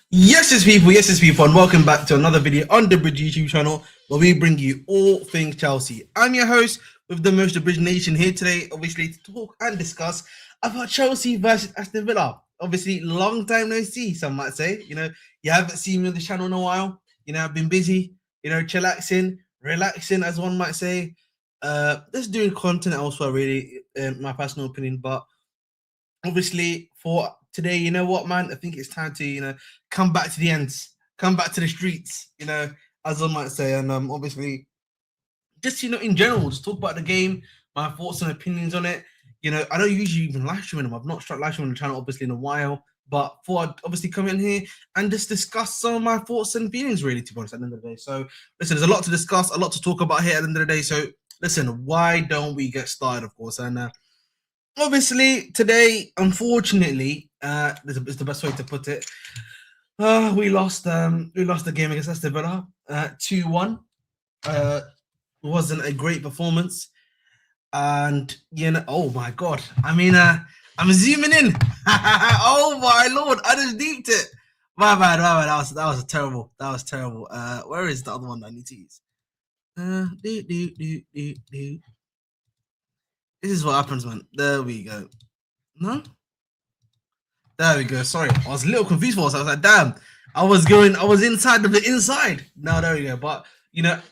Yes, people, and welcome back to another video on the Bridge YouTube channel where we bring you all things Chelsea. I'm your host with the most Bridge Nation here today, obviously, to talk and discuss about Chelsea versus Aston Villa. Obviously, long time no see, some might say. You haven't seen me on the channel in a while. I've been busy, chillaxing, relaxing, as one might say. Just doing content elsewhere, really, in my personal opinion, but obviously for today, you know what, man? I think it's time to, come back to the ends, come back to the streets, as I might say. And obviously, just in general, just talk about the game, my thoughts and opinions on it. I don't usually even live stream them. I've not started live streaming on the channel obviously in a while, but thought I'd obviously come in here and just discuss some of my thoughts and feelings, really, to be honest, at the end of the day. So listen, there's a lot to discuss, a lot to talk about here at the end of the day. So listen, why don't we get started, of course? And obviously today, unfortunately, this is the best way to put it. We lost the game against Aston Villa 2-1. Wasn't a great performance, and oh my god, I mean, I'm zooming in. Oh my lord, I just deeped it. My bad. That was terrible. That was terrible. Where is the other one that I need to use? This is what happens, man. There we go. No. There we go. Sorry, I was a little confused for us. I was like, damn, I was inside of the inside. No, there we go. But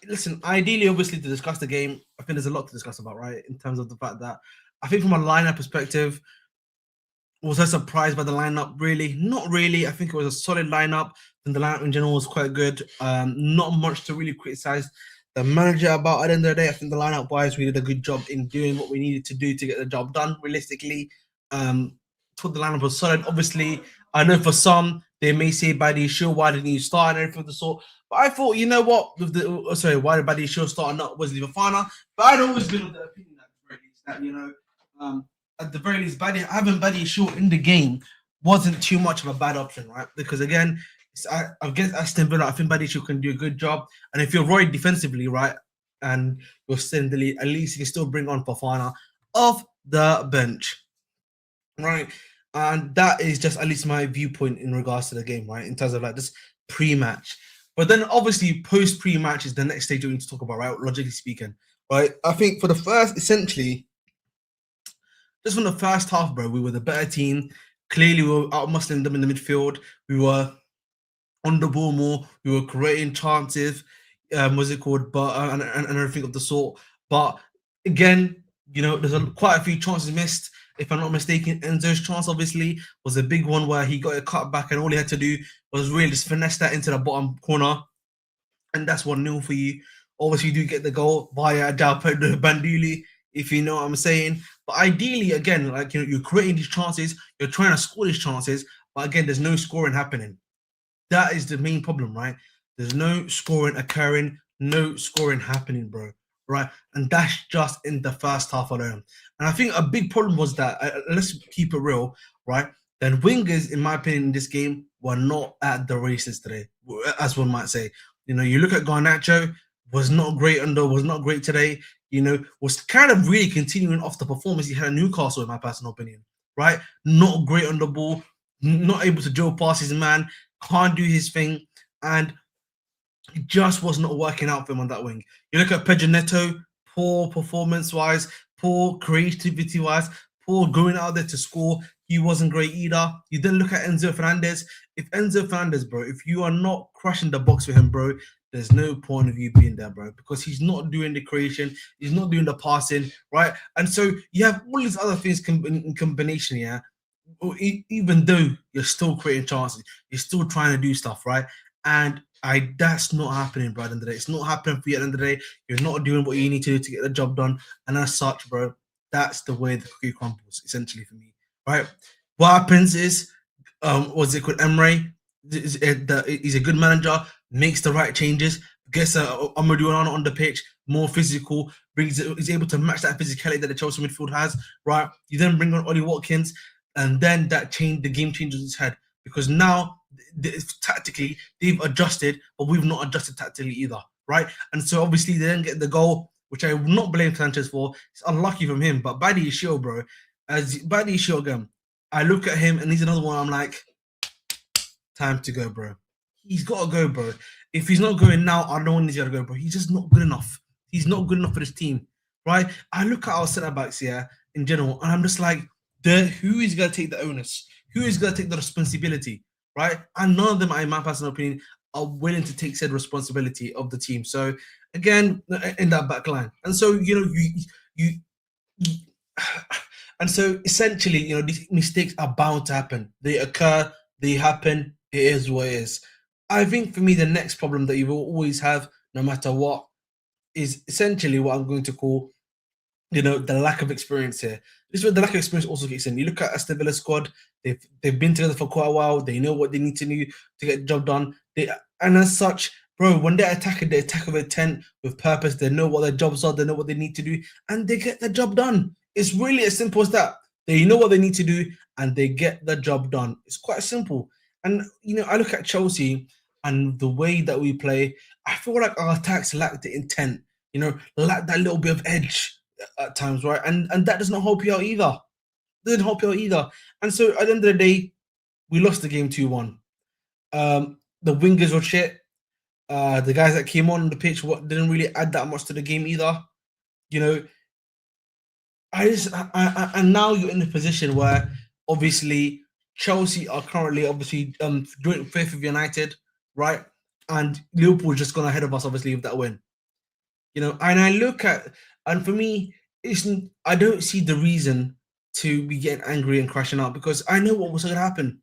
listen, ideally, obviously, to discuss the game, I think there's a lot to discuss about, right? In terms of the fact that I think from a lineup perspective, was I surprised by the lineup? Really? Not really. I think it was a solid lineup, and the lineup in general was quite good. Not much to really criticize the manager about. At the end of the day, I think the lineup wise, we did a good job in doing what we needed to do to get the job done. Realistically, thought the lineup was solid. Obviously, I know for some they may say Buddy Shaw, why didn't you start and everything of the sort. But I thought, you know what, with the why did Buddy Shaw start and not Wesley Fofana? But I'd always been of the opinion that at the very least, having Buddy Shaw in the game wasn't too much of a bad option, right? Because again, against Aston Villa, I think Buddy Shaw can do a good job. And if you're Roy defensively, right, and you're still in the lead, at least you can still bring on Fofana off the bench, right? And that is just at least my viewpoint in regards to the game, right? In terms of like this pre-match. But then obviously post pre-match is the next stage we need to talk about, right? Logically speaking, right? I think for the first, essentially, just from the first half, bro, we were the better team. Clearly, we were out-muscling them in the midfield. We were on the ball more. We were creating chances. What's it called? But and everything of the sort. But again, there's quite a few chances missed. If I'm not mistaken, Enzo's chance obviously was a big one where he got a cut back, and all he had to do was really just finesse that into the bottom corner, and that's 1-0 for you. Obviously, you do get the goal via Banduli, if you know what I'm saying. But ideally, again, like you're creating these chances, you're trying to score these chances, but again, there's no scoring happening. That is the main problem, right? There's no scoring occurring, no scoring happening, bro. Right, and that's just in the first half alone. And I think a big problem was that let's keep it real, right? Then wingers, in my opinion, in this game were not at the races today, as one might say. You look at Garnacho, was not great today. Was kind of really continuing off the performance he had at Newcastle, in my personal opinion, right? Not great on the ball, not able to drill past his man, can't do his thing, and it just was not working out for him on that wing. You look at Pedro Neto, poor performance-wise, poor creativity-wise, poor going out there to score. He wasn't great either. You then look at Enzo Fernandez. If Enzo Fernandez, bro, if you are not crushing the box for him, bro, there's no point of you being there, bro, because he's not doing the creation, he's not doing the passing, right? And so you have all these other things in combination, yeah. Even though you're still creating chances, you're still trying to do stuff, right? And that's not happening, bro. At the end of the day, it's not happening for you. At the end of the day, you're not doing what you need to do to get the job done, and as such, bro, that's the way the cookie crumbles, essentially for me, right? What happens is, what's it called? Emre, he's a good manager, makes the right changes, gets Amadou on the pitch, more physical, is able to match that physicality that the Chelsea midfield has, right? You then bring on Ollie Watkins, and then the game changes its head, because now tactically they've adjusted, but we've not adjusted tactically either, right? And so obviously they didn't get the goal, which I will not blame Sanchez for. It's unlucky from him, but Buddy Shaw, bro, as Buddy Shaw again, I look at him and he's another one. I'm like, time to go, bro. He's got to go, bro. If he's not going now, I don't want he's got to go, bro. He's just not good enough. He's not good enough for this team, right? I look at our centre backs here in general, and I'm just like, who is going to take the onus? Who is going to take the responsibility, right? And none of them, in my personal opinion, are willing to take said responsibility of the team. So again, in that back line, and so you and so essentially, these mistakes are bound to happen. They occur, they happen. It is what it is. I think for me, the next problem that you will always have, no matter what, is essentially what I'm going to call, the lack of experience here. This is where the lack of experience also kicks in. You look at Aston Villa squad; they've been together for quite a while. They know what they need to do to get the job done. And as such, bro, when they attack with intent, with purpose. They know what their jobs are. They know what they need to do, and they get the job done. It's really as simple as that. They know what they need to do, and they get the job done. It's quite simple. And I look at Chelsea and the way that we play. I feel like our attacks lack the intent. Lack that little bit of edge at times, right? And that does not help you out either. Doesn't help you out either. And so at the end of the day, we lost the game 2-1. The wingers were shit. The guys that came on the pitch didn't really add that much to the game either. And now you're in a position where obviously Chelsea are currently obviously joint fifth with United, right? And Liverpool just gone ahead of us obviously with that win. And I look at, and for me, I don't see the reason to be getting angry and crashing out, because I know what was going to happen.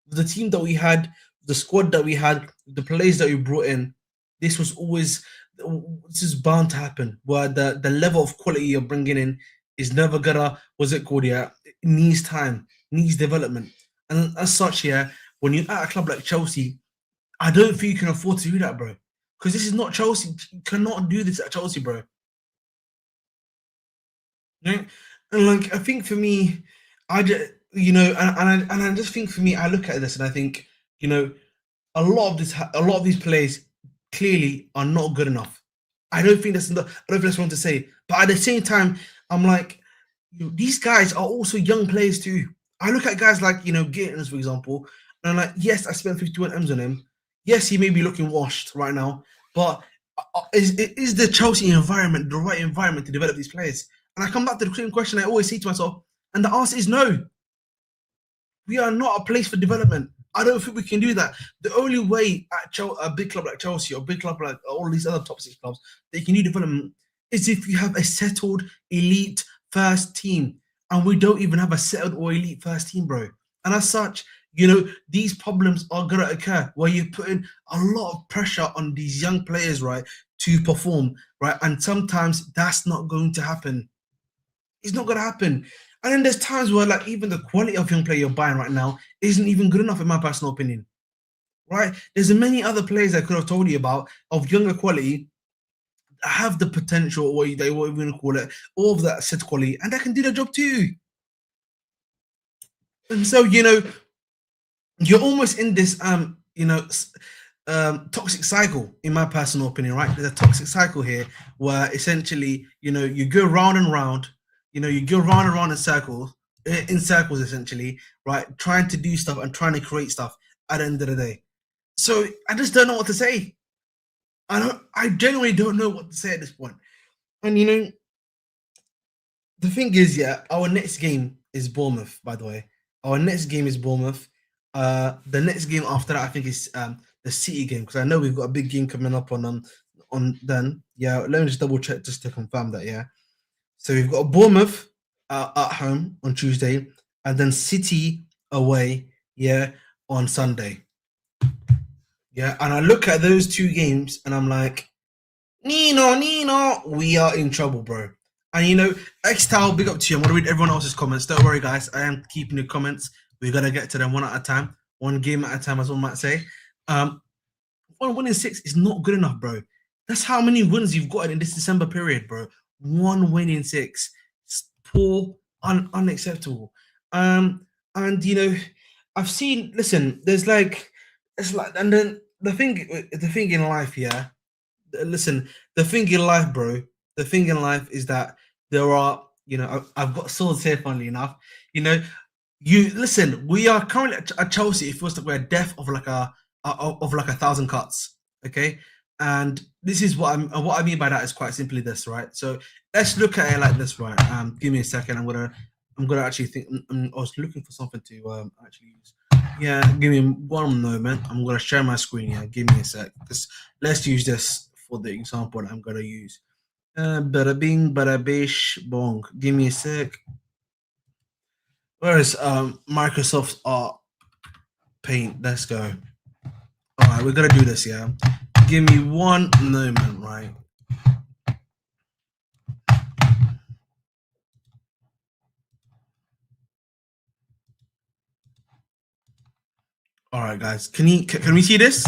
The team that we had, the squad that we had, the players that we brought in, this is bound to happen, where the level of quality you're bringing in is never gonna, it needs time, needs development. And as such, when you're at a club like Chelsea, I don't think you can afford to do that, bro. Because this is not Chelsea. You cannot do this at Chelsea, bro. Right? And I think for me, I just, I just think for me, I look at this and I think, a lot of these players clearly are not good enough. I don't think that's wrong to say, but at the same time, I'm like, these guys are also young players too. I look at guys like Gittins, for example, and I'm like, yes, I spent 51 M's on him. Yes, he may be looking washed right now, but is the Chelsea environment the right environment to develop these players? And I come back to the same question I always say to myself, and the answer is no. We are not a place for development. I don't think we can do that. The only way at a big club like Chelsea or a big club like all these other top 6 clubs they can do development is if you have a settled elite first team. And we don't even have a settled or elite first team, bro. And as such, these problems are going to occur where you're putting a lot of pressure on these young players, right, to perform, right? And sometimes that's not going to happen. It's not going to happen. And then there's times where, even the quality of young player you're buying right now isn't even good enough, in my personal opinion, right? There's many other players I could have told you about of younger quality that have the potential, or they were even call it, all of that set quality, and they can do the job too. And so, you're almost in this, toxic cycle, in my personal opinion, right? There's a toxic cycle here where essentially, you go round and round, you go round and round in circles, essentially, right? Trying to do stuff and trying to create stuff at the end of the day. So I just don't know what to say. I genuinely don't know what to say at this point. And the thing is, our next game is Bournemouth, by the way. Our next game is Bournemouth. The next game after that, I think, is the City game, because I know we've got a big game coming up on then. Yeah, let me just double check just to confirm that. Yeah, so we've got Bournemouth at home on Tuesday, and then City away, on Sunday. Yeah, and I look at those two games and I'm like, Nino, we are in trouble, bro. And X-Tile, big up to you. I'm gonna read everyone else's comments. Don't worry, guys. I am keeping the comments. We're gonna get to them one at a time, one game at a time, as one might say. 1 win in 6 is not good enough, bro. That's how many wins you've got in this December period, bro. 1 win in 6. It's poor, unacceptable. And I've seen. Listen, and then the thing in life, listen, the thing in life, bro. The thing in life is that there are, I've got swords here, funnily enough. You listen. We are currently at Chelsea. It feels like we're deaf of like a thousand cuts. Okay, and this is what I mean by that is quite simply this, right? So let's look at it like this, right? Give me a second. I'm gonna actually think. I was looking for something to actually use. Yeah, give me one moment. I'm gonna share my screen. Yeah, give me a sec. Because let's use this for the example I'm gonna use. Bada bing, bada bish, bong. Give me a sec. Where is Microsoft Art Paint? Let's go. All right, we're gonna do this. Yeah, give me one moment, right? All right, guys. Can we see this?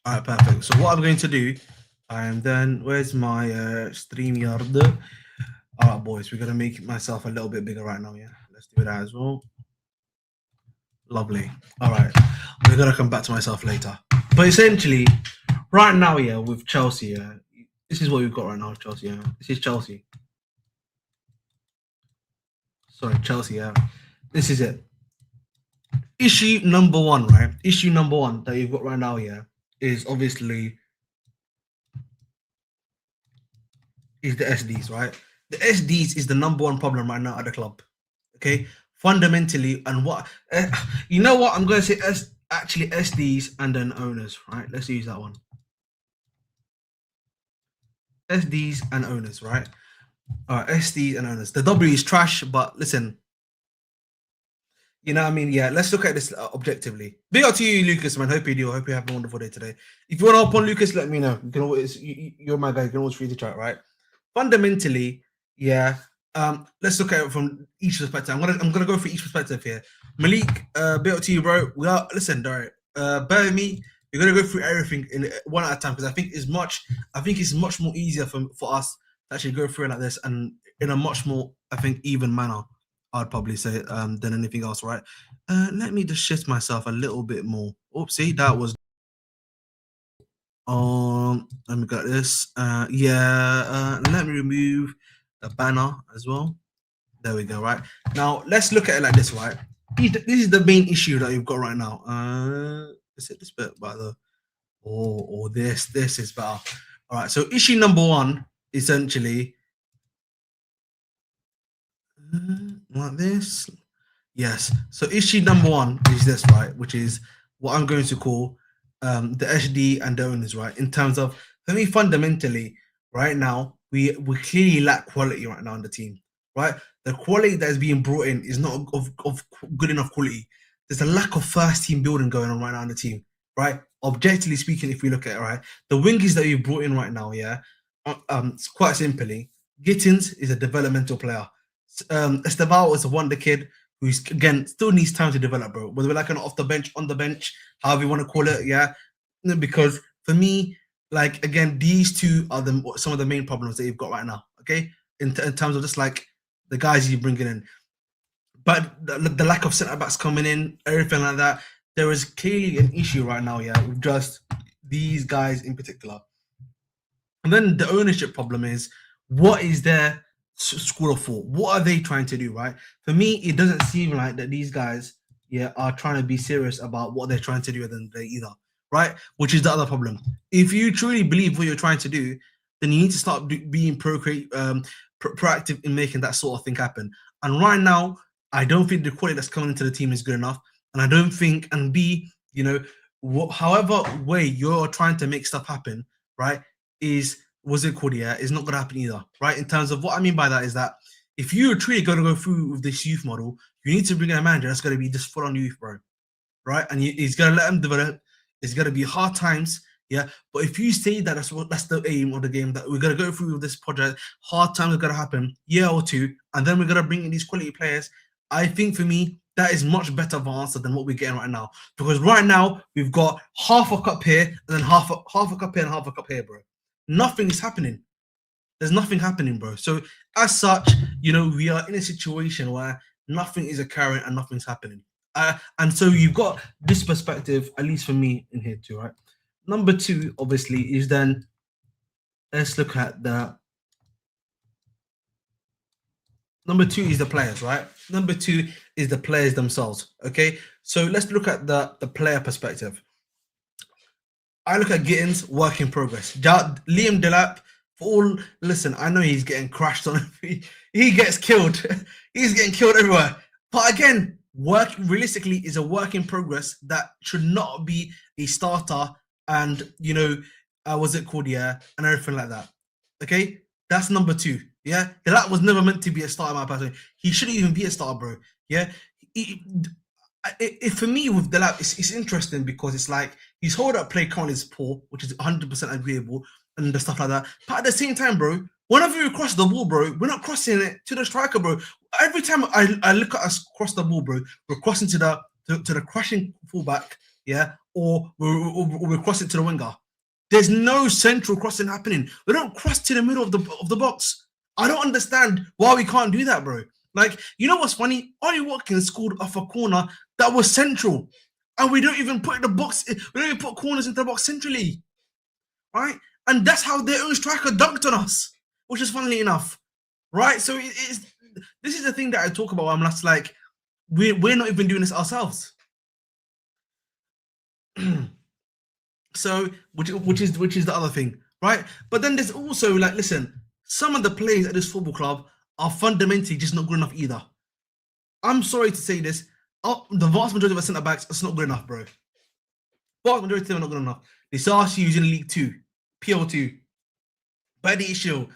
All right, perfect. So what I'm going to do, and then where's my StreamYard? All right, boys, we're gonna make myself a little bit bigger right now. Yeah, let's do that as well. Lovely. All right, we're gonna come back to myself later. But essentially, right now, yeah, with Chelsea, yeah, this is what we've got right now. Chelsea, yeah, this is Chelsea. Sorry, Chelsea, yeah, this is it. Issue number one, right? Issue number one that you've got right now, yeah, is obviously is the SDs, right? The SDs is the number one problem right now at the club. Okay, fundamentally, and what you know what I'm going to say actually SDs and then owners, right? Let's use that one. SDs and owners, right? All right, SDs and owners. The W is trash, but listen, you know what I mean? Yeah, let's look at this objectively. Big up to you, Lucas, man. Hope you do. Hope you have a wonderful day today. If you want to hop on Lucas, let me know. You can always, you're my guy. You can always free to chat, right? Fundamentally, yeah. Let's look at it from each perspective. I'm gonna go for each perspective here. Malik, big up to you, bro. We are listen, Derek. Bear with me. We're gonna go through everything in one at a time because I think it's much more easier for us to actually go through it like this and in a much more, I think, even manner. I'd probably say than anything else, right? Let me just shift myself a little bit more. Oopsie, that was let me get this. Let me remove the banner as well. There we go. Right now, let's look at it like this. Right, this is the main issue that you've got right now. Is it this bit by the or this? This is better. All right. So issue number one, essentially, like this. Yes. So issue number one is this, right? Which is what I'm going to call the SD and the owners, right? In terms of, for me, fundamentally, right now, we clearly lack quality right now in the team, right? The quality that is being brought in is not of good enough quality. There's a lack of first team building going on right now in the team, right? Objectively speaking, if we look at it, right, the wingers that you brought in right now, yeah, quite simply, Gittins is a developmental player. Esteval is a wonder kid who's again still needs time to develop, bro. Whether we're like an off the bench, on the bench, however you want to call it, yeah. Because for me, like again, these two are some of the main problems that you've got right now. Okay, in terms of just like the guys you're bringing in, but the lack of centre backs coming in, everything like that. There is clearly an issue right now, yeah, with just these guys in particular. And then the ownership problem is what is their school of thought? What are they trying to do, right? For me, it doesn't seem like that these guys, yeah, are trying to be serious about what they're trying to do at the end of the day either, right? Which is the other problem. If you truly believe what you're trying to do, then you need to start being proactive in making that sort of thing happen. And right now, I don't think the quality that's coming into the team is good enough. And I don't think, and B, you know, however way you're trying to make stuff happen, right? Is what's it called? Yeah, is not going to happen either, right? In terms of what I mean by that is that if you're truly going to go through with this youth model, you need to bring in a manager that's going to be just full on youth, bro, right? And he's going to let them develop. It's going to be hard times, yeah. But if you say that that's the aim of the game, that we're going to go through with this project, hard times are going to happen, year or two, and then we're going to bring in these quality players. I think for me, that is much better of an answer than what we're getting right now. Because right now we've got half a cup here and then half a cup here and half a cup here, bro. Nothing is happening. There's nothing happening, bro. So as such, you know, we are in a situation where nothing is occurring and nothing's happening. And so you've got this perspective, at least for me, in here too, right? Number two, obviously, is then let's look at the number two is the players, right? Number two is the players themselves. Okay, so let's look at the player perspective. I look at Gittins, work in progress. Liam Delap, for all, listen, I know he's getting crashed on. He gets killed. He's getting killed everywhere. But again, work realistically is a work in progress that should not be a starter. And what's it called? Yeah, and everything like that. Okay, that's number two. Yeah, Delap was never meant to be a starter, my person. He shouldn't even be a starter, bro. Yeah, for me with Delap, it's interesting because it's like his hold up play currently is poor, which is 100% agreeable and the stuff like that. But at the same time, bro, whenever we cross the ball, bro, we're not crossing it to the striker, bro. Every time I look at us cross the ball, bro, we're crossing to the crashing fullback, yeah, or we're crossing to the winger. There's no central crossing happening. We don't cross to the middle of the box. I don't understand why we can't do that, bro. Like, you know what's funny? Ollie Watkins scored off a corner that was central, and we don't even put the box. We don't even put corners into the box centrally, right? And that's how their own striker dunked on us, which is funnily enough, right? So this is the thing that I talk about. I'm just like, we're not even doing this ourselves. So, which is the other thing, right? But then there's also like, listen, some of the players at this football club are fundamentally just not good enough either. I'm sorry to say this. The vast majority of our centre backs, it's not good enough, bro. Vast majority of them are not good enough. Disasi is in League 2, PL2. Buddy issue,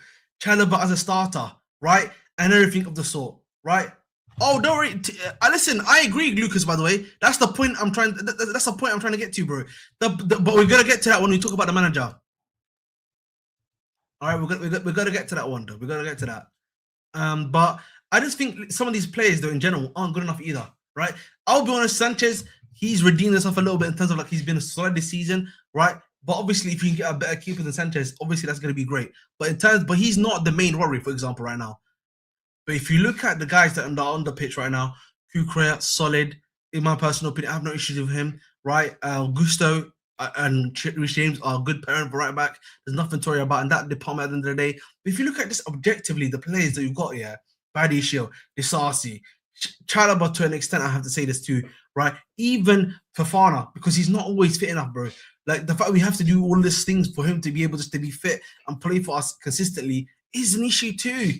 Chalobah as a starter, right? And everything of the sort, right? Oh, don't worry. Listen, I agree, Lucas. By the way, that's the point I'm trying. That's the point I'm trying to get to, bro. But we're gonna get to that when we talk about the manager. All right, we're gonna get to that one, though. We're gonna get to that. But I just think some of these players, though, in general, aren't good enough either, right? I'll be honest, Sanchez, he's redeemed himself a little bit in terms of like he's been solid this season, right? But obviously, if you can get a better keeper than Sanchez, obviously that's going to be great. But he's not the main worry, for example, right now. But if you look at the guys that are on the pitch right now, Kukurea, solid. In my personal opinion, I have no issues with him, right? Gusto and Rich James are a good parent for right back. There's nothing to worry about in that department at the end of the day. But if you look at this objectively, the players that you've got here, Badi Shield, Disasi, Chalobah to an extent, I have to say this too, right? Even Fafana, because he's not always fit enough, bro. Like the fact we have to do all these things for him to be able just to be fit and play for us consistently is an issue too.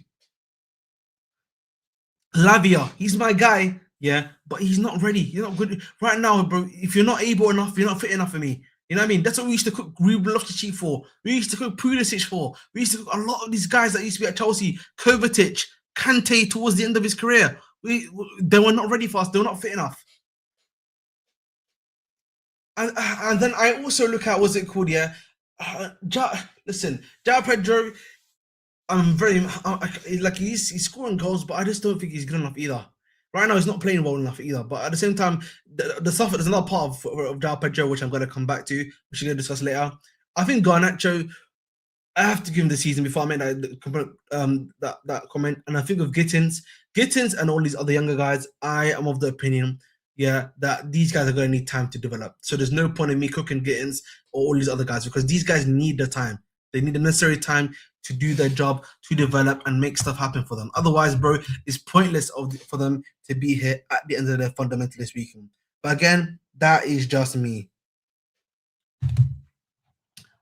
Lavia, he's my guy, yeah, but he's not ready. He's not good right now, bro. If you're not able enough, you're not fit enough for me. You know what I mean? That's what we used to cook Ruben Loftus-Cheek for. We used to cook Pulisic for. We used to cook a lot of these guys that used to be at Chelsea, Kovacic, Kante towards the end of his career. They were not ready for us. They were not fit enough. And then I also look at what's it called? Yeah, listen, João Pedro. I'm very like he's scoring goals, but I just don't think he's good enough either. Right now, he's not playing well enough either. But at the same time, the stuff there's another part of João Pedro which I'm going to come back to, which we're going to discuss later. I think Garnacho, I have to give him the season before I make that comment. And I think of Gittins and all these other younger guys, I am of the opinion, yeah, that these guys are going to need time to develop. So there's no point in me cooking Gittins or all these other guys because these guys need the time. They need the necessary time to do their job, to develop and make stuff happen for them. Otherwise, bro, it's pointless for them to be here at the end of their fundamentalist weekend. But again, that is just me.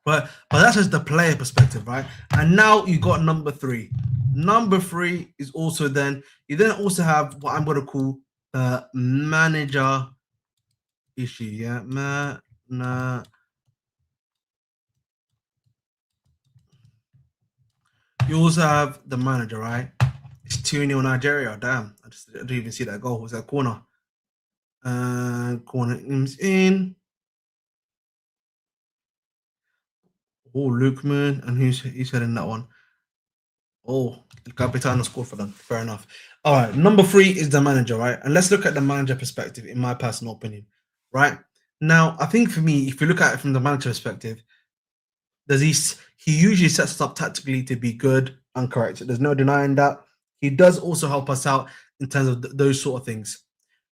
But that's just the player perspective, right? And now you got number 3. Number 3 is also you then also have what I'm going to call the manager issue, yeah? You also have the manager, right? It's 2-0 Nigeria. Damn, I didn't even see that goal. Was that corner? Corner is in. Oh, Luke Moon, and he's heading that one. Oh, Capitano scored for them. Fair enough. All right, number 3 is the manager, right? And let's look at the manager perspective, in my personal opinion, right? Now, I think for me, if you look at it from the manager perspective, he usually sets us up tactically to be good and correct. There's no denying that. He does also help us out in terms of those sort of things,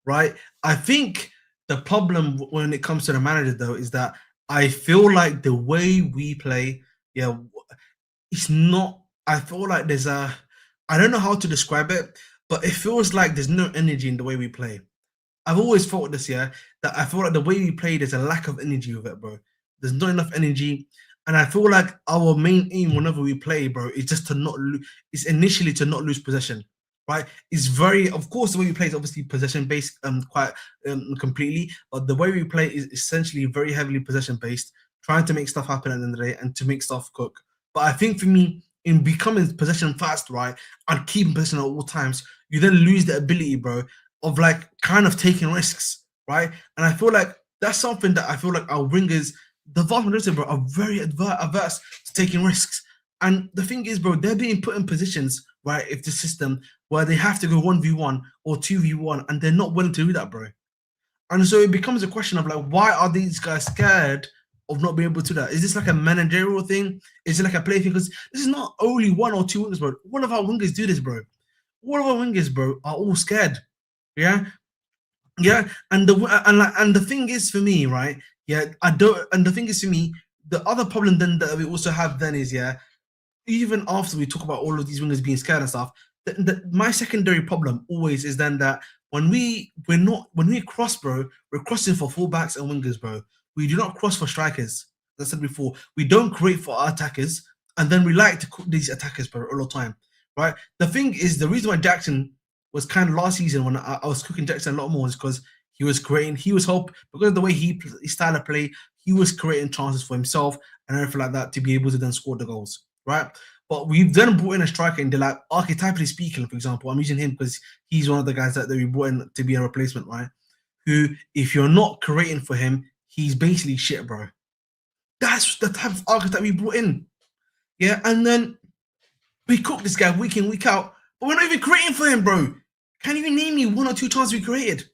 right? I think the problem when it comes to the manager, though, is that I feel like the way we play, it's not. I feel like I don't know how to describe it, but it feels like there's no energy in the way we play. I've always felt this, that I feel like the way we play, there's a lack of energy with it, bro. There's not enough energy, and I feel like our main aim whenever we play, bro, is just to not lose. It's initially to not lose possession, right? It's very, of course, the way we play is obviously possession based, quite completely, but the way we play is essentially very heavily possession based, trying to make stuff happen at the end of the day and to make stuff cook. But I think for me, in becoming possession fast, right, and keeping possession at all times, you then lose the ability, bro, of like kind of taking risks, right? And I feel like that's something that I feel like our wingers, the vast majority, bro, are very averse to taking risks. And the thing is, bro, they're being put in positions, right, if the system where they have to go 1v1 or 2v1, and they're not willing to do that, bro. And so it becomes a question of like, why are these guys scared of not being able to do that? Is this like a managerial thing? Is it like a play thing? Because this is not only one or two wingers, bro. One of our wingers do this, bro. All of our wingers, bro, are all scared. Yeah, yeah. And the thing is for me, right? Yeah, I don't. And the thing is for me, the other problem then that we also have then is even after we talk about all of these wingers being scared and stuff, my secondary problem always is then that when we cross, bro, we're crossing for fullbacks and wingers, bro. We do not cross for strikers. As I said before, we don't create for our attackers, and then we like to cook these attackers, bro, all the time, right? The thing is, the reason why Jackson was kind of last season when I was cooking Jackson a lot more is because he was creating, because of the way his style of play, he was creating chances for himself and everything like that to be able to then score the goals, right? But we've then brought in a striker, and they're like, archetypally speaking, for example, I'm using him because he's one of the guys that we brought in to be a replacement, right? Who, if you're not creating for him, he's basically shit, bro. That's the type of archetype we brought in. Yeah, and then we cook this guy week in, week out, but we're not even creating for him, bro. Can you name me one or two chances we created?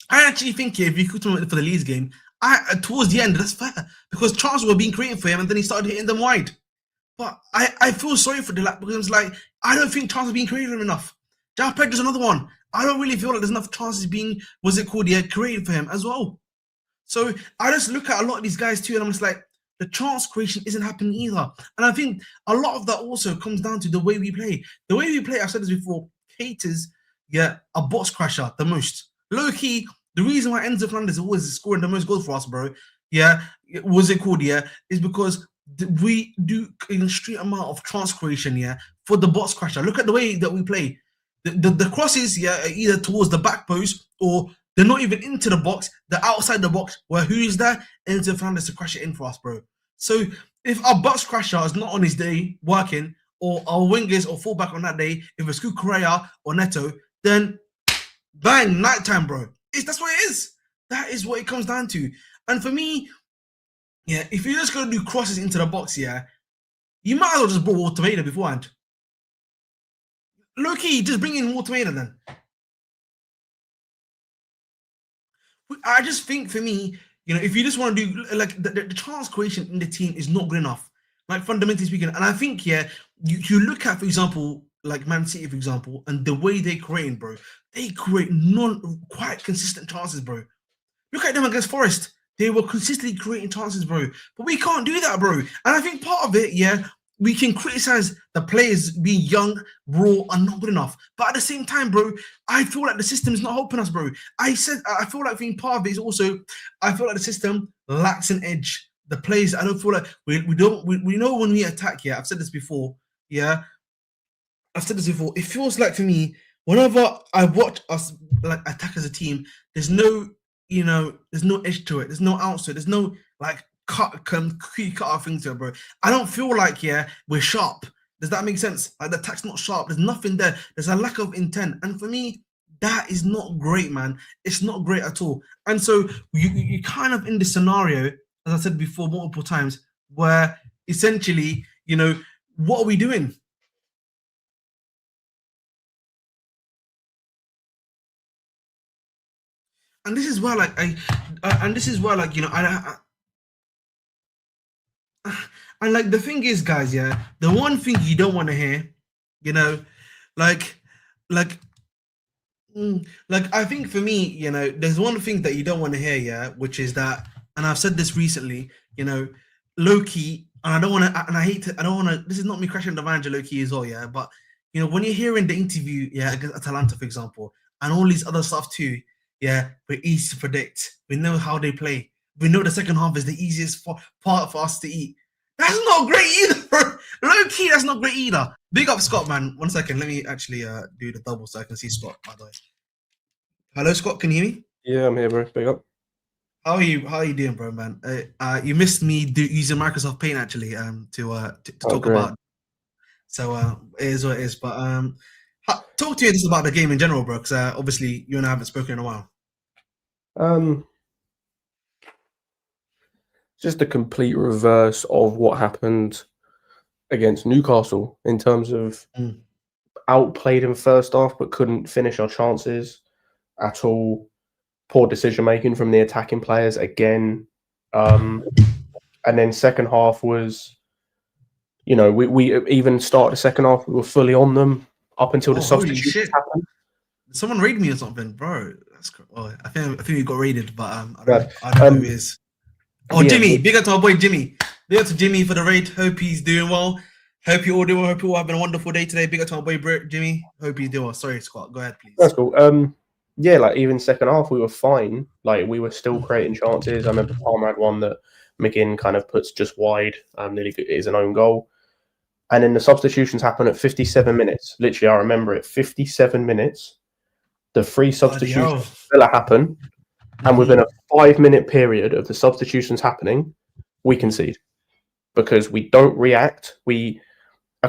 I actually think if you cooked him for the Leeds game, towards the end, that's fair, because chances were being created for him, and then he started hitting them wide. But I feel sorry for Delac because it's like, I don't think chances are being created for him enough. Jao Pedro's another one. I don't really feel like there's enough chances being, created for him as well. So I just look at a lot of these guys too, and I'm just like, the chance creation isn't happening either. And I think a lot of that also comes down to the way we play. The way we play, I've said this before, caters, a box crasher the most. Low key, the reason why Enzo Fernandez is always scoring the most goals for us, bro, is because we do an extreme amount of chance creation, for the box crasher. Look at the way that we play. The crosses, are either towards the back post or they're not even into the box. They're outside the box. Where who is that? Enzo Fernandez to crash it in for us, bro. So if our box crasher is not on his day working, or our wingers or fullback on that day, if it's Kukureya or Neto, then bang, nighttime, bro. That's what it is. That is what it comes down to. And for me, if you're just going to do crosses into the box, you might as well just brought Watermaida beforehand. Low-key, just bring in Watermaida then. I just think for me, if you just want to do, like, the chance creation in the team is not good enough, like, fundamentally speaking. And I think, you look at, for example, like Man City, for example, and the way they create, bro, they create quite consistent chances, bro. Look at them against Forest. They were consistently creating chances, bro. But we can't do that, bro. And I think part of it, we can criticize the players being young, raw, and not good enough. But at the same time, bro, I feel like the system is not helping us, bro. I feel like being part of it is also, I feel like the system lacks an edge. The players, I don't feel like we know when we attack, I've said this before, I've said this before. It feels like for me, whenever I watch us like attack as a team, there's no edge to it. There's no ounce to it. There's no like cut our things to it, bro. I don't feel like we're sharp. Does that make sense? Like the attack's not sharp. There's nothing there. There's a lack of intent, and for me, that is not great, man. It's not great at all. And so you kind of in this scenario, as I said before multiple times, where essentially, what are we doing? And this is where, like, and like the thing is, guys, the one thing you don't want to hear, like, I think for me, there's one thing that you don't want to hear, which is that, and I've said this recently, low key, and I don't want to, and I hate to, I don't want to. This is not me crashing the manager low key as well, but you know, when you're hearing the interview, yeah, against Atalanta, for example, and all these other stuff too, yeah, we're easy to predict. We know how they play. We know the second half is the easiest part for us to eat. That's not great either, bro. Low key, that's not great either. Big up Scott, man. 1 second, let me actually do the double so I can see Scott, by the way. Hello, Scott, can you hear me? Yeah, I'm here, bro. Big up. How are you? How are you doing, bro, man? You missed me using Microsoft Paint actually to talk Great. about. So it is what it is. But talk to you just about the game in general, bro. Because obviously you and I haven't spoken in a while. Just a complete reverse of what happened against Newcastle in terms of outplayed in first half, but couldn't finish our chances at all. Poor decision making from the attacking players again. And then second half was, you know, we even started the second half, we were fully on them up until the substitutions happened. Someone raid me or something, bro. That's I think we got raided, but I don't know who it is. Oh, yeah, Jimmy! Big up to our boy Jimmy. Big up to Jimmy for the raid. Hope he's doing well. Hope you all doing well. Hope you all having a wonderful day today. Big up to our boy Jimmy. Hope he's doing well. Sorry, Scott. Go ahead, please. That's cool. Yeah, like even second half, we were fine. Like we were still creating chances. I remember Palmer had one that McGinn kind of puts just wide. Nearly is an own goal. And then the substitutions happen at 57 minutes. Literally, I remember it. 57 minutes. The three substitutions happen, and within a 5-minute period of the substitutions happening, we concede because we don't react. A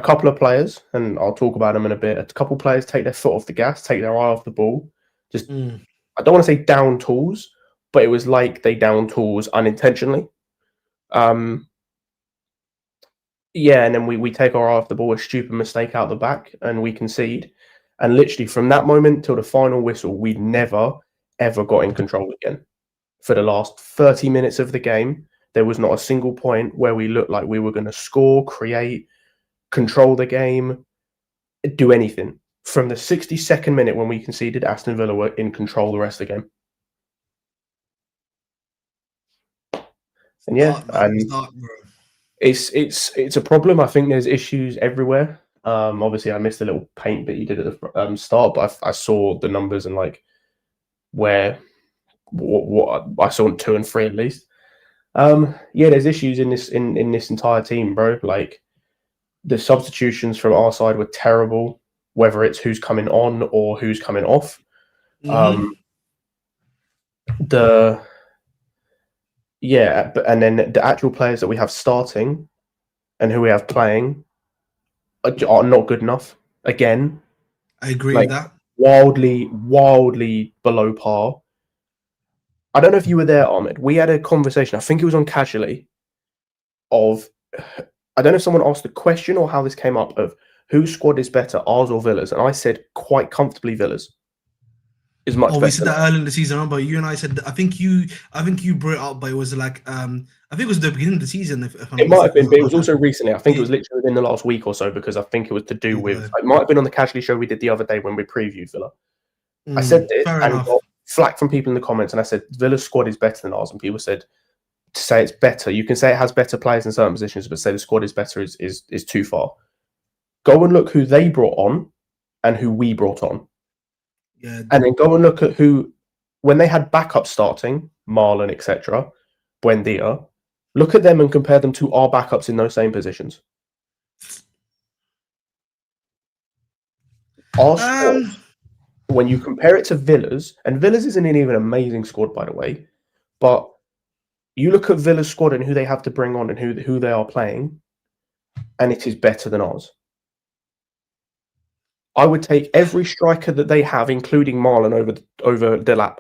couple of players, and I'll talk about them in a bit. A couple of players take their foot off the gas, take their eye off the ball. Just, I don't want to say down tools, but it was like they down tools unintentionally. Yeah, and then we take our eye off the ball, a stupid mistake out the back, and we concede. And literally from that moment till the final whistle, we'd never, ever got in control again. For the last 30 minutes of the game, there was not a single point where we looked like we were going to score, create, control the game, do anything. From the 62nd minute when we conceded, Aston Villa were in control the rest of the game. And yeah, it's a problem. I think there's issues everywhere. Obviously, I missed a little paint bit you did at the start, but I saw the numbers and like what I saw in 2 and 3 at least. Yeah, there's issues in this entire team, bro. Like the substitutions from our side were terrible, whether it's who's coming on or who's coming off. And then the actual players that we have starting and who we have playing are not good enough. Again, I agree with that. Wildly below par. I don't know if you were there, Ahmed. We had a conversation. I think it was on Casually. I don't know if someone asked the question or how this came up of whose squad is better, ours or Villa's, and I said quite comfortably Villa's is much better. We said that early in the season, remember? You and I said I think you brought it up, but it was like I think it was the beginning of the season. It might have been, but it was also recently. I think it was literally within the last week or so because I think it was to do with. It might have been on the Casually show we did the other day when we previewed Villa. I said this and got flack from people in the comments, and I said Villa's squad is better than ours, and people said to say it's better. You can say it has better players in certain positions, but say the squad is better is too far. Go and look who they brought on and who we brought on. Yeah. And then go and look at who, when they had backup starting, Marlon, etc., Buendia, look at them and compare them to our backups in those same positions. Our squad, when you compare it to Villa's, and Villa's isn't even an amazing squad, by the way, but you look at Villa's squad and who they have to bring on and who they are playing, and it is better than ours. I would take every striker that they have, including Marlon, over Delap.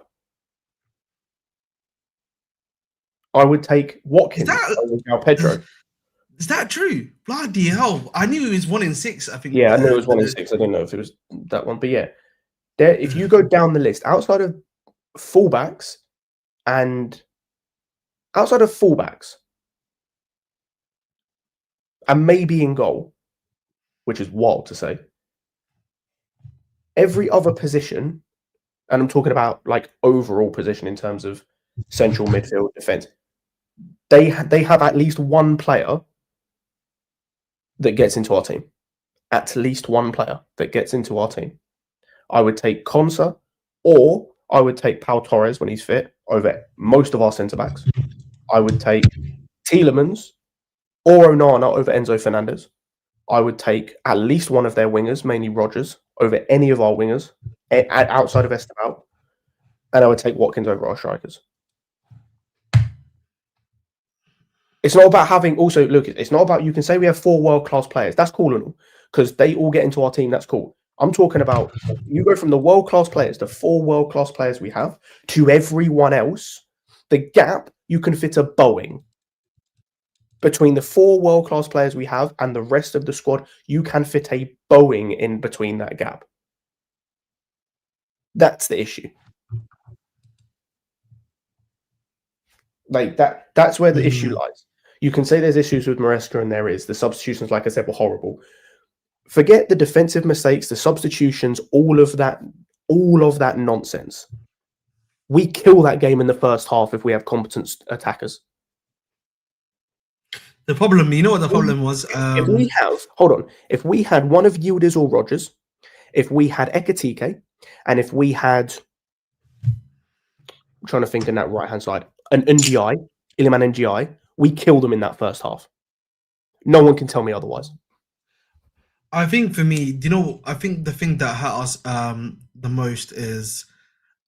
I would take Watkins over João Pedro. Is that true? Bloody hell. I knew it was 1 in 6, I think. Yeah, I knew it was 1 in 6. I didn't know if it was that one. But yeah, if you go down the list, outside of fullbacks and maybe in goal, which is wild to say, every other position, and I'm talking about like overall position in terms of central midfield defense, they have at least one player that gets into our team. at least one player that gets into our team. I would take Konsa, or I would take Pau Torres when he's fit over most of our centre backs. I would take Tielemans or Onana over Enzo Fernandez. I would take at least one of their wingers, mainly Rodgers, over any of our wingers outside of Esteban. And I would take Watkins over our strikers. It's not about having also, look, it's not about, you can say we have 4 world-class players. That's cool and all, because they all get into our team. That's cool. I'm talking about you go from the world-class players, the 4 world-class players we have, to everyone else. The gap, you can fit a Boeing. Between the 4 world-class players we have and the rest of the squad, you can fit a Boeing in between that gap. That's the issue. Like that's where the issue lies. You can say there's issues with Maresca, and there is. The substitutions, like I said, were horrible. Forget the defensive mistakes, the substitutions, all of that nonsense. We kill that game in the first half if we have competent attackers. The problem, you know what the problem was? If we have, hold on, if we had one of Yildiz or Rodgers, if we had Ekatike, and if we had, I'm trying to think in that right-hand side, an NGI, Iliman NGI, we kill them in that first half. No one can tell me otherwise. I think for me, I think the thing that hurt us the most is,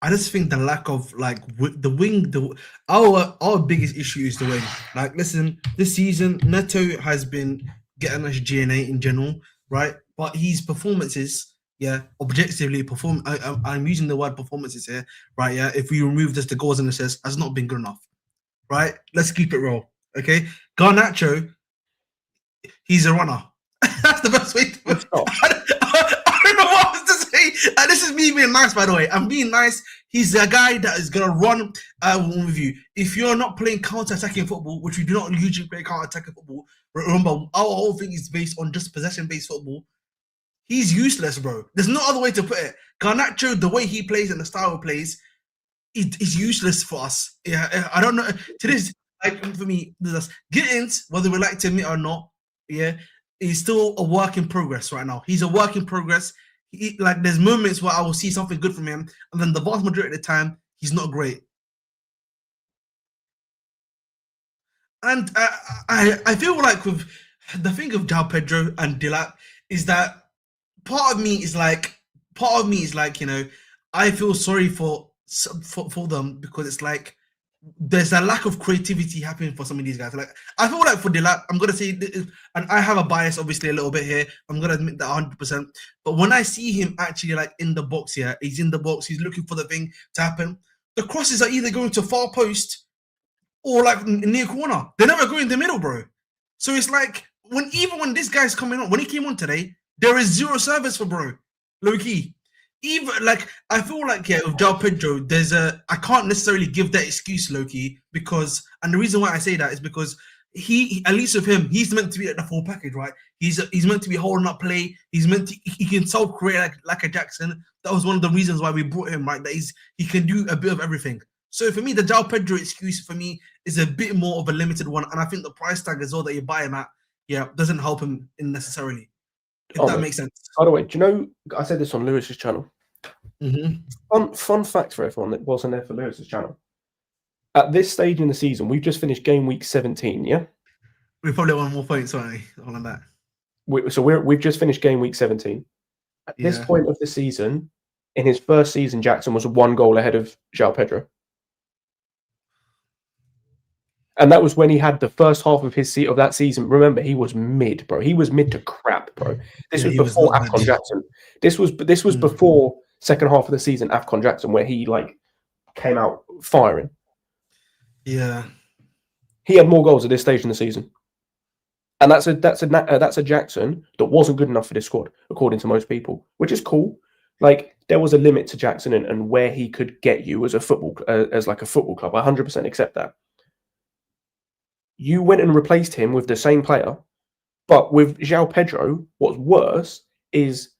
I just think the lack of our biggest issue is the wing. Like, listen, this season Neto has been getting us GNA in general, right? But his performances, objectively I'm using the word performances here, right? Yeah, if we remove just the goals and assists, has not been good enough, right? Let's keep it real, okay? Garnacho, he's a runner. That's the best way to put it. I don't know what else to say. And this is me being nice, by the way. I'm being nice. He's a guy that is going to run with you. If you're not playing counter-attacking football, which we do not usually play counter-attacking football, remember, our whole thing is based on just possession-based football. He's useless, bro. There's no other way to put it. Garnacho, the way he plays and the style he plays, is useless for us. Yeah, I don't know. To this, like, for me, Gittins, whether we like to admit or not, he's still a work in progress right now. He's a work in progress. Like, there's moments where I will see something good from him, and then the vast majority of the time, he's not great. And I feel like with the thing of João Pedro and Dilap is that part of me is like, I feel sorry for them, because it's like there's a lack of creativity happening for some of these guys. Like, I feel like for Dilap, I'm gonna say, and I have a bias obviously a little bit here, I'm gonna admit that 100%. But when I see him actually like in the box here, he's in the box, he's looking for the thing to happen. The crosses are either going to far post or like near corner. They're never going in the middle, bro. So it's like even when this guy's coming on, when he came on today, there is zero service for bro, low key. Even like, I feel like with João Pedro, I can't necessarily give that excuse, Loki, because, and the reason why I say that is because he at least with him, he's meant to be at the full package, right? He's meant to be holding up play. He can self-create like a Jackson. That was one of the reasons why we brought him, right? That he can do a bit of everything. So for me, the João Pedro excuse for me is a bit more of a limited one, and I think the price tag as well that you buy him at, doesn't help him necessarily. If that makes sense. By the way, do you know, I said this on Lewis's channel. Fun fact for everyone that wasn't there for Lewis's channel. At this stage in the season, we've just finished game week 17, yeah? We probably won more points, aren't we? All on that. We've just finished game week 17. At this point of the season, in his first season, Jackson was 1 goal ahead of João Pedro. And that was when he had the first half of that season. Remember, he was mid, bro. He was mid to crap, bro. This was before AFCON Jackson. This was before second half of the season, AFCON Jackson, where he like came out firing. Yeah, he had more goals at this stage in the season, and that's a Jackson that wasn't good enough for this squad, according to most people, which is cool. Like, there was a limit to Jackson and where he could get you as a football club. I 100% accept that. You went and replaced him with the same player, but with João Pedro, what's worse is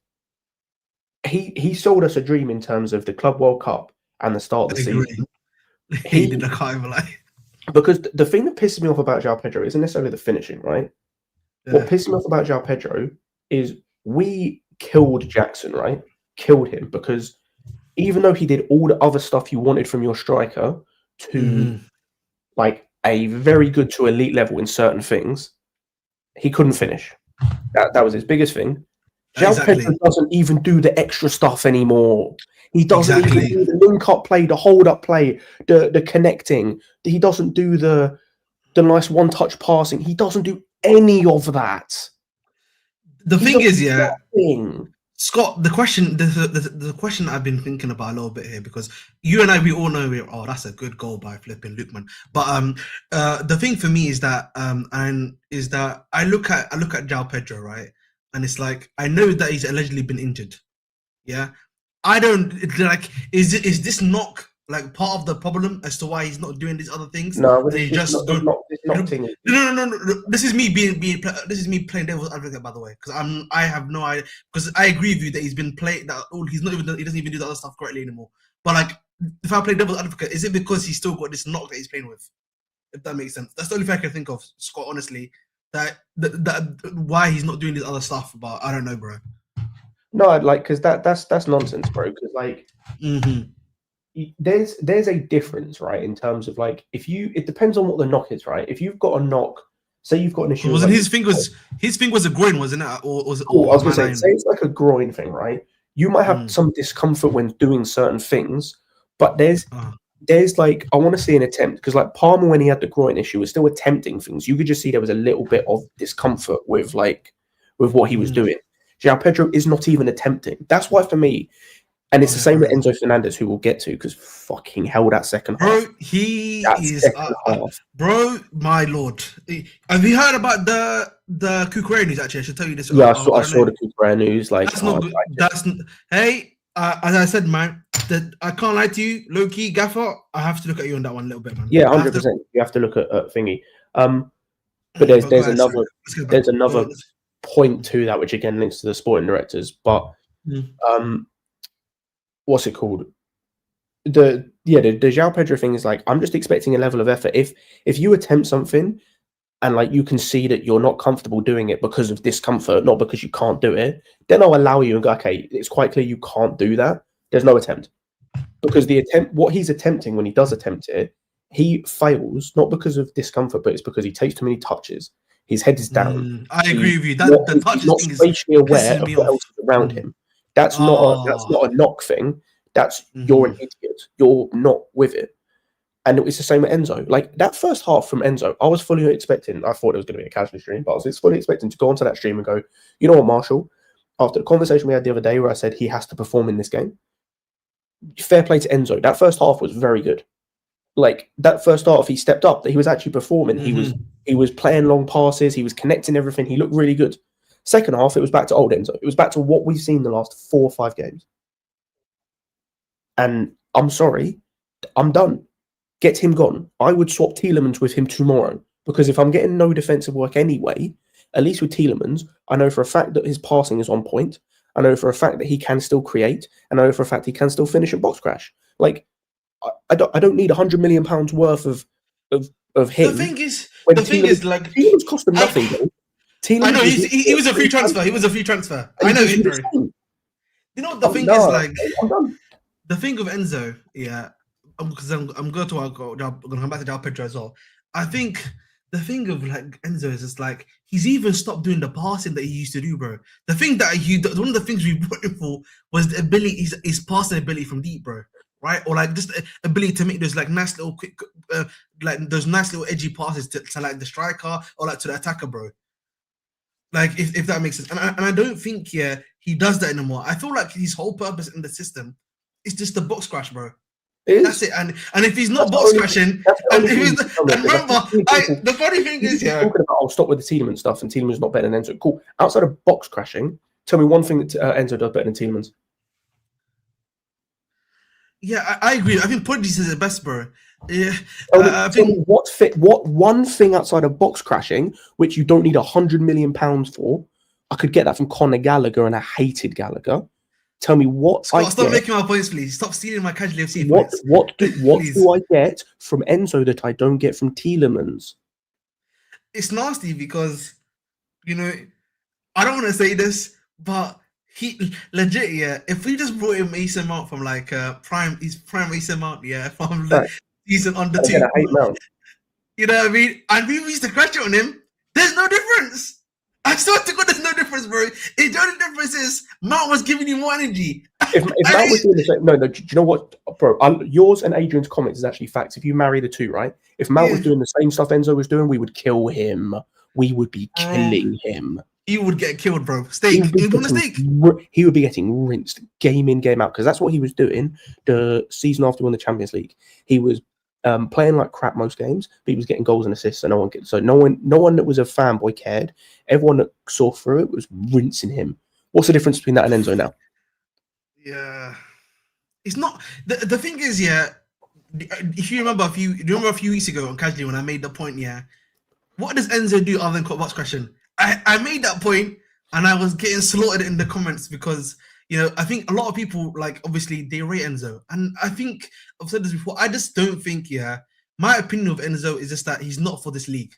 he sold us a dream in terms of the Club World Cup and the start of the season. He did a kind of like, because the thing that pisses me off about João Pedro isn't necessarily the finishing, right? Yeah. What pisses me off about João Pedro is we killed Jackson, right? Killed him because even though he did all the other stuff you wanted from your striker to like a very good to elite level in certain things, he couldn't finish. That was his biggest thing. João Pedro doesn't even do the extra stuff anymore. He doesn't even do the link-up play, the hold-up play, the connecting. He doesn't do the nice one-touch passing. He doesn't do any of that. The thing is, Scott, the question I've been thinking about a little bit here, because you and I, we all know that's a good goal by flipping Lookman. But the thing for me is that I look at João Pedro, right, and it's like I know that he's allegedly been injured. Yeah, I don't like. Is this knock like part of the problem as to why he's not doing these other things? No, he's just no. This is me this is me playing devil's advocate, by the way, because I have no idea, because I agree with you that he's been playing that he doesn't even do the other stuff correctly anymore. But like, if I play devil's advocate, is it because he's still got this knock that he's playing with? If that makes sense, that's the only thing I can think of, Scott. Honestly, that why he's not doing this other stuff, but I don't know, bro. No, like, because that's nonsense, bro. Because like, there's a difference, right, in terms of like, it depends on what the knock is, right? If you've got a knock, say you've got an issue. Wasn't his thing was a groin, wasn't it? Or was it? I was gonna say it's like a groin thing, right? You might have some discomfort when doing certain things, but there's like, I want to see an attempt, because like Palmer, when he had the groin issue, was still attempting things. You could just see there was a little bit of discomfort with what he was doing. João Pedro is not even attempting. That's why for me, and it's the same with Enzo Fernandez, who we'll get to, because fucking hell, that second half. Bro, bro, my lord. Have you heard about the Cucurella news? Actually, I should tell you this. Yeah, I saw the Cucurella news. Like, that's not good. Hey, as I said, man, I can't lie to you, low key, Gaffer. I have to look at you on that one a little bit, man. Yeah, 100%. You have to look at thingy. But there's another point to that, which again links to the sporting directors. But what's it called? The João Pedro thing is like, I'm just expecting a level of effort. If you attempt something and like you can see that you're not comfortable doing it because of discomfort, not because you can't do it, then I'll allow you and go, okay, it's quite clear you can't do that. There's no attempt. Because what he's attempting when he does attempt it, he fails not because of discomfort, but it's because he takes too many touches. His head is down. I agree with you. The touches not thing is spatially aware of what else is around him. That's not a knock thing. That's you're an idiot. You're not with it. And it's the same with Enzo. Like that first half from Enzo, I was fully expecting. I thought it was going to be a casual stream, but I was fully expecting to go onto that stream and go, you know what, Marshall? After the conversation we had the other day where I said he has to perform in this game, fair play to Enzo. That first half was very good. Like that first half, he stepped up. That he was actually performing. He was playing long passes. He was connecting everything. He looked really good. Second half, it was back to old Enzo. It was back to what we've seen the last 4 or 5 games. And I'm sorry, I'm done. Get him gone. I would swap Tielemans with him tomorrow, because if I'm getting no defensive work anyway, at least with Tielemans, I know for a fact that his passing is on point. I know for a fact that he can still create, and I know for a fact he can still finish a box crash. Like, I don't need £100 million worth of him. The thing is, like, Tielemans cost him nothing. I know he was a free transfer. He was a free transfer. I know it, bro. You know what the thing is, like, the thing with Enzo, yeah, because I'm going to come back to João Pedro as well. I think the thing of like Enzo is just like he's even stopped doing the passing that he used to do, bro. The thing that one of the things we brought him for was the ability, his passing ability from deep, bro. Right, or like just ability to make those like nice little quick, like those nice little edgy passes to like the striker or like to the attacker, bro. Like if that makes sense, and I don't think he does that anymore. I feel like his whole purpose in the system is just the box crash, bro. That's it. And if he's not box crashing, and remember, the funny thing is, talking about I'll stop with the Tielemans stuff, and Tielemans not better than Enzo. Cool. Outside of box crashing, tell me one thing that Enzo does better than Tielemans. Yeah, I agree. I think Podis is the best, bro. Yeah, tell me what one thing outside of box crashing, which you don't need £100 million for. I could get that from Conor Gallagher, and I hated Gallagher. Tell me what Stop making my points, please. Stop stealing my casual FC points. What do I get from Enzo that I don't get from Tielemans? It's nasty because, you know, I don't want to say this, but he legit, yeah. If we just brought him Mason Mount from like his prime Mason Mount, yeah, from the Right. season under Again, two, I hate Mount. you know what I mean? And we used to crash it on him. There's no difference. I swear to God, there's no difference, bro. The only difference is Mount was giving you more energy. If Mount was doing the same, no, do you know what, bro? Yours and Adrian's comments is actually facts. If you marry the two, right? If Mount was doing the same stuff Enzo was doing, we would kill him. We would be killing him. He would get killed, bro. Steak. He would be getting rinsed game in, game out, because that's what he was doing the season after we won the Champions League. He was playing like crap most games, but he was getting goals and assists, and no one that was a fanboy cared. Everyone that saw through it was rinsing him. What's the difference between that and Enzo now? Yeah, it's not. The thing is, yeah. If you remember a few weeks ago on Casually when I made the point, yeah. What does Enzo do other than box question? I made that point and I was getting slaughtered in the comments because, you know, I think a lot of people, like, obviously they rate Enzo. And I think I've said this before. I just don't think, yeah, my opinion of Enzo is just that he's not for this league.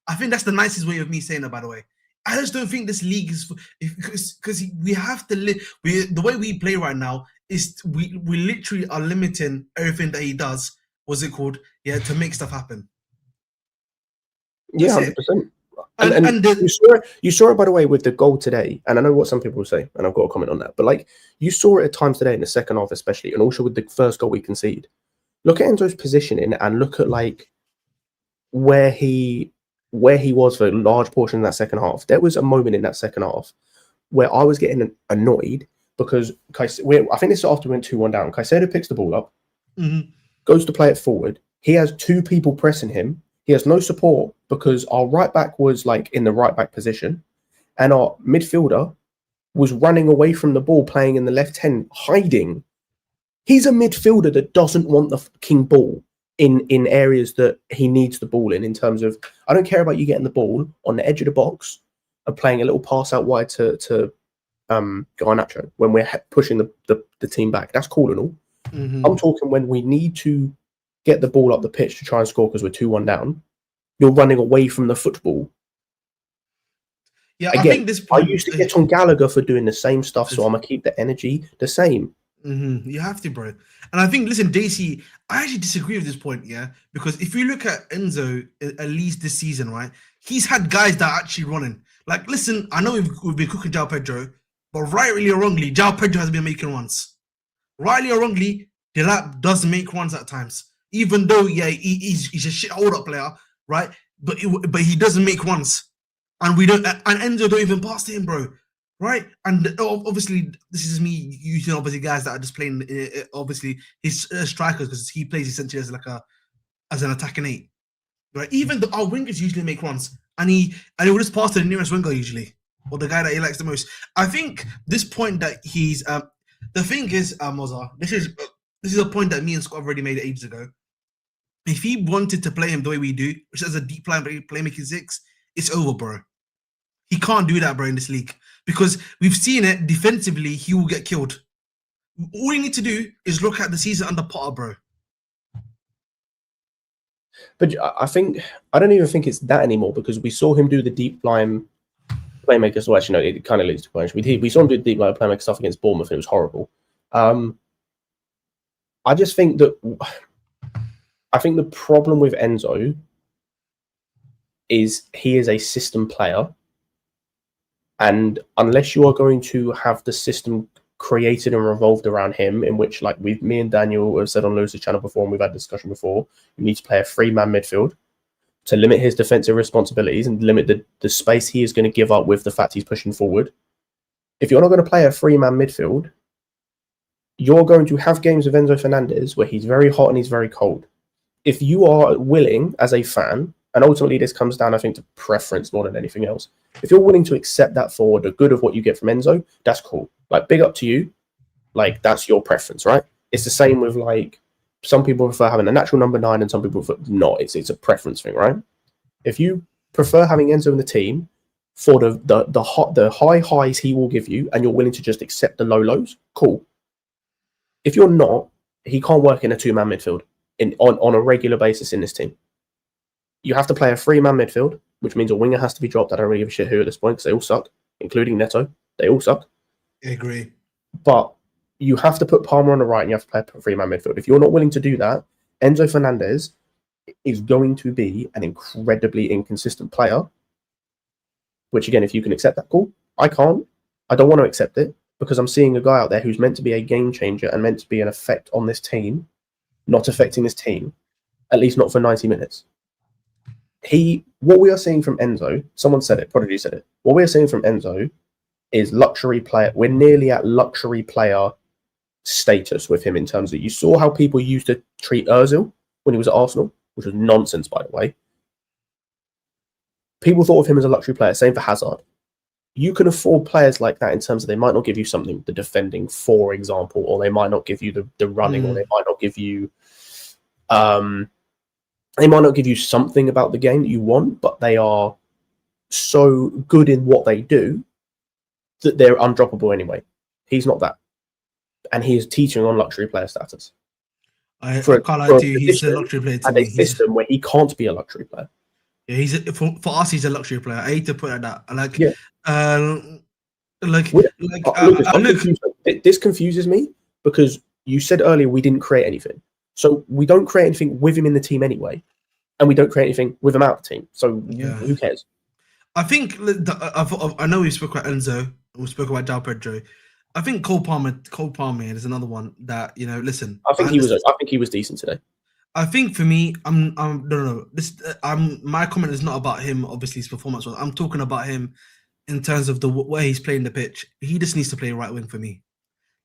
I think that's the nicest way of me saying it, by the way. I just don't think this league is because we have to live. The way we play right now is we literally are limiting everything that he does. What's it called? Yeah, to make stuff happen. Yeah, 100%. And you saw it, by the way, with the goal today. And I know what some people will say, and I've got a comment on that. But like, you saw it at times today in the second half, especially, and also with the first goal we conceded. Look at Enzo's positioning and look at like where he was for a large portion of that second half. There was a moment in that second half where I was getting annoyed because I think this is after we went 2-1 down. Caicedo picks the ball up, goes to play it forward. He has two people pressing him. He has no support because our right back was like in the right back position, and our midfielder was running away from the ball, playing in the left 10, hiding. He's a midfielder that doesn't want the fucking ball in areas that he needs the ball in terms of, I don't care about you getting the ball on the edge of the box and playing a little pass out wide to Garnacho when we're pushing the team back. That's cool and all. I'm talking when we need to get the ball up the pitch to try and score because we're 2-1 down. You're running away from the football. Yeah, again, I think this point, I used to get on Gallagher for doing the same stuff, so I'm gonna keep the energy the same. You have to, bro. And I think, listen, Daisy, I actually disagree with this point, yeah, because if you look at Enzo, at least this season, right, he's had guys that are actually running. Like, listen, I know we've been cooking João Pedro, but rightly or wrongly, João Pedro has been making runs. Rightly or wrongly, Delap does make runs at times, even though, yeah, he's a shit hold-up player, right? But he doesn't make runs, and Enzo don't even pass to him, bro. Right, and obviously this is me using obviously guys that are just playing. Obviously, his strikers because he plays essentially as an attacking 8. Right, even our wingers usually make runs, and he will just pass to the nearest winger usually, or the guy that he likes the most. I think this point that he's the thing is, Mozart, this is a point that me and Scott have already made ages ago. If he wanted to play him the way we do, which is a deep playmaking 6, it's over, bro. He can't do that, bro, in this league. Because we've seen it defensively, he will get killed. All you need to do is look at the season under Potter, bro. But I don't even think it's that anymore because we saw him do the deep line playmaker. So actually, no, it kind of leads to punch. We saw him do the deep line playmaker stuff against Bournemouth, and it was horrible. I just think that the problem with Enzo is he is a system player. And unless you are going to have the system created and revolved around him, in which, like me and Daniel have said on Lewis's channel before, and we've had discussion before, you need to play a 3-man midfield to limit his defensive responsibilities and limit the space he is going to give up with the fact he's pushing forward. If you're not going to play a 3-man midfield, you're going to have games of Enzo Fernandez where he's very hot and he's very cold. If you are willing as a fan, and ultimately this comes down, I think, to preference more than anything else. If you're willing to accept that for the good of what you get from Enzo, that's cool. Like, big up to you. Like, that's your preference, right? It's the same with, like, some people prefer having a natural number 9 and some people prefer not. It's a preference thing, right? If you prefer having Enzo in the team for the high highs he will give you and you're willing to just accept the low lows, cool. If you're not, he can't work in a 2-man midfield on a regular basis in this team. You have to play a 3-man midfield, which means a winger has to be dropped. I don't really give a shit who at this point because they all suck, including Neto. They all suck. I agree. But you have to put Palmer on the right and you have to play a three-man midfield. If you're not willing to do that, Enzo Fernandez is going to be an incredibly inconsistent player. Which, again, if you can accept that, cool. I can't. I don't want to accept it because I'm seeing a guy out there who's meant to be a game changer and meant to be an effect on this team, not affecting this team, at least not for 90 minutes. What we are seeing from Enzo, someone said it, Prodigy said it. What we are seeing from Enzo is luxury player. We're nearly at luxury player status with him in terms of you saw how people used to treat Ozil when he was at Arsenal, which was nonsense, by the way. People thought of him as a luxury player. Same for Hazard. You can afford players like that in terms of they might not give you something, the defending, for example, or they might not give you the running, or they might not give you something about the game that you want, but they are so good in what they do that they're undroppable anyway. He's not that. And he is teaching on luxury player status. I can't lie to you, he's a luxury player to and me. a system where he can't be a luxury player. Yeah, for us, he's a luxury player. I hate to put it that. This confuses me because you said earlier we didn't create anything. So we don't create anything with him in the team anyway, and we don't create anything with him out of the team. So who cares? I think I know we spoke about Enzo, we spoke about Del Pedro. I think Cole Palmer is another one that listen. I think he was decent today. I think for me, my comment is not about him. Obviously, his performance was. I'm talking about him in terms of the way he's playing the pitch. He just needs to play right wing for me.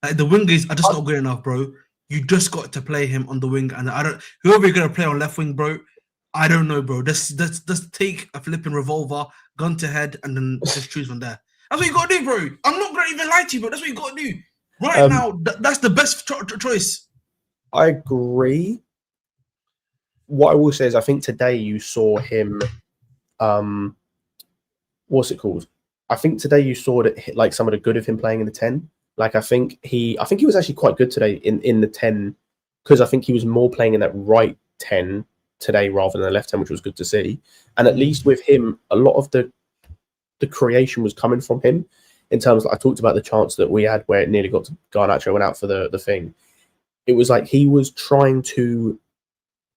Like the wingers are just not good enough, bro. You just got to play him on the wing, and whoever you're gonna play on left wing, bro. I don't know, bro. Just take a flipping revolver, gun to head, and then just choose from there. That's what you gotta do, bro. I'm not gonna even lie to you, bro. That's what you gotta do right now. That's the best choice. I agree. What I will say is, I think today you saw him. What's it called? I think today you saw that, like, some of the good of him playing in the 10. Like, I think he was actually quite good today in the 10 because I think he was more playing in that right 10 today rather than the left 10, which was good to see. And at least with him, a lot of the creation was coming from him. In terms of, I talked about the chance that we had where it nearly got to Garnacho went out for the thing. It was like he was trying to.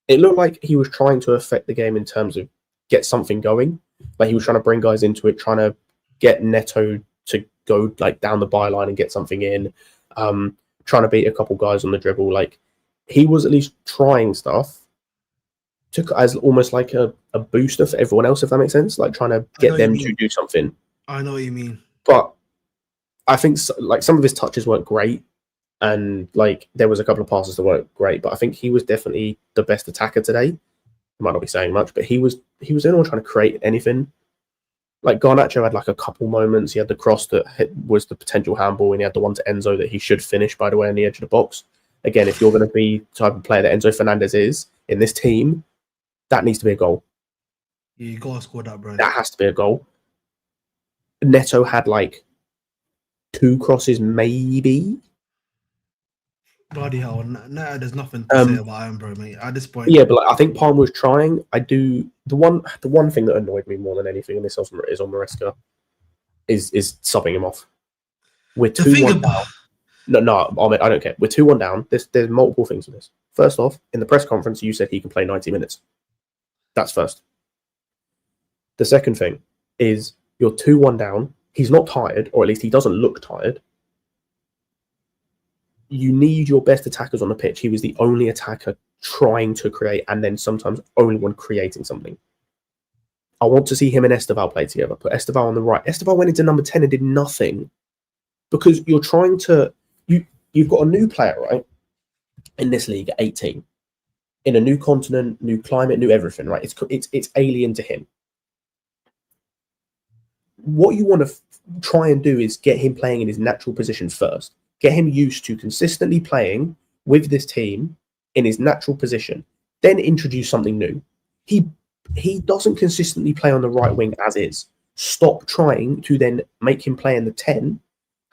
It looked like he was trying to affect the game in terms of get something going. Like he was trying to bring guys into it, trying to get Neto to go like down the byline and get something in, trying to beat a couple guys on the dribble. Like he was at least trying stuff as almost like a booster for everyone else, if that makes sense. Like trying to get them to do something. I know what you mean. But I think like some of his touches weren't great. And like there was a couple of passes that weren't great, but I think he was definitely the best attacker today. I might not be saying much, but he was the only one trying to create anything. Like Garnacho had like a couple moments. He had the cross that was the potential handball, and he had the one to Enzo that he should finish, by the way, on the edge of the box. Again, if you're going to be the type of player that Enzo Fernandez is in this team, that needs to be a goal. Yeah, you gotta score that, bro. That has to be a goal. Neto had like 2 crosses, maybe. Bloody hell! No, there's nothing to say about him, bro, mate. At this point, yeah, but like, I think Palmer was trying. The one thing that annoyed me more than anything, and this is on Maresca, is subbing him off. We're 2-1 down. No, I don't care. We're 2-1 down. There's multiple things with this. First off, in the press conference, you said he can play 90 minutes. That's first. The second thing is you're 2-1 down. He's not tired, or at least he doesn't look tired. You need your best attackers on the pitch. He was the only attacker trying to create and then sometimes only one creating something. I want to see him and Esteval play together. Put Esteval on the right. Esteval went into number 10 and did nothing because you're trying to... You've got a new player, right, in this league at 18. In a new continent, new climate, new everything, right? It's alien to him. What you want to try and do is get him playing in his natural position first. Get him used to consistently playing with this team in his natural position. Then introduce something new. He doesn't consistently play on the right wing as is. Stop trying to then make him play in the 10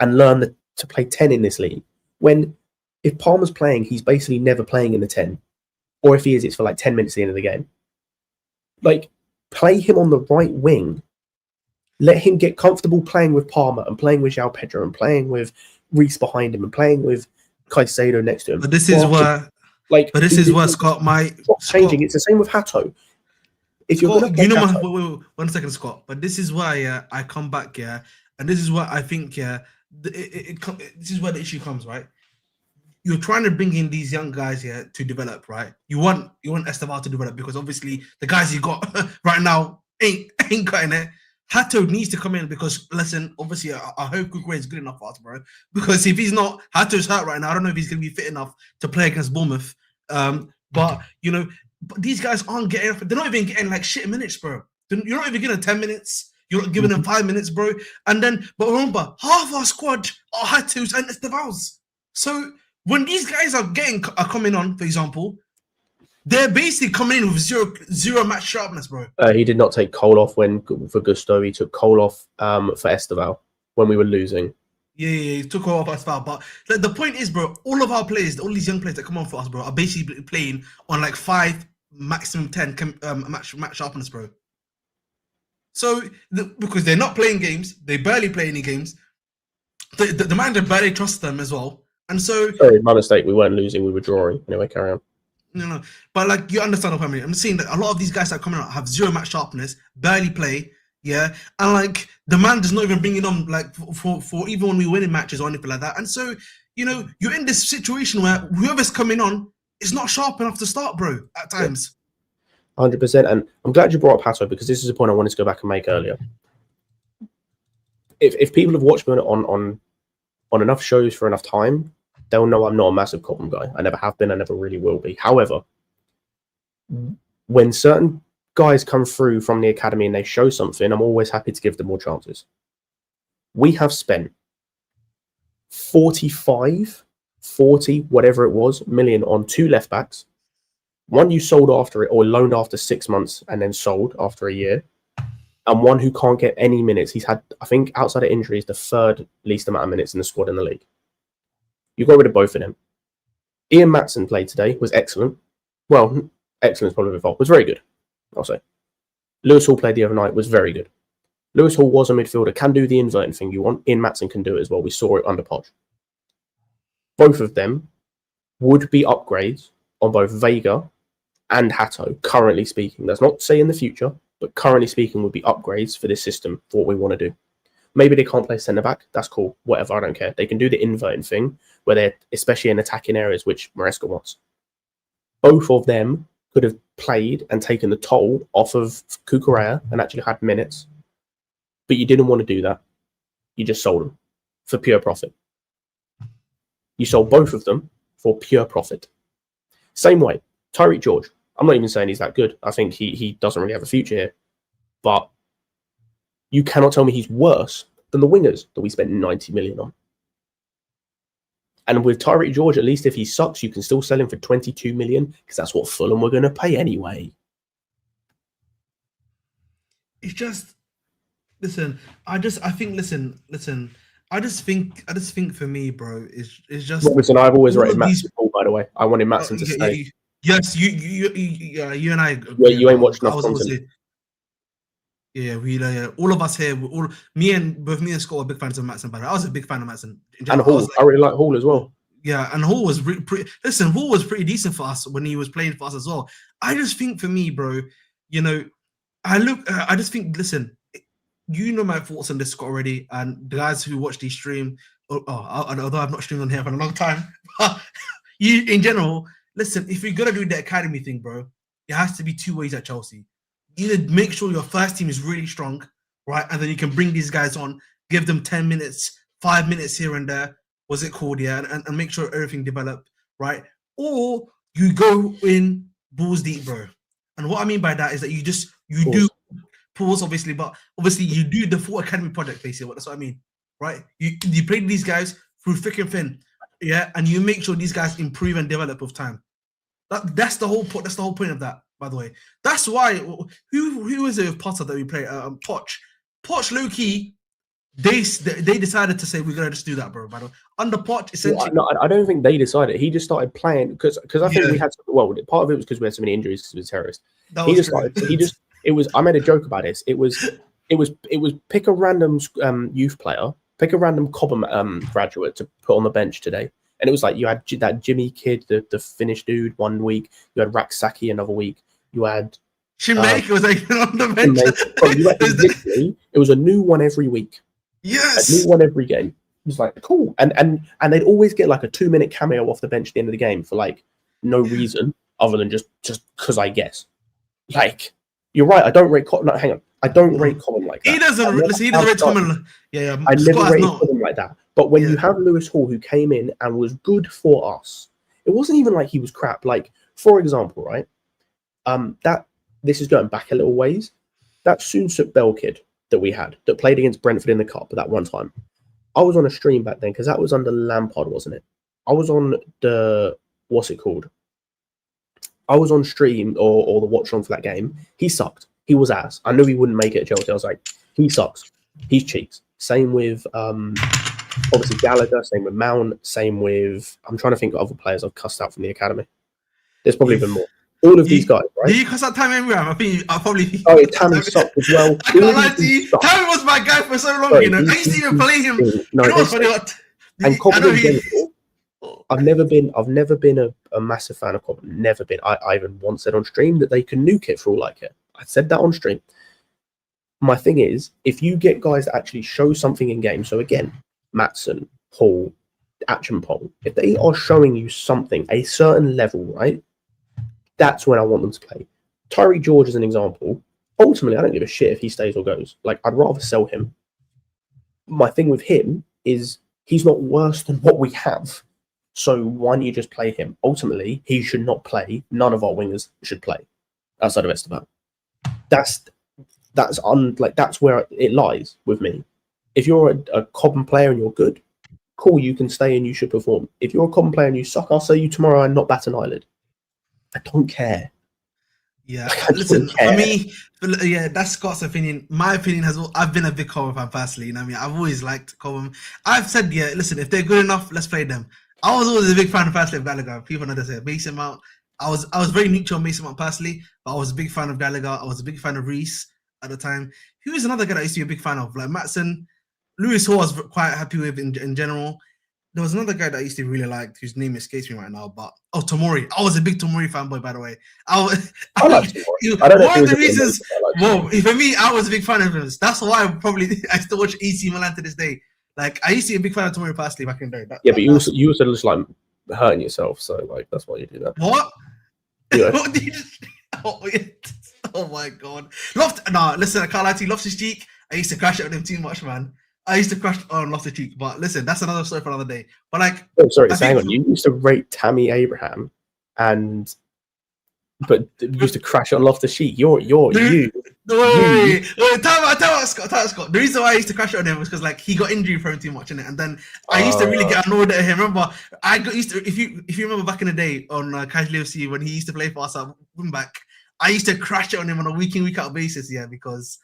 and learn to play 10 in this league. When if Palmer's playing, he's basically never playing in the 10. Or if he is, it's for like 10 minutes at the end of the game. Like, play him on the right wing. Let him get comfortable playing with Palmer and playing with João Pedro and playing with Reece behind him and playing with Caicedo next to him. But this is where, Scott, changing. It's the same with Hato. If you're going to play wait, 1 second, Scott. But this is why I come back, and this is what I think, this is where the issue comes, right? You're trying to bring in these young guys here to develop, right? You want Esteval to develop because obviously the guys you got right now ain't cutting it. Hato needs to come in because, listen, obviously I hope Kukurea is good enough for us, bro. Because if he's not, Hato's hurt right now. I don't know if he's going to be fit enough to play against Bournemouth. But these guys aren't getting. They're not even getting like shit minutes, bro. You're not even getting 10 minutes. You're not giving them 5 minutes, bro. And then, but remember, half our squad are Hatos and Estevals. So when these guys are coming on, for example, they're basically coming in with zero match sharpness, bro. He did not take Cole off for Gusto. He took Cole off for Esteval when we were losing. Yeah, he took Cole off Esteval. But the point is, bro, all of our players, all these young players that come on for us, bro, are basically playing on like 5, maximum 10 match sharpness, bro. So because they're not playing games, they barely play any games. The manager barely trusts them as well, and so. Sorry, my mistake. We weren't losing. We were drawing. Anyway, carry on. No, but like you understand what I mean. I'm saying that a lot of these guys that are coming out have zero match sharpness, barely play, and like the man does not even bring it on like for even when we win in matches or anything like that. And so you're in this situation where whoever's coming on is not sharp enough to start, bro. At times, 100%. And I'm glad you brought up Hato because this is a point I wanted to go back and make earlier. If people have watched me on enough shows for enough time, they'll know I'm not a massive Cobham guy. I never have been. I never really will be. However, when certain guys come through from the academy and they show something, I'm always happy to give them more chances. We have spent 40, whatever it was, million on 2 left backs. One you sold after it or loaned after 6 months and then sold after a year. And one who can't get any minutes. He's had, I think, outside of injuries, the 3rd least amount of minutes in the squad in the league. You got rid of both of them. Ian Maatsen played today, was excellent. Well, excellent is probably the fault. Was very good, I'll say. Lewis Hall played the other night, was very good. Lewis Hall was a midfielder, can do the inverting thing you want. Ian Maatsen can do it as well. We saw it under Poch. Both of them would be upgrades on both Vega and Hato, currently speaking. That's not to say in the future, but currently speaking would be upgrades for this system, for what we want to do. Maybe they can't play centre-back. That's cool. Whatever, I don't care. They can do the inverting thing, where they're, especially in attacking areas, which Maresca wants. Both of them could have played and taken the toll off of Kukurea and actually had minutes. But you didn't want to do that. You just sold them for pure profit. You sold both of them for pure profit. Same way, Tyreek George. I'm not even saying he's that good. I think he doesn't really have a future here. But you cannot tell me he's worse than the wingers that we spent 90 million on. And with Tyreek George, at least if he sucks, you can still sell him for 22 million because that's what Fulham were going to pay anyway. It's just, listen. I just think for me, bro, it's just. Listen, I've always rated Maatsen. By the way, I wanted Maatsen to stay. Yes, you and I. Yeah, you ain't watched enough content. Yeah, all of us here, both me and Scott were big fans of Maatsen. But I was a big fan of Maatsen. And Hall, I really like Hall as well. Yeah, and Hall was Hall was pretty decent for us when he was playing for us as well. I just think for me, bro, I just think, listen, you know my thoughts on this, Scott, already, and the guys who watch the stream, although I've not streamed on here for a long time, you in general, listen, if you're gonna do the academy thing, bro, it has to be 2 ways at Chelsea. Either make sure your first team is really strong, right? And then you can bring these guys on, give them 10 minutes, 5 minutes here and there, what's it called, and make sure everything develop, right? Or you go in balls deep, bro. And what I mean by that is that you do pause, obviously, but obviously you do the full academy project, basically. That's what I mean, right? You play these guys through thick and thin, and you make sure these guys improve and develop with time. That's the whole point. That's the whole point of that. By the way, that's why who is it with Potter that we play? Poch, low key. They decided to say we're gonna just do that, bro. By the way, under Poch, essentially. No, I don't think they decided. He just started playing because I think we had. Part of it was because we had so many injuries because he was a terrorist. I made a joke about this. It It was pick a random youth player, pick a random Cobham graduate to put on the bench today, and it was like you had that Jimmy kid, the Finnish dude, 1 week. You had Raksaki another week. You had Shimek was like on the bench. Literally, it was a new one every week. Yes, a new one every game. It was like cool, and they'd always get like a 2-minute cameo off the bench at the end of the game for like no reason other than just because I guess. Like you're right, I don't rate. No, hang on, I don't rate Cobham like that. He doesn't rate Cobham. Yeah, I never rated Cobham like that. But when you have Lewis Hall, who came in and was good for us, it wasn't even like he was crap. Like for example, right? That this is going back a little ways. That Soonsuk Bell kid that we had that played against Brentford in the cup at that one time. I was on a stream back then because that was under Lampard, wasn't it? I was on the what's it called? I was on stream or the watch on for that game. He sucked. He was ass. I knew he wouldn't make it at Chelsea. I was like, he sucks. He's cheeks. Same with obviously Gallagher. Same with Mount. Same with I'm trying to think of other players I've cussed out from the academy. There's probably been more. All of these guys, right? Did you cuss out Tammy Abraham? I think I probably. Oh, Tammy sucked as well. I can't lie to you. Tammy was my guy for so long. Sorry, I used to even play him. No, and Cobham in general, I've never been a massive fan of Cobham. Never been. I even once said on stream that they can nuke it for all I care. I said that on stream. My thing is, if you get guys that actually show something in game, so again, Maatson, Hall, Acheampong, if they are showing you something, a certain level, right? That's when I want them to play. Tyree George is an example. Ultimately, I don't give a shit if he stays or goes. Like, I'd rather sell him. My thing with him is he's not worse than what we have. So why don't you just play him? Ultimately, he should not play. None of our wingers should play outside of Esteban. That's where it lies with me. If you're a Cobham player and you're good, cool, you can stay and you should perform. If you're a Cobham player and you suck, I'll say you tomorrow and not bat an eyelid. I don't care. Yeah, listen, for me, that's Scott's opinion. My opinion I've been a big Cobham fan personally. You know what I mean? I've always liked Cobham. I've said, listen, if they're good enough, let's play them. I was always a big fan of personally of Gallagher. People know this. Mason Mount. I was very neutral on Mason Mount personally, but I was a big fan of Gallagher. I was a big fan of Reese at the time. Who was another guy that I used to be a big fan of? Like Maatson, Lewis Hall I was quite happy with in general. There was another guy that I used to really like, whose name escapes me right now, but Tomori. I was a big Tomori fanboy, by the way. I like Tomori. I don't know one of the reasons, for me, I was a big fan of him. That's why I still watch AC Milan to this day. Like, I used to be a big fan of Tomori personally back in the day. But you also just like hurting yourself, so like that's why you do that. What? Yeah. What did you just... Oh my god. Listen, I can't lie to you. Loftus Cheek, I used to crash it on him too much, man. I used to crush on Loftus Cheek, but listen, that's another story for another day. But like, hang on. You used to rate Tammy Abraham, but you used to crash on Loftus Cheek. Wait, time out, Scott. The reason why I used to crash on him was because like he got injury prone too much in it, and then I used to really get annoyed at him. Remember, if you remember back in the day on Casual FC when he used to play for us at wing back, I used to crash it on him on a week in week out basis, because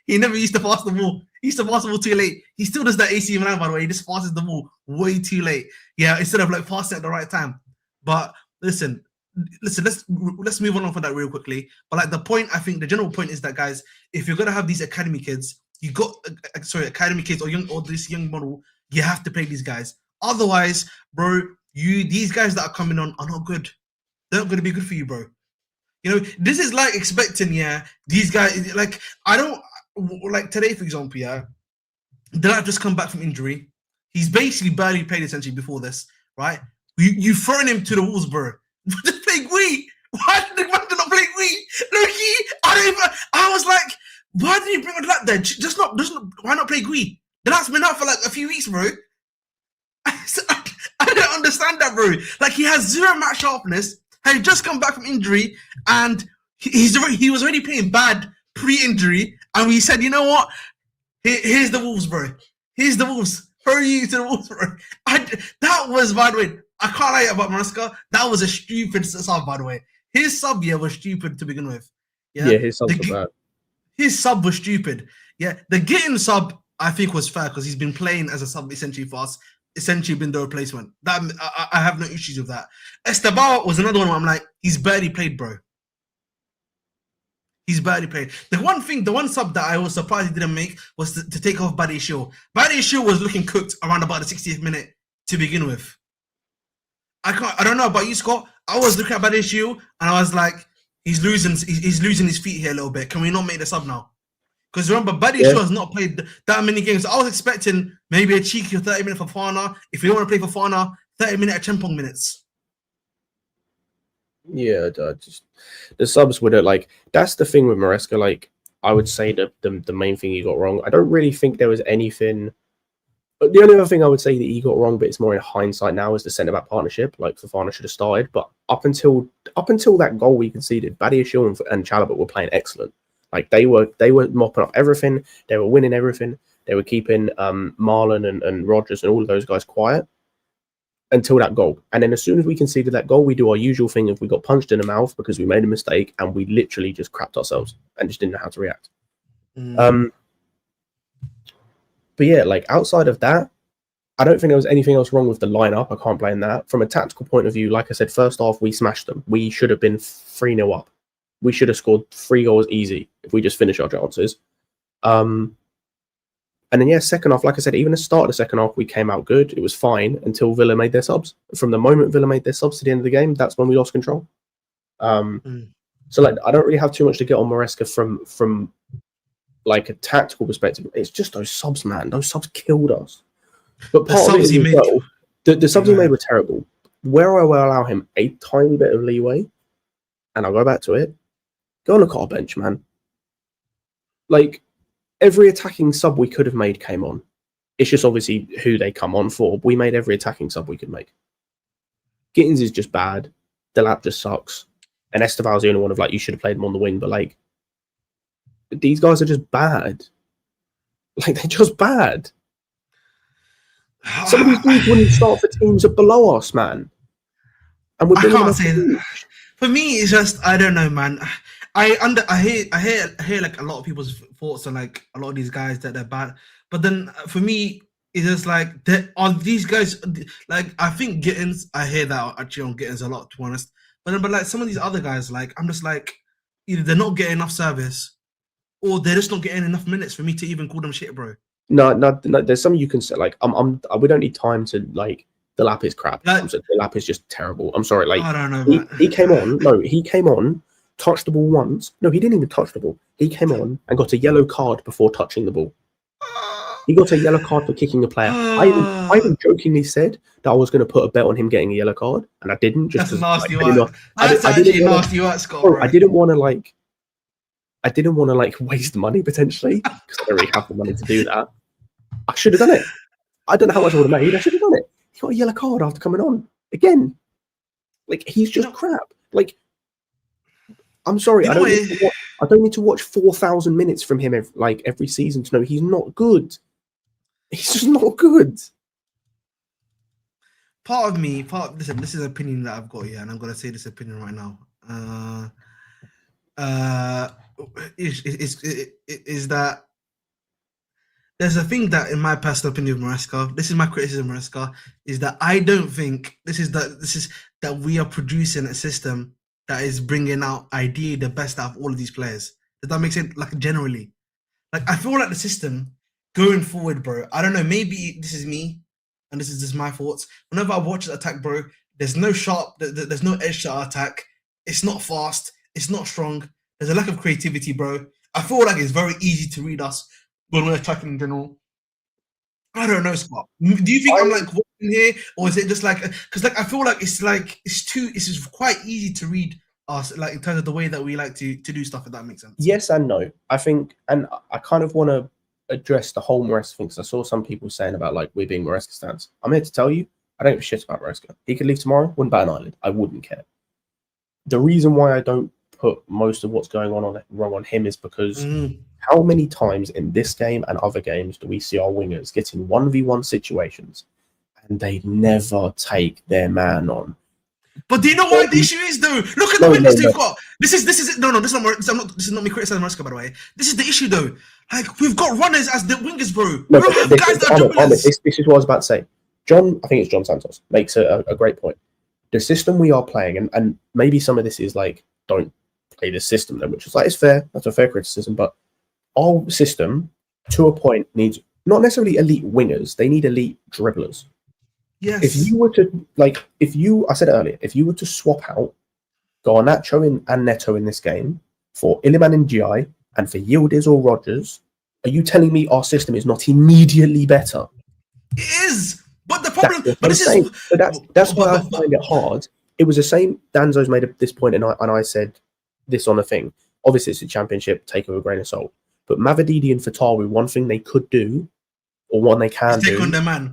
he never used to pass the ball. He used to pass the ball too late. He still does that AC Milan, by the way. He just passes the ball way too late. Yeah, instead of like passing at the right time. But listen, let's move on from that real quickly. But like the general point is that, guys, if you're gonna have these academy kids, academy kids or this young model, you have to play these guys. Otherwise, bro, these guys that are coming on are not good. They're not gonna be good for you, bro. This is like expecting, these guys, like, I don't, like today, for example, Delap just come back from injury. He's basically barely played essentially before this, right? You've thrown him to the wolves, bro. Just play Gui. Why did not play Gui? Loki, I was like, why did you bring on Delap then? Why not play Gui? Delap's been out for like a few weeks, bro. I don't understand that, bro. Like, he has zero match sharpness. Had just come back from injury, and he was already playing bad pre-injury, and we said, you know what? Here's the Wolves, bro. Here's the Wolves. Throw you to the Wolves, bro. That was, by the way, I can't lie about Maresca. That was a stupid sub, by the way. His sub, was stupid to begin with. Yeah, his sub was bad. His sub was stupid. Yeah, the Gittin sub, I think, was fair because he's been playing as a sub essentially for us. Essentially been the replacement. That I have no issues with that. Esteban was another one where I'm like, he's barely played, bro. He's barely played. The one sub that I was surprised he didn't make was to take off Buddy Shield. Buddy Shield was looking cooked around about the 60th minute to begin with. I don't know about you, Scott. I was looking at Buddy Shield and I was like, he's losing his feet here a little bit. Can we not make the sub now? Because remember, Buddy Shield has not played that many games. So I was expecting maybe a cheeky 30-minute for Fana. If you don't want to play for Fana, 30-minute Chempong minutes. Yeah, just the subs would have like that's the thing with Maresca. Like I would say the main thing he got wrong. I don't really think there was anything. But the only other thing I would say that he got wrong, but it's more in hindsight now, is the centre back partnership. Like Fofana should have started, but up until that goal we conceded, Badiashile and Chalobah were playing excellent. Like they were mopping up everything. They were winning everything. They were keeping Marlon and Rogers and all of those guys quiet. Until that goal. And then as soon as we conceded that goal, we do our usual thing if we got punched in the mouth because we made a mistake and we literally just crapped ourselves and just didn't know how to react. But yeah, like outside of that, I don't think there was anything else wrong with the lineup. I can't blame that. From a tactical point of view, like I said, first half, we smashed them. We should have been 3-0 up. We should have scored 3 goals easy if we just finish our chances. And then, yeah, second half, like I said, even the start of the second half, we came out good. It was fine until Villa made their subs. From the moment Villa made their subs to the end of the game, that's when we lost control. So, like, I don't really have too much to get on Maresca from like a tactical perspective. It's just those subs, man. Those subs killed us. But part of it is well, the subs he made were terrible. Where I will allow him a tiny bit of leeway, and I'll go back to it, go on a car bench, man. Like, every attacking sub we could have made came on. It's just obviously who they come on for. We made every attacking sub we could make. Gittins is just bad. Delap just sucks. And Esteval's the only one of like, you should have played him on the wing, but like, these guys are just bad. Like, they're just bad. Some of these dudes wouldn't start for teams that below us, man. And we're I can't say that. For me, it's just, I don't know, man. I hear like a lot of people's thoughts on like a lot of these guys that they're bad, but then for me it's just like are these guys like I think Gittins, I hear that actually on Gittins a lot, to be honest, but like some of these other guys, like I'm just like either they're not getting enough service or they're just not getting enough minutes for me to even call them shit, bro. No. There's some you can say like we don't need time to like the lap is crap. Like, the lap is just terrible. I'm sorry. Like I don't know. He came on. No, he came on. Touched the ball once. No, he didn't even touch the ball. He came on and got a yellow card before touching the ball. He got a yellow card for kicking a player. I even jokingly said that I was going to put a bet on him getting a yellow card, and I didn't. Just that's nasty work. That's actually nasty work, Scott. I didn't want to like waste money potentially because I don't really have the money to do that. I should have done it. I don't know how much I would have made. I should have done it. He got a yellow card after coming on again. Like he's just crap. Like. I'm sorry, I don't need to watch 4,000 minutes from him every season to know he's not good. He's just not good. Listen, this is an opinion that I've got here, and I'm going to say this opinion right now. Is that there's a thing that, in my personal opinion of Maresca, this is my criticism of Maresca, is that I don't think this is that we are producing a system that is bringing out ideally the best out of all of these players. Does that make sense? Like generally, like I feel like the system going forward, bro. I don't know. Maybe this is me, and this is just my thoughts. Whenever I watch the attack, bro, there's no sharp, there's no edge to our attack. It's not fast. It's not strong. There's a lack of creativity, bro. I feel like it's very easy to read us when we're attacking in general. I don't know, Scott. Do you think I'm like walking here, or is it just like because like I feel like it's just quite easy to read us, like in terms of the way that we like to do stuff, if that makes sense. Yes and no. I think, and I kind of want to address the whole Maresca thing because I saw some people saying about like we being Maresca stands. I'm here to tell you, I don't give a shit about Maresca. He could leave tomorrow, wouldn't bat an eyelid. I wouldn't care. The reason why I don't put most of what's going on wrong on him is because how many times in this game and other games do we see our wingers get in 1v1 situations and they never take their man on? But do you know what the issue is, though? Look at the wingers they've got. This is not me criticizing Maresca, by the way. This is the issue, though. Like we've got runners as the wingers, bro. No, we don't have guys that are jobless. This is what I was about to say. John, I think it's John Santos, makes a great point. The system we are playing, and maybe some of this is like, don't play this system then, which is like, it's fair. That's a fair criticism. But our system, to a point, needs not necessarily elite wingers. They need elite dribblers. Yes. If you were to, like, I said it earlier, if you were to swap out Garnacho and Neto in this game for Iliman and GI and for Yildiz or Rogers, are you telling me our system is not immediately better? It is. But the problem, that's why I find it hard. It was the same. Danzo's made this point, and I said this on a thing. Obviously, it's a championship. Take it with a grain of salt. But Mavididi and Fatawi, one thing they could do, or one they can do,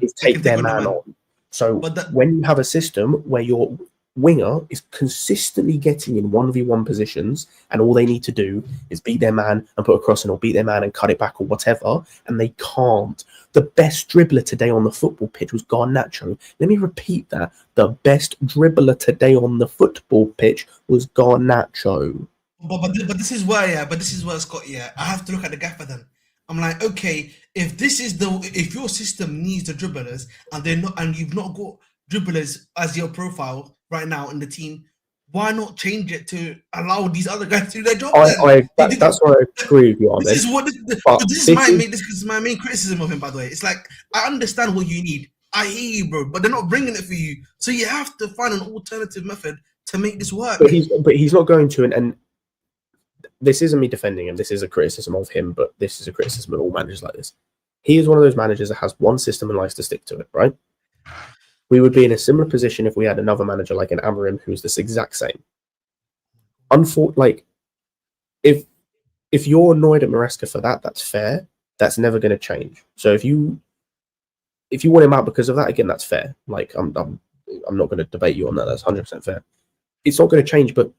is take their man on. So when you have a system where your winger is consistently getting in 1v1 positions, and all they need to do is beat their man and put a cross in, or beat their man and cut it back, or whatever, and they can't. The best dribbler today on the football pitch was Garnacho. Let me repeat that. The best dribbler today on the football pitch was Garnacho. But this is where, Scott, I have to look at the gaffer then. I'm like, okay, if your system needs the dribblers and you've not got dribblers as your profile right now in the team, why not change it to allow these other guys to do their job? That's why I agree with you on this. This is my main criticism of him, by the way. It's like, I understand what you need. I hear you, bro, but they're not bringing it for you. So you have to find an alternative method to make this work. But he's not going to, and this isn't me defending him. This is a criticism of him, but this is a criticism of all managers like this. He is one of those managers that has one system and likes to stick to it, right? We would be in a similar position if we had another manager like an Amorim who's this exact same. Like, if you're annoyed at Maresca for that, that's fair. That's never going to change. So if you want him out because of that, again, that's fair. Like, I'm not going to debate you on that. That's 100% fair. It's not going to change, but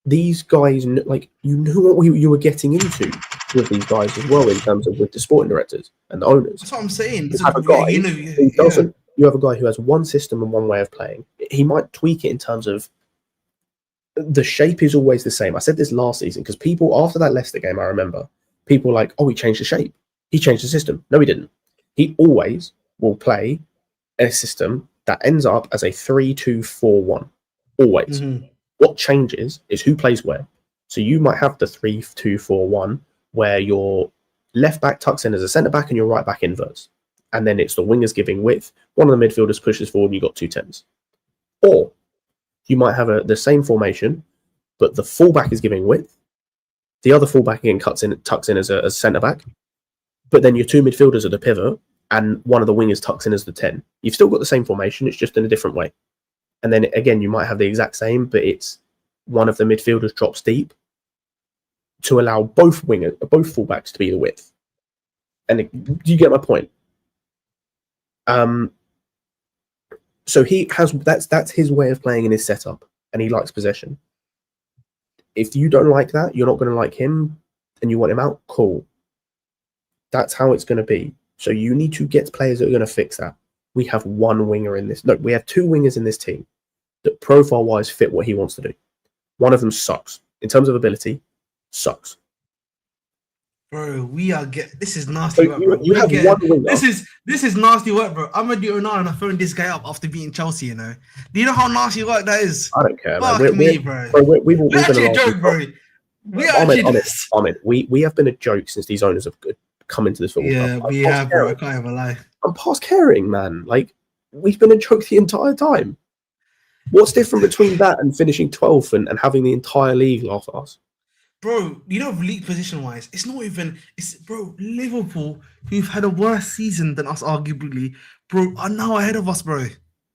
these guys, like, you knew what you were getting into with these guys as well, in terms of with the sporting directors and the owners. That's what I'm saying. You have a guy you have a guy who has one system and one way of playing. He might tweak it in terms of the shape is always the same. I said this last season because people, after that Leicester game, I remember, people were like, oh, he changed the shape. He changed the system. No, he didn't. He always will play a system that ends up as a 3-2-4-1. Always. Mm-hmm. What changes is who plays where. So you might have the 3-2-4-1 where your left back tucks in as a centre back and your right back inverts. And then it's the wingers giving width. One of the midfielders pushes forward and you've got 2 10s. Or you might have the same formation, but the fullback is giving width. The other fullback again tucks in as a centre back. But then your 2 midfielders are the pivot and one of the wingers tucks in as the 10. You've still got the same formation, it's just in a different way. And then again, you might have the exact same, but it's one of the midfielders drops deep to allow both fullbacks to be the width. And do you get my point? So he has that's his way of playing in his setup, and he likes possession. If you don't like that, you're not going to like him, and you want him out. Cool. That's how it's going to be. So you need to get players that are going to fix that. We have one winger in this. No, we have 2 wingers in this team that profile-wise fit what he wants to do. One of them sucks in terms of ability. Sucks. Bro, this is nasty work, bro. You have one winger. This is nasty work, bro. I'm gonna do it now, and I phoned this guy up after beating Chelsea. You know, do you know how nasty work that is? I don't care. Fuck man. Me, bro. We're actually a joke, bro. We have been a joke since these owners have come into this football. Yeah, we have, bro. I can't even lie. I'm past caring, man. Like, we've been a joke the entire time. What's different between that and finishing 12th and having the entire league laugh at us? Bro, you know, league position-wise, bro, Liverpool, who've had a worse season than us, arguably, bro, are now ahead of us, bro.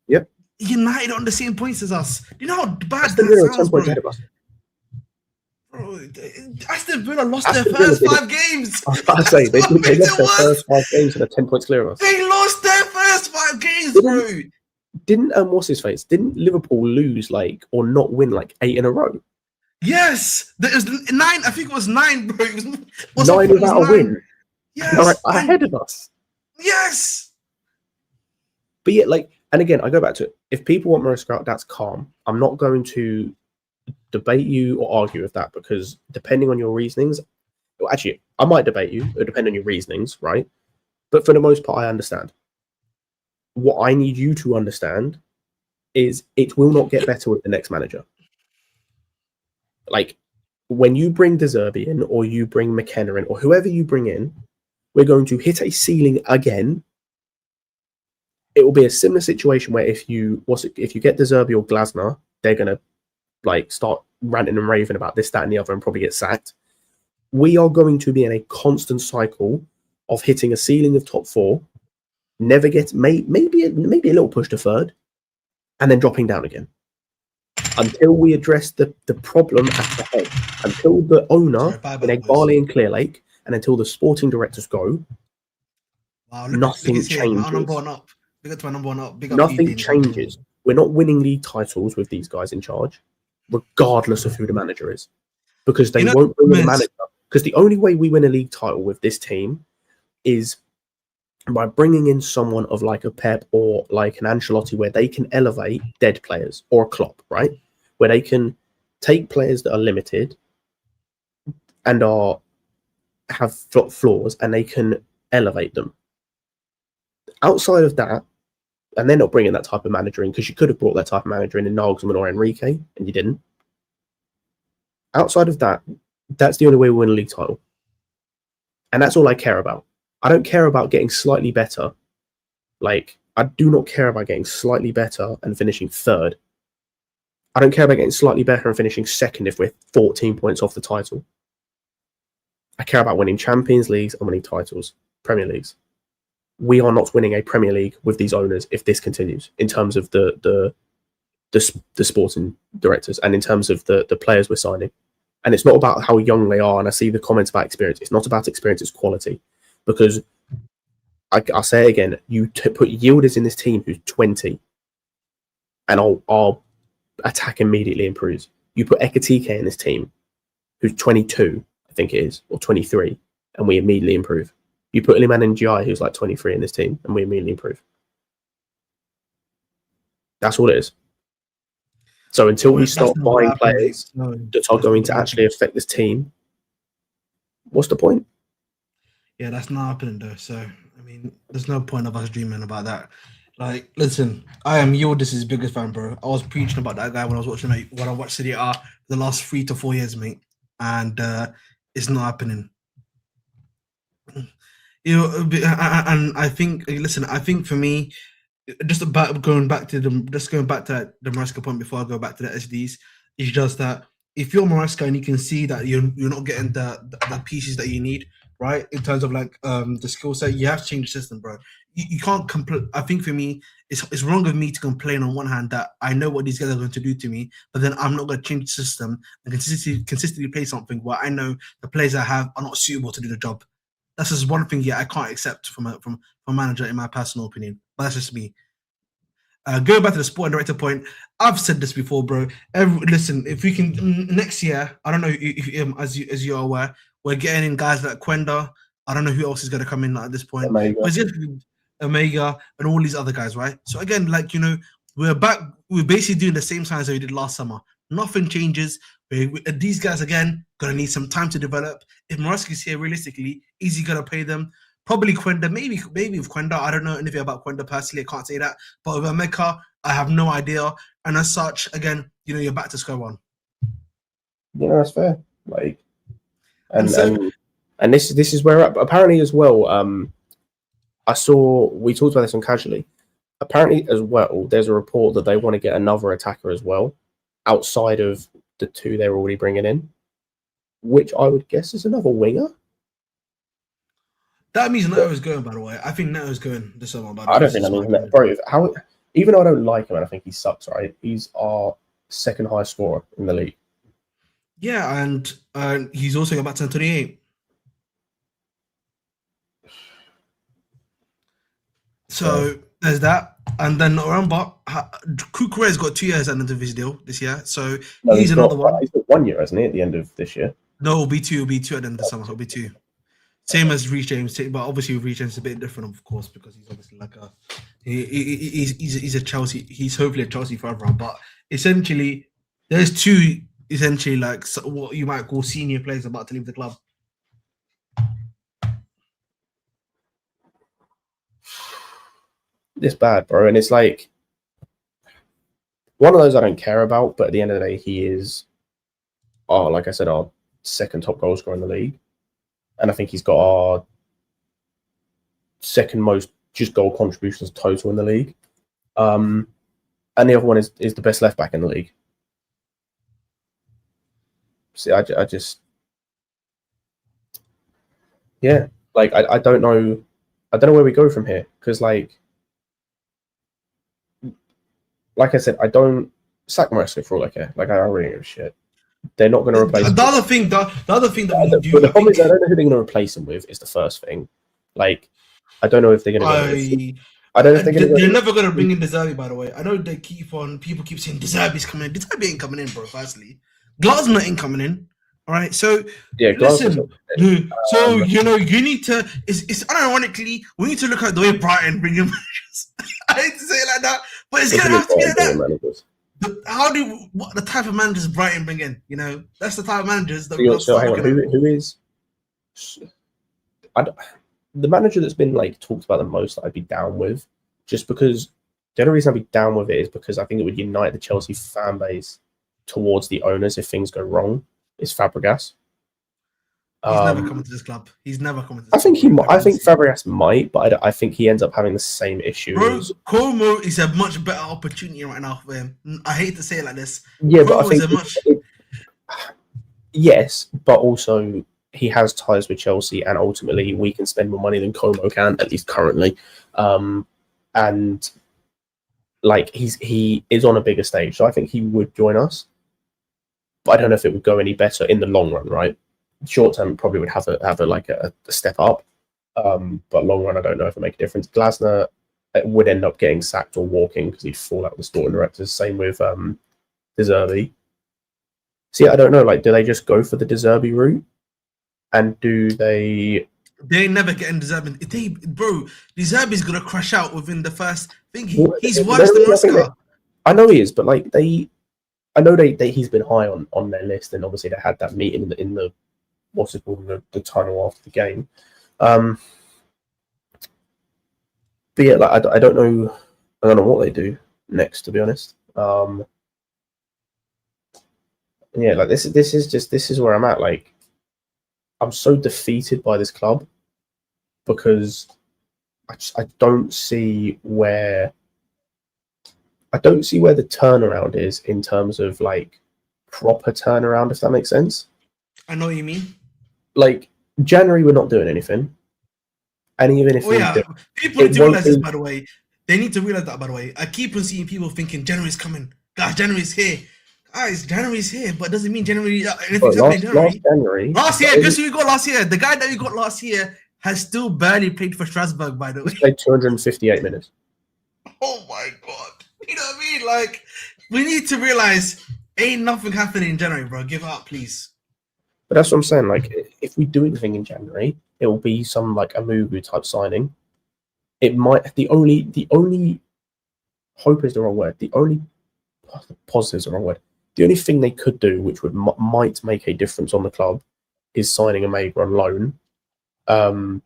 Yep. United on the same points as us. Do you know how bad that sounds, bro? Bro, Aston Villa lost their first 5 games. I was about to say, they lost their first 5 games and are 10 points clear of us. They lost their first 5 games, bro. Didn't Liverpool lose, like, or not win, like, 8 in a row? Yes, there was 9. I think it was 9, bro. It was 9 without a win. Yes, all right, ahead of us. Yes, but yeah, like, and again, I go back to it. If people want Maresca out, that's calm. I'm not going to debate you or argue with that, because depending on your reasonings, well, actually, I might debate you. It would depend on your reasonings, right? But for the most part, I understand. What I need you to understand is it will not get better with the next manager. Like, when you bring De Zerbi in, or you bring McKenna in, or whoever you bring in, we're going to hit a ceiling again. It will be a similar situation where if you get De Zerbi or Glasner, they're gonna like start ranting and raving about this, that, and the other, and probably get sacked. We are going to be in a constant cycle of hitting a ceiling of top 4, never get maybe a little push to 3rd, and then dropping down again until we address the problem at the head, until the owner in Egbali and Clear Lake, and until the sporting directors go. Wow, nothing changes. My number one up. Big up to my number one up. Big up nothing changes. We're not winning league titles with these guys in charge, regardless of who the manager is, because they won't bring in a manager. Because the only way we win a league title with this team is by bringing in someone of like a Pep or like an Ancelotti, where they can elevate dead players, or a Klopp, right? Where they can take players that are limited and have flaws, and they can elevate them. Outside of that, and they're not bringing that type of manager in, because you could have brought that type of manager in Nagelsmann or Enrique, and you didn't. Outside of that, that's the only way we win a league title. And that's all I care about. I don't care about getting slightly better. Like, I do not care about getting slightly better and finishing 3rd. I don't care about getting slightly better and finishing 2nd if we're 14 points off the title. I care about winning Champions Leagues and winning titles, Premier Leagues. We are not winning a Premier League with these owners if this continues, in terms of the sporting directors and in terms of the players we're signing. And it's not about how young they are. And I see the comments about experience. It's not about experience, it's quality. Because I'll say it again, you put Yildiz in this team who's 20, and our attack immediately improves. You put Ekatike in this team who's 22, I think it is, or 23, and we immediately improve. You put Iliman Ndiaye, who's like 23, in this team, and we immediately improve. That's all it is. So until we start buying players that are going to actually affect this team, what's the point? Yeah, that's not happening though. So, I mean, there's no point of us dreaming about that. Like, listen, I am Yildiz's biggest fan, bro. I was preaching about that guy when I watched Serie A the last 3 to 4 years, mate. And it's not happening. You know, and I think, listen, I think for me, just going back to the Maresca point before I go back to the SDs, is just that if you're Maresca and you can see that you're not getting the pieces that you need, right, in terms of like the skill set, you have to change the system, bro. You can't complain. I think for me, it's wrong of me to complain on one hand that I know what these guys are going to do to me, but then I'm not going to change the system and consistently play something where I know the players I have are not suitable to do the job. That's just one thing, I can't accept from a manager, in my personal opinion. But that's just me. Going back to the sporting director point, I've said this before, bro. Listen, if we can next year, I don't know if as you are aware, we're getting in guys like Quenda. I don't know who else is going to come in at this point. Omega. But it's Omega and all these other guys, right? So again, like, we're back. We're basically doing the same signs that we did last summer. Nothing changes. These guys again gonna need some time to develop. If Maresca's here, realistically, is he gonna pay them? Probably Quenda, maybe with Quenda. I don't know anything about Quenda personally. I can't say that. But with Emeka, I have no idea. And as such, again, you're back to square one. Yeah, that's fair. Like, and this is where apparently as well. We talked about this on Casually. Apparently as well, there's a report that they want to get another attacker as well, outside of the 2 they're already bringing in, which I would guess is another winger. That means Neto's going, by the way. I think Neto's going this summer. I don't think that means Neto. Bro, even though I don't like him and I think he sucks, right? He's our 2nd highest scorer in the league. Yeah, and he's also going back to 28. So there's that. And then remember, Kukure's got 2 years at the end of his deal this year. So he's another one. He's got 1 year, hasn't he, at the end of this year? No, it'll be 2. It'll be 2 at the end of the summer. It'll be 2. Same as Reece James, but obviously with Reece James it's a bit different, of course, because he's obviously like he's a Chelsea. He's hopefully a Chelsea forever. But essentially, there's 2 essentially like what you might call senior players about to leave the club. It's bad, bro, and it's like one of those I don't care about. But at the end of the day, he is, like I said, our second top goal scorer in the league, and I think he's got our second most just goal contributions total in the league. And the other one is the best left back in the league. See, I just, yeah, like I don't know where we go from here, because like I said, I don't sack Maresca for all I care. Like I don't really give a shit. They're not going to replace the other thing that we need to do. The problem is I don't know who they're going to replace him with. Is the first thing. Like I don't know if they're going to go. I don't know if they're going to. They're never going to bring in Deserbi, by the way. I know they people keep saying Deserbi's coming in. Deserbi ain't coming in, bro. Firstly, Glasner ain't coming in. All right, so yeah, listen. So you know you need to. It's unironically we need to look at the way Brighton bring in managers. I hate to say it like that, but it's gonna have to be like that. What the type of managers Brighton bring in? You know, that's the type of managers that who is the manager that's been like talked about the most that I'd be down with, just because the only reason I'd be down with it is because I think it would unite the Chelsea fan base towards the owners if things go wrong. Is Fabregas. He's never coming to this club. He's never coming to this club. I think Fabregas might, but I think he ends up having the same issue. Bro, Como is a much better opportunity right now for him. I hate to say it like this. Yeah, Como but I think yes, but also he has ties with Chelsea, and ultimately we can spend more money than Como can, at least currently. And like he is on a bigger stage, so I think he would join us. But I don't know if it would go any better in the long run, right? Short term, probably would have a step up, but long run, I don't know if it make a difference. Glasner would end up getting sacked or walking because he'd fall out with the sporting directors. Same with De Zerbi. See, I don't know. Like, do they just go for the De Zerbi route, and do they? They never get in De Zerbi. Bro, De Zerbi's gonna crash out within the first thing. He's worse than Oscar. I know he is, but like I know he's been high on their list, and obviously they had that meeting in the what's it called, the tunnel after the game. But yeah, like I don't know what they do next, to be honest. Yeah, like this is where I'm at. Like, I'm so defeated by this club because I don't see where the turnaround is in terms of like proper turnaround, if that makes sense. I know what you mean. Like January, we're not doing anything, and even if people need to realize this, by the way. They need to realize that, by the way. I keep on seeing people thinking January's coming. Guys, January's here. Guys, January's here, but it doesn't mean January. Anything's happening in January. Last year, guess who we got last year? The guy that we got last year has still barely played for Strasbourg, by the way. He played 258 minutes. Oh my god. You know what I mean? Like, we need to realize ain't nothing happening in January, bro. Give up, please. But that's what I'm saying. Like, if we do anything in January, it will be some like a Mugu type signing. It might the only hope is the wrong word. The only positive is the wrong word. The only thing they could do, which might make a difference on the club, is signing a Omega on loan.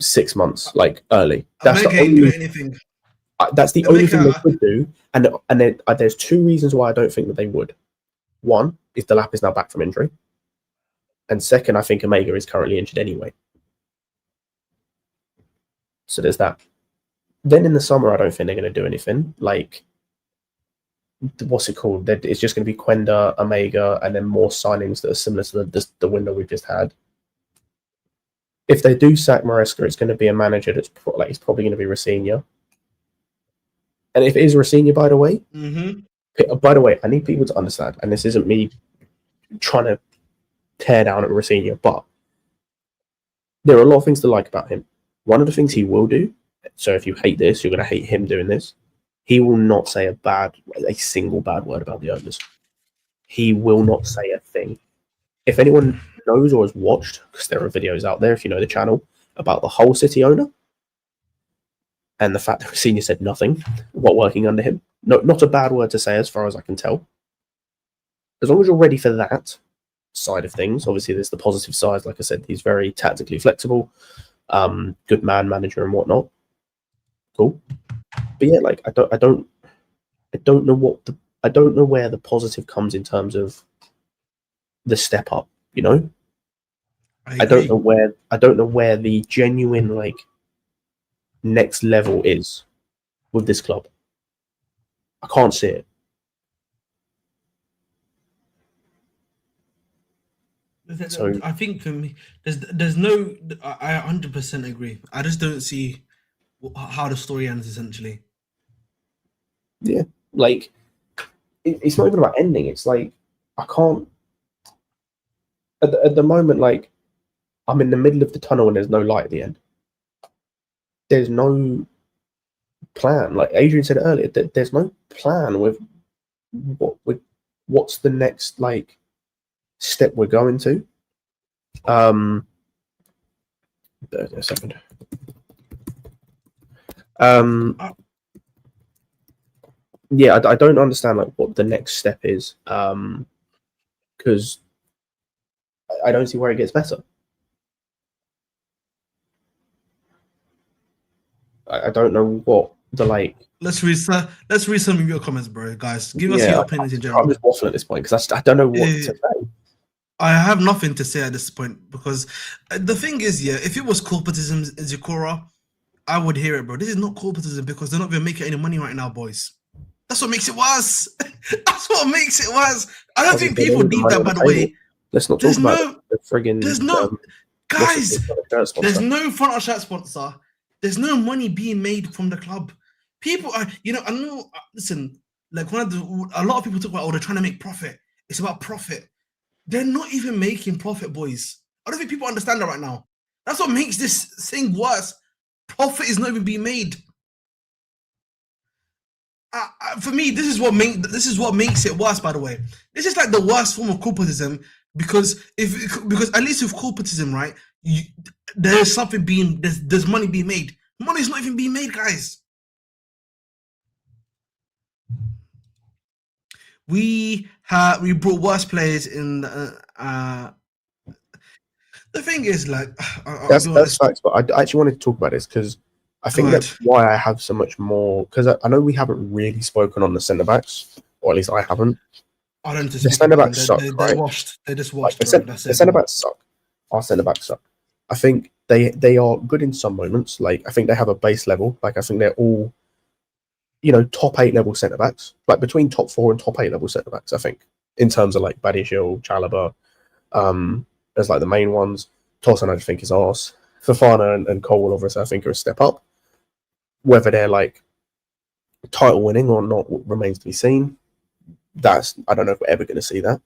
6 months, like early. That's the only. Do anything. That's the only thing they could do, and there's two reasons why I don't think that they would. One is Delap is now back from injury, and second, I think Omega is currently injured anyway. So there's that. Then in the summer, I don't think they're going to do anything. Like, what's it called? It's just going to be Quenda, Omega, and then more signings that are similar to the window we've just had. If they do sack Maresca, it's going to be a manager that's it's probably going to be Rafinha. And if it is Rafinha, by the way, I need people to understand, and this isn't me trying to tear down at Rafinha, but there are a lot of things to like about him. One of the things he will do, so if you hate this, you're going to hate him doing this. He will not say a single bad word about the owners. He will not say a thing. If anyone knows or has watched, because there are videos out there, if you know the channel, about the whole City owner, and the fact that Senior said nothing while working under him, not a bad word to say as far as I can tell. As long as you're ready for that side of things, obviously there's the positive side. Like I said, he's very tactically flexible, good manager and whatnot. Cool. But yeah, like I don't know where the positive comes in terms of the step up. You know, I I don't agree. know where the genuine like next level is with this club. I can't see it. So I think for me, there's no. I 100% agree. I just don't see how the story ends. Essentially, yeah, like it's not even about ending. It's like I can't at the moment. Like I'm in the middle of the tunnel and there's no light at the end. There's no plan. Like Adrian said earlier, there's no plan with what's the next like step we're going to. A second. I, Yeah, I don't understand like what the next step is. Because I don't see where it gets better. I don't know what the like. let's read some of your comments, bro. Guys, give us Yeah, your opinions in I'm general. just waffling at this point because I don't know what to Eh, say. I have nothing to say at this point because the thing is, yeah, if it was corporatism in Zikora, I would hear it, bro. This is not corporatism because they're not even making any money right now, boys. That's what makes it worse. That's what makes it worse. I don't As I think said, they people need the deep money that, on by the the table. way. Let's not talk There's about no, the friggin' there's no, what's the guys, shirt there's sponsor. no front or shirt sponsor. There's no money being made from the club. People are, I know, listen, like a lot of people talk about, oh, they're trying to make profit. It's about profit. They're not even making profit, boys. I don't think people understand that right now. That's what makes this thing worse. Profit is not even being made. For me, this is what makes it worse. By the way, this is like the worst form of corporatism because at least with corporatism, right, there's something being there's money being made. Money's not even being made, guys. We brought worse players in. The thing is, like, I'll be That's honest. facts, but I actually wanted to talk about this because I Go think ahead. that's why I have so much more. Because I know we haven't really spoken on the centre backs, or at least I haven't. I don't need to The speak centre about them. backs suck, They're right? washed. They're just Like washed, bro. That's the it. centre backs suck. Our centre backs suck. I think they are good in some moments. Like I think they have a base level. Like I think they're all top 8 level centre backs. Like between top 4 and top 8 level centre backs. I think in terms of like Badiashile, Chalobah, as like the main ones. Tosin I think is arse. Fofana and Cole obviously I think are a step up. Whether they're like title winning or not remains to be seen. I don't know if we're ever going to see that.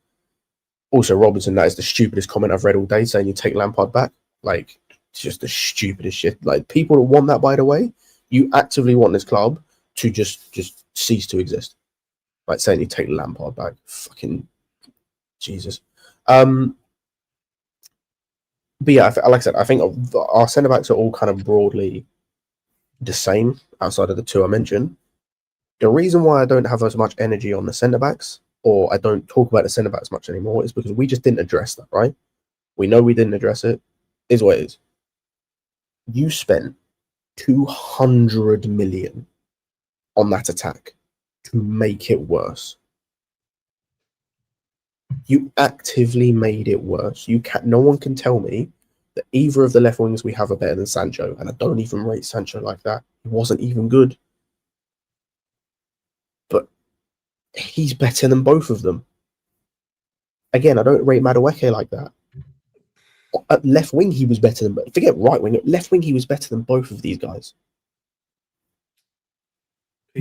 Also, Robinson, that is the stupidest comment I've read all day, saying you take Lampard back. Like, it's just the stupidest shit. Like, people that want that, by the way, you actively want this club to just cease to exist. Like saying you take Lampard back. Fucking Jesus. But yeah, like I said, I think our centre backs are all kind of broadly the same outside of the two I mentioned. The reason why I don't have as much energy on the centre backs, or I don't talk about the centre backs much anymore, is because we just didn't address that, right? We know we didn't address it. Is what it is. You spent 200 million on that attack to make it worse. You actively made it worse. No one can tell me that either of the left wings we have are better than Sancho, and I don't even rate Sancho like that. He wasn't even good, but he's better than both of them. Again, I don't rate Madueke like that. At left wing, he was better than. Forget right wing. At left wing, he was better than both of these guys.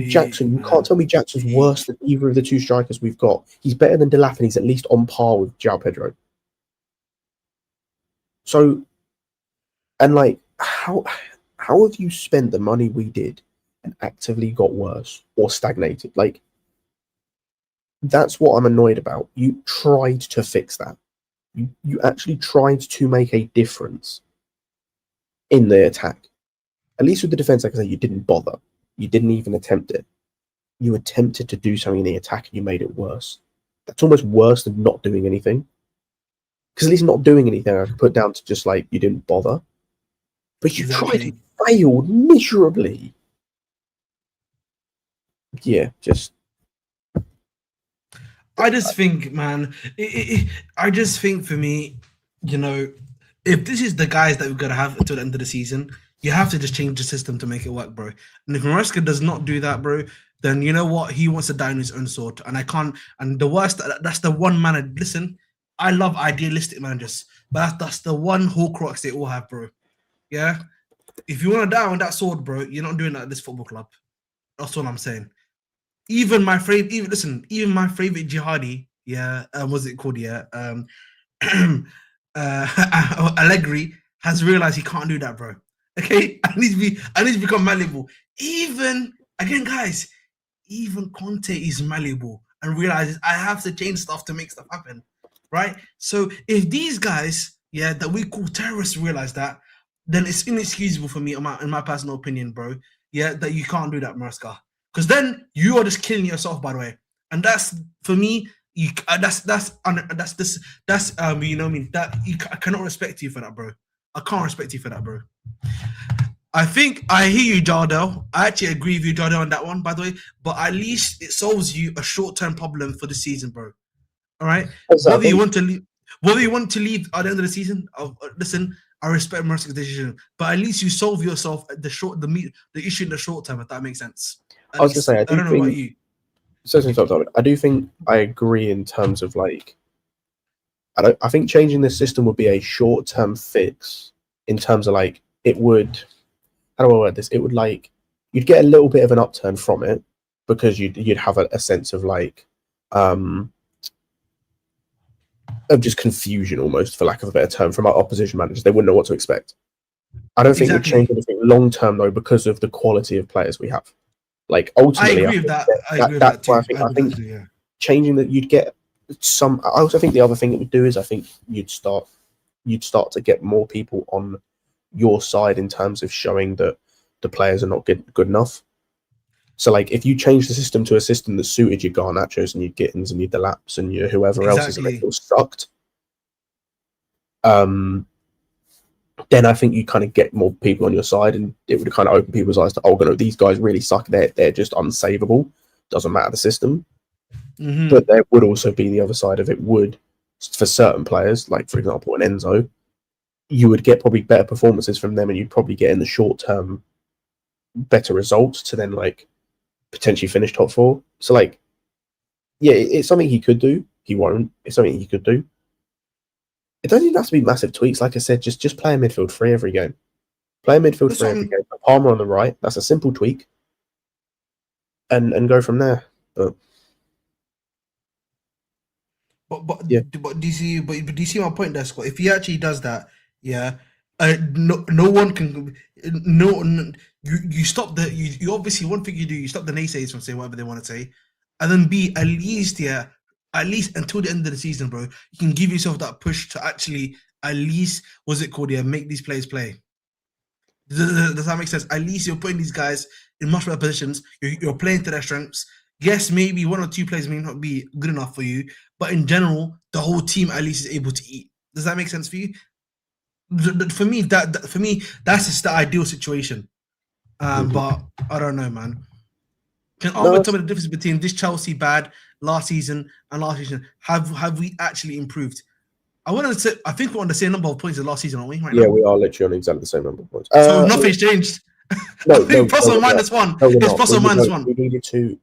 Jackson, you can't Man. tell me Jackson's worse than either of the two strikers we've got. He's better than Delap, and he's at least on par with João Pedro. So, and like, how have you spent the money we did and actively got worse or stagnated? Like, that's what I'm annoyed about. You tried to fix that. You actually tried to make a difference in the attack. At least with the defense, like I say, you didn't bother. You didn't even attempt it. You attempted to do something in the attack and you made it worse. That's almost worse than not doing anything. Because at least not doing anything I could put down to just like you didn't bother. But you tried and Exactly. failed miserably. Yeah, just I just think, man, I just think for me, you know, if this is the guys that we're gonna have until the end of the season, you have to just change the system to make it work, bro. And if Maresca does not do that, bro, then you know what? He wants to die on his own sword, and I can't. And the worst, that's the one man. Listen, I love idealistic managers, but that's the one whole crux they all have, bro. Yeah, if you want to die on that sword, bro, you're not doing that at this football club. That's all I'm saying. Even my favorite, even my favorite jihadi, yeah, what's it called? Yeah, Allegri has realized he can't do that, bro. Okay, I need to become malleable. Even again, guys, even Conte is malleable and realizes I have to change stuff to make stuff happen, right? So if these guys, yeah, that we call terrorists realize that, then it's inexcusable for me, in my personal opinion, bro. Yeah, that you can't do that, Mariska, because then you are just killing yourself, by the way. And that's for me. You that's you know what I mean, that I cannot respect you for that, bro. I can't respect you for that, bro. I think I hear you, Jardel. I actually agree with you, Jardel, on that one, by the way. But at least it solves you a short-term problem for the season, bro. All right. Whether you want to leave at the end of the season, listen, I respect Mercy's decision, but at least you solve yourself the issue in the short term, if that makes sense. I was going to say, I don't know about you. I do think I agree in terms of like, I think changing the system would be a short-term fix in terms of like, it would, how do I word this? It would like, you'd get a little bit of an upturn from it because you'd have a sense of like, of just confusion almost, for lack of a better term, from our opposition managers. They wouldn't know what to expect. I don't think it would change anything long term though, because of the quality of players we have. Like ultimately, I agree with that. I agree with that too. I think changing that, you'd get some. I also think the other thing it would do is I think you'd start to get more people on your side in terms of showing that the players are not good enough. So like if you change the system to a system that suited your Garnachos and your Gittins and your Delaps and your whoever else is a little sucked, then I think you kind of get more people on your side, and it would kind of open people's eyes to, oh, no, these guys really suck. They're just unsavable. Doesn't matter the system. Mm-hmm. But there would also be the other side of it. Would, for certain players, like for example an Enzo, you would get probably better performances from them, and you'd probably get in the short term better results to then like potentially finish top 4. So like, yeah, it's something he could do. He won't. It's something he could do. It doesn't even have to be massive tweaks. Like I said, just play a midfield 3 every game. Play a midfield 3 every game. Palmer on the right. That's a simple tweak. And go from there. But yeah. But do you see my point there, Scott? If he actually does that, yeah, no one can. You stop you obviously, one thing you do, you stop the naysayers from saying whatever they want to say, and then B, at least until the end of the season, bro, you can give yourself that push to actually at least, make these players play. Does that make sense? At least you're putting these guys in much better positions. You're playing to their strengths. Yes, maybe 1 or 2 players may not be good enough for you, but in general, the whole team at least is able to eat. Does that make sense for you? For me, that's just the ideal situation. But I don't know, man. Can Albert tell me the difference between this Chelsea bad last season and last season? Have we actually improved? I think we're on the same number of points as last season, aren't we? Yeah, we are literally on exactly the same number of points. So nothing's changed. No, plus or minus 1. It's plus or minus 1.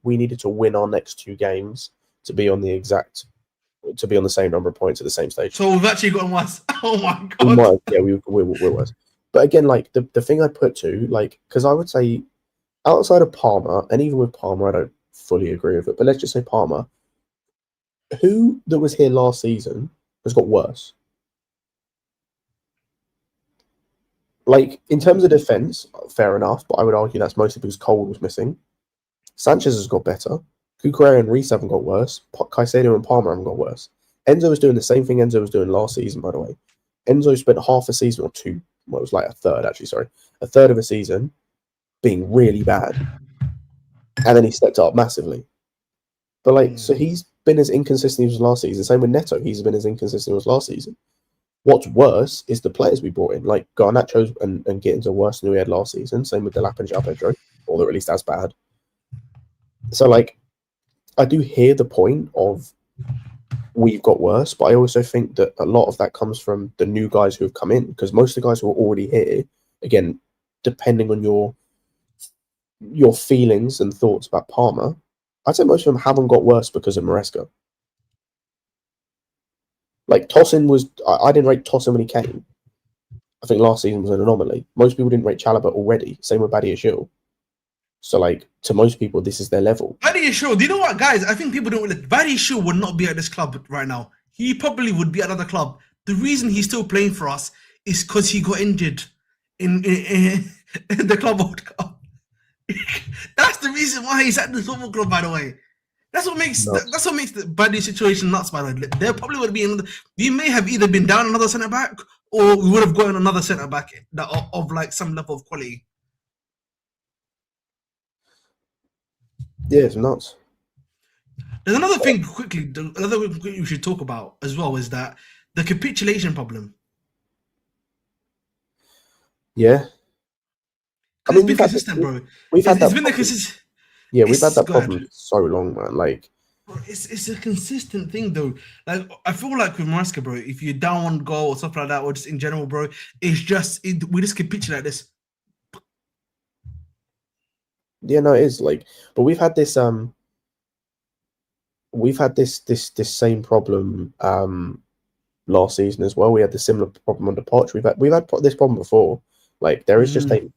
We needed to win our next 2 games to be on the same number of points at the same stage. So we've actually gotten worse. Oh my god. We're worse. But again, like the thing I'd put to, like, because I would say outside of Palmer, and even with Palmer, I don't fully agree with it, but let's just say Palmer, who that was here last season has got worse. Like, in terms of defence, fair enough, but I would argue that's mostly because Cole was missing. Sanchez has got better. Cucurella and Reece haven't got worse. Caicedo and Palmer haven't got worse. Enzo was doing the same thing Enzo was doing last season, by the way. Enzo spent half a season, or 2, well, it was like a third, actually, sorry. A third of a season being really bad. And then he stepped up massively. But, like, so he's been as inconsistent as last season. Same with Neto. He's been as inconsistent as last season. What's worse is the players we brought in. Like, Garnacho and Gittins are worse than we had last season. Same with Delap and João Pedro. Or at least as bad. So, like, I do hear the point of we've got worse. But I also think that a lot of that comes from the new guys who have come in, because most of the guys who are already here, again, depending on your feelings and thoughts about Parma, I'd say most of them haven't got worse because of Maresca. Like Tosin was, I didn't rate Tosin when he came. I think last season was an anomaly. Most people didn't rate Chalobah already. Same with Badiashile. So, like, to most people, this is their level. Badiashile, do you know what, guys? I think people don't really. Badiashile would not be at this club right now. He probably would be at another club. The reason he's still playing for us is because he got injured in the Club World Cup. That's the reason why he's at the football club, by the way. That's what makes the Buddy situation nuts, by the way. There probably would be another. We may have either been down another centre back, or we would have gotten another centre back of like some level of quality. Yeah, it's nuts. There's another thing quickly. Another thing we should talk about as well is that the capitulation problem. Yeah. I mean, we've been consistent, bro. We've had that. It's been the consistent. Yeah, we've had that problem so long, man. Like, bro, it's a consistent thing though. Like, I feel like with Maresca, bro, if you're down one goal or something like that, or just in general, bro, it's just we just capitulate this. Yeah, no, it is like, but we've had this same problem last season as well. We had the similar problem under Poch. We've had this problem before. Like, there is just a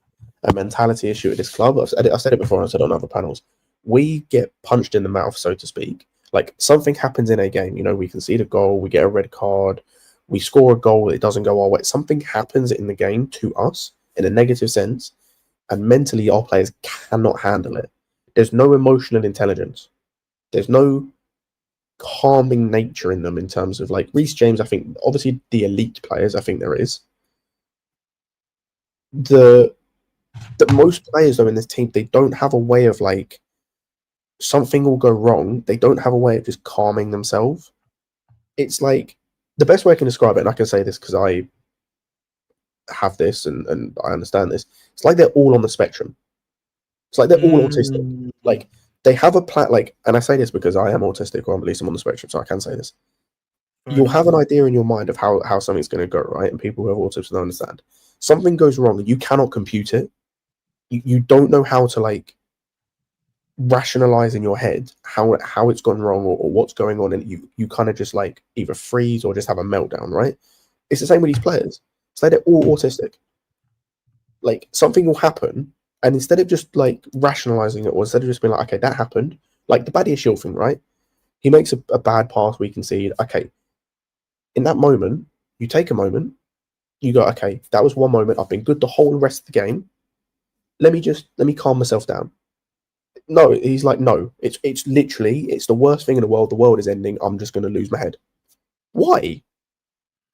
mentality issue at this club. I've said it before, and I've said it on other panels. We get punched in the mouth, so to speak. Like, something happens in a game, you know, we concede a goal, we get a red card, we score a goal, it doesn't go our way. Something happens in the game to us in a negative sense, and mentally our players cannot handle it. There's no emotional intelligence. There's no calming nature in them in terms of, like, Reece James, I think, obviously the elite players, I think there is. The most players, though, in this team, they don't have a way of, like, something will go wrong. They don't have a way of just calming themselves. It's like, the best way I can describe it, and I can say this because I have this and I understand this, it's like they're all on the spectrum. It's like they're all autistic. Like, they have a plan, like, and I say this because I am autistic, or at least I'm on the spectrum, so I can say this. You'll have an idea in your mind of how something's going to go, right? And people who have autism don't understand. Something goes wrong, you cannot compute it. You don't know how to, like, rationalize in your head how it's gone wrong or what's going on, and you kind of just, like, either freeze or just have a meltdown, right? It's the same with these players. It's like they're all autistic. Like, something will happen, and instead of just, like, rationalizing it, or instead of just being like, okay, that happened, like the Badiashile thing, right? He makes a bad pass, we concede. Okay, in that moment, you take a moment, you go, okay, that was one moment, I've been good the whole rest of the game. Let me calm myself down. No, he's like, no, it's literally, it's the worst thing in the world is ending, I'm just going to lose my head. Why?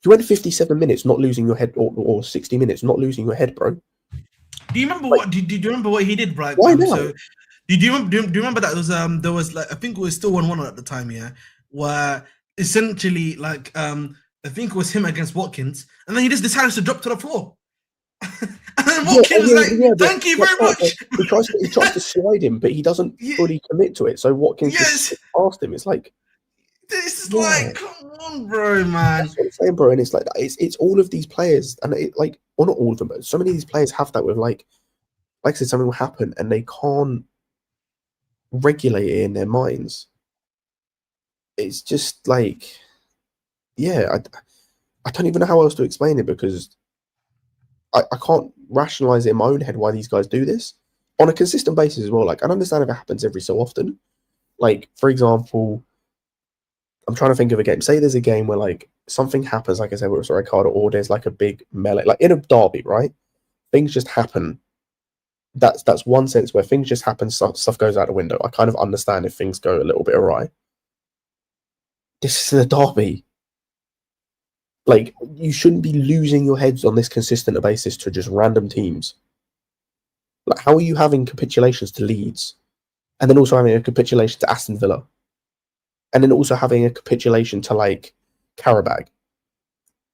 You went 57 minutes not losing your head, or 60 minutes not losing your head, bro. Do you remember what? Did you remember what he did, right? Why not? So, do you remember that there was like, I think it was still 1-1 at the time, yeah, where essentially, like, I think it was him against Watkins, and then he just decided to drop to the floor. And then Watkins thank you very much. He tries to slide him, but he doesn't fully commit to it. So Watkins just past him. It's like, this is like, come on, bro, man. That's what I'm saying, bro. And it's like, it's all of these players, and it, like, well, not all of them, but so many of these players have that with, like I said, something will happen and they can't regulate it in their minds. It's just like, yeah, I don't even know how else to explain it, because I can't rationalize it in my own head why these guys do this on a consistent basis as well. Like, I understand if it happens every so often. Like, for example, I'm trying to think of a game. Say there's a game where, like, something happens, like I said, where it's a red card, or there's, like, a big melee, like in a derby, right? Things just happen. That's one sense where things just happen, stuff goes out the window. I kind of understand if things go a little bit awry. This is a derby. Like, you shouldn't be losing your heads on this consistent basis to just random teams. Like, how are you having capitulations to Leeds, and then also having a capitulation to Aston Villa, and then also having a capitulation to, like, Karabag?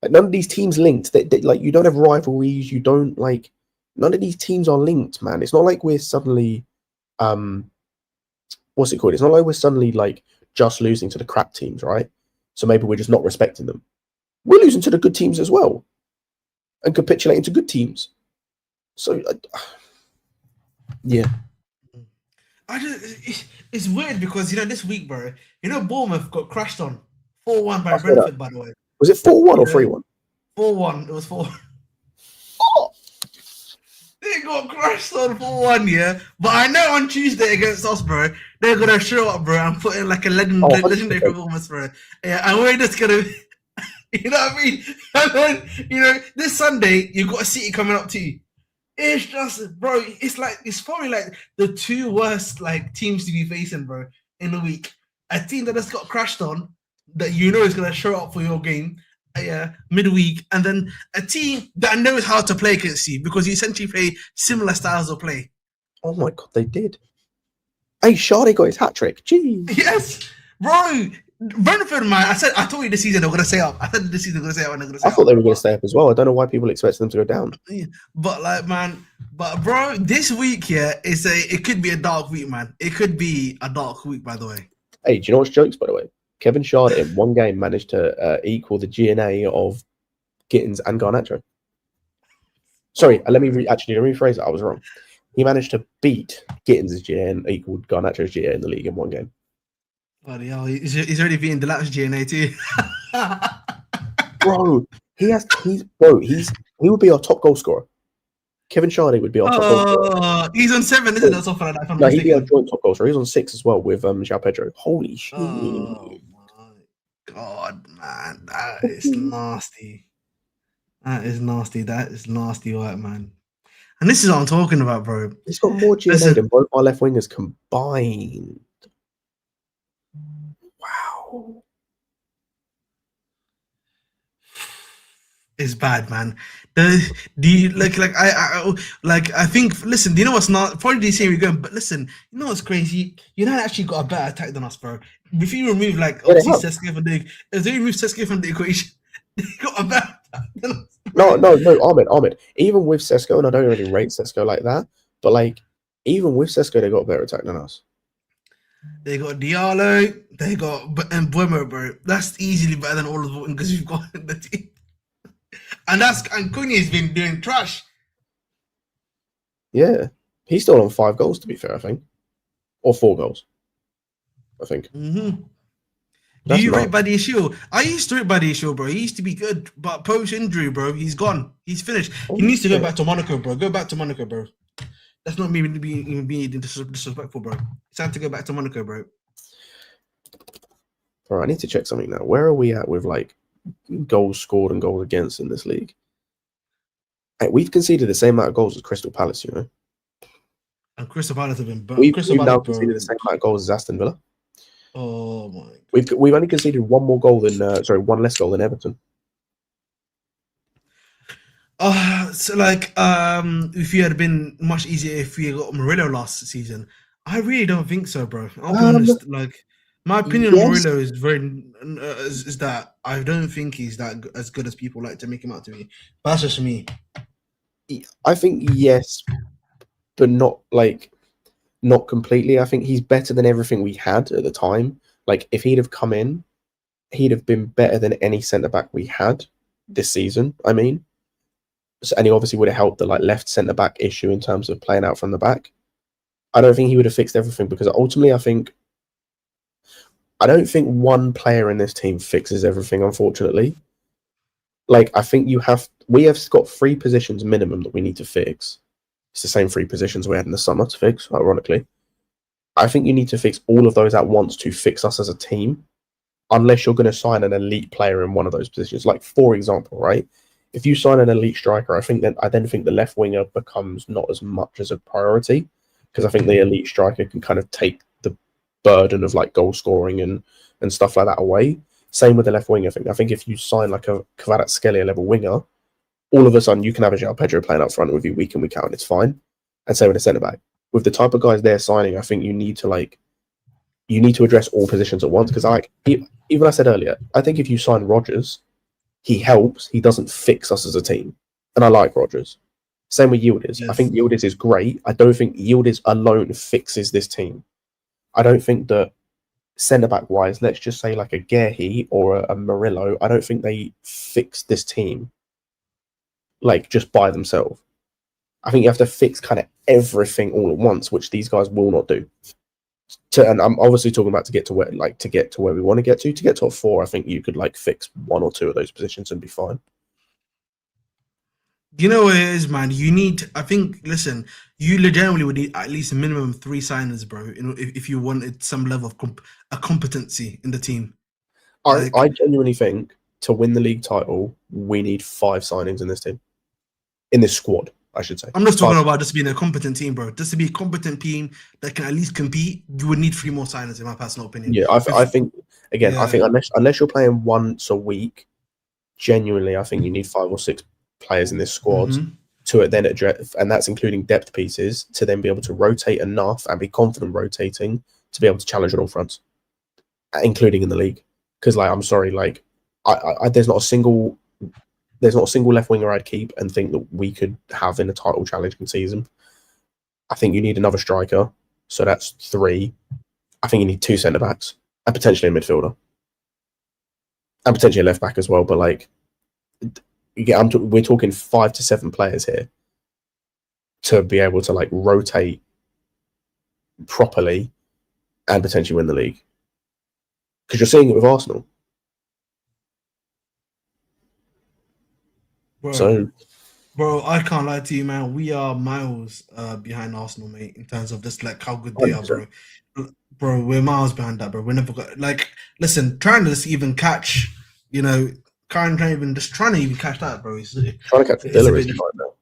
Like, none of these teams linked. Like, you don't have rivalries. You don't, like, none of these teams are linked, man. It's not like we're suddenly, what's it called? It's not like we're suddenly, like, just losing to the crap teams, right? So maybe we're just not respecting them. We're losing to the good teams as well, and capitulating to good teams. So, yeah. It's weird because this week, bro. Bournemouth got crashed on 4-1 by I saw that. Brentford. By the way, Was it 4-1 or 3-1? 4-1. It was 4. Oh, They got crashed on 4-1, yeah. But I know on Tuesday against us, bro, they're gonna show up, bro, and put in like a legendary 100%. performance, bro. Yeah, and we're just gonna, you know what I mean? And then, this Sunday you got a City coming up to you. It's just, bro. It's probably like the two worst like teams to be facing, bro, in the week. A team that just got crashed on, that is gonna show up for your game, midweek, and then a team that knows how to play against you because you essentially play similar styles of play. Oh my god, they did. Hey, Shardy got his hat trick. Jeez. Yes, bro. Brentford, man. I told you this season they're gonna stay up. I said this season they're gonna stay up and they're gonna stay I thought they were going to stay up as well. I don't know why people expect them to go down. But bro, this week it could be a dark week, man. It could be a dark week, by the way. Hey, do you know what's jokes, by the way? Kevin Shardy in one game managed to equal the GNA of Gittins and Garnacho. Sorry, let me rephrase it. I was wrong. He managed to beat Gittins' GNA and equaled Garnacho's GNA in the league in one game. Bloody hell, he's already beating Delap's GNA too. Bro, he would be our top goal scorer. Kevin Shardy would be our top goal scorer. He's on 7, isn't it? Something like that. No, he'd be our joint top goal scorer. He's on 6 as well with João Pedro. Holy shit. Oh my god, man. That is nasty. That is nasty work, man. And this is what I'm talking about, bro. He's got more GNA than both our left wingers combined. Wow. It's bad, man. Do you I think? Listen, do you know what's not? Probably the same we're going, but listen, you know what's crazy? United actually got a better attack than us, bro. If you remove Sesko from the equation, they got a better attack than us. No, Ahmed. Even with Sesko, and I don't really rate Sesko like that, but like even with Sesko, they got a better attack than us. They got Diallo, they got and Buemo, bro. That's easily better than all of the because we've got in the team. And Cunha's been doing trash. Yeah, he's still on 5 goals, to be fair, I think, or 4 goals, I think. Mm-hmm. Do you rate Buddy Shield? I used to rate Buddy Shield, bro. He used to be good, but post injury, bro, he's gone. He's finished. He needs to go back to Monaco, bro. Go back to Monaco, bro. That's not me being disrespectful, bro. It's time to go back to Monaco, bro. All right, I need to check something now. Where are we at with like goals scored and goals against in this league? Hey, we've conceded the same amount of goals as Crystal Palace, you know. And Crystal Palace have been. We've now conceded the same amount of goals as Aston Villa. Oh my! We've only conceded one less goal than Everton. If you had been much easier if we got Murillo last season, I really don't think so, bro. I'll be honest. Like, my opinion on Murillo is is that I don't think he's that as good as people like to make him out to be. But that's just me. I think yes, but not completely. I think he's better than everything we had at the time. Like, if he'd have come in, he'd have been better than any centre back we had this season. I mean. And he obviously would have helped the left centre back issue in terms of playing out from the back. I don't think he would have fixed everything because ultimately I don't think one player in this team fixes everything, unfortunately. Like, I think we have got 3 positions minimum that we need to fix. It's the same 3 positions we had in the summer to fix, ironically. I think you need to fix all of those at once to fix us as a team, unless you're going to sign an elite player in one of those positions. Like, for example, right? If you sign an elite striker, I then think the left winger becomes not as much as a priority because I think the elite striker can kind of take the burden of like goal scoring and stuff like that away. Same with the left winger thing. I think if you sign like a Kvaratskhelia level winger, all of a sudden you can have a João Pedro playing up front with you week in, week out, and it's fine. And same with the centre back. With the type of guys they're signing, I think you need to address all positions at once because even I said earlier, I think if you sign Rodgers, he helps. He doesn't fix us as a team. And I like Rodgers. Same with Yildiz. Yes. I think Yildiz is great. I don't think Yildiz alone fixes this team. I don't think that centre back wise, let's just say like a Gehi or a Murillo, I don't think they fix this team like just by themselves. I think you have to fix kind of everything all at once, which these guys will not do. And I'm obviously talking about to get to where we want to get to. To get top 4, I think you could like fix 1 or 2 of those positions and be fine. You know what it is, man. You need. I think. Listen, you legitimately would need at least a minimum 3 signers, bro. You know, if you wanted some level of a competency in the team. Like, I genuinely think to win the league title, we need 5 signings in this team, in this squad, I should say. I'm just talking about just being a competent team, bro. Just to be a competent team that can at least compete, you would need 3 more signers, in my personal opinion. Yeah, I think again, I think unless you're playing once a week, genuinely, I think you need 5 or 6 players in this squad to then address, and that's including depth pieces, to then be able to rotate enough and be confident rotating to be able to challenge on all fronts, including in the league. Because, like, I'm sorry, like, there's not a single left winger I'd keep and think that we could have in a title challenging season. I think you need another striker, so that's 3. I think you need 2 centre backs and potentially a midfielder and potentially a left back as well. But like, we're talking 5 to 7 players here to be able to like rotate properly and potentially win the league. Because you're seeing it with Arsenal. Bro, I can't lie to you, man. We are miles behind Arsenal, mate, in terms of just like how good they 100%. Are, bro. Bro, we're miles behind that, bro. We never got like. Listen, trying to just even catch, you know, trying to even catch that, bro. Trying to catch Villa is right now.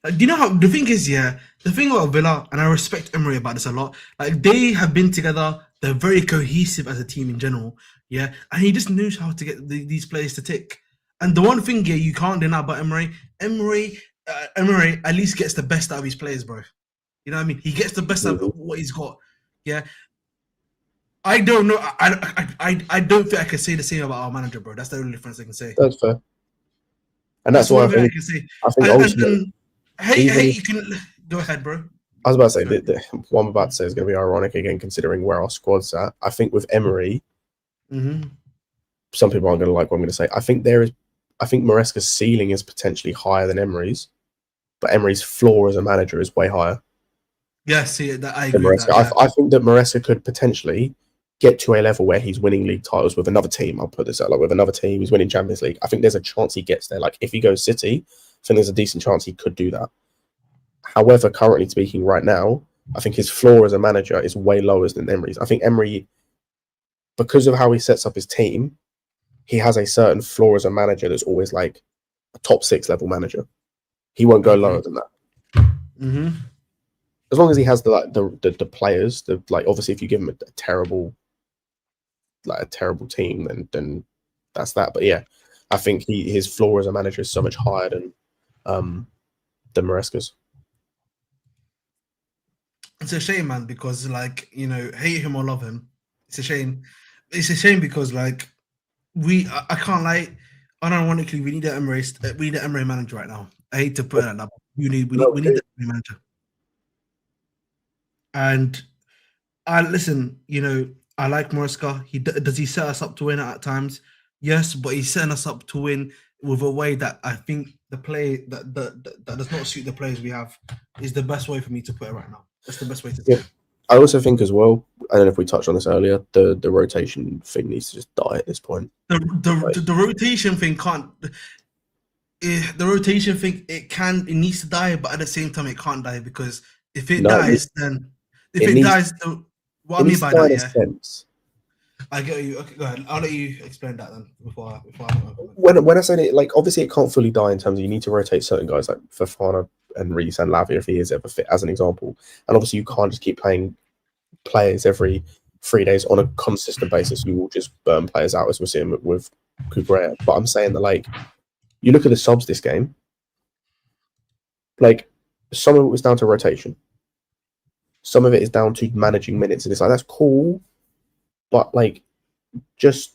Like, do you know how the thing is? Yeah, the thing about Villa, and I respect Emery about this a lot. Like, they have been together. They're very cohesive as a team in general. Yeah, and he just knows how to get these players to tick. And the one thing here you can't deny about Emery at least gets the best out of his players, bro. You know what I mean? He gets the best out of what he's got. Yeah. I don't know. I don't think I can say the same about our manager, bro. That's the only difference I can say. That's fair. And that's why I think ultimately, hey, you can go ahead, bro. I was about to say that what I'm about to say is going to be ironic again, considering where our squad's at. I think with Emery, some people aren't going to like what I'm going to say. I think Maresca's ceiling is potentially higher than Emery's, but Emery's floor as a manager is way higher. Yeah, see, I agree with that. Yeah. I think that Maresca could potentially get to a level where he's winning league titles with another team. I'll put this out, like with another team, he's winning Champions League. I think there's a chance he gets there. Like if he goes City, I think there's a decent chance he could do that. However, currently speaking right now, I think his floor as a manager is way lower than Emery's. I think Emery, because of how he sets up his team, he has a certain floor as a manager that's always like a top 6 level manager. He won't go lower than that. As long as he has the players, like obviously if you give him a terrible team, then that's that. But yeah, I think his floor as a manager is so much higher than Maresca's. It's a shame, man, because like, you know, hate him or love him, it's a shame. It's a shame because like I can't lie, unironically, we need an Emery manager right now. I hate to put it like that. We need the Emery manager. And listen, you know, I like Maresca. Does he set us up to win at times? Yes, but he's setting us up to win with a way that I think the play that does not suit the players we have is the best way for me to put it right now. That's the best way to do it. I also think as well, I don't know if we touched on this earlier, the rotation thing needs to just die at this point. The rotation thing can't. The rotation thing it needs to die, but at the same time it can't die, because if it dies, then what I mean by that, yeah. Sense. I get you. Okay, go ahead. I'll let you explain that then before when I said it, like obviously it can't fully die in terms of you need to rotate certain guys like Fofana and Reece and Lavia if he is ever fit, as an example. And obviously you can't just keep playing players every 3 days on a consistent basis. You will just burn players out, as we're seeing with Cucurella. But I'm saying that, like, you look at the subs this game, like some of it was down to rotation. Some of it is down to managing minutes. And it's like, that's cool, but like just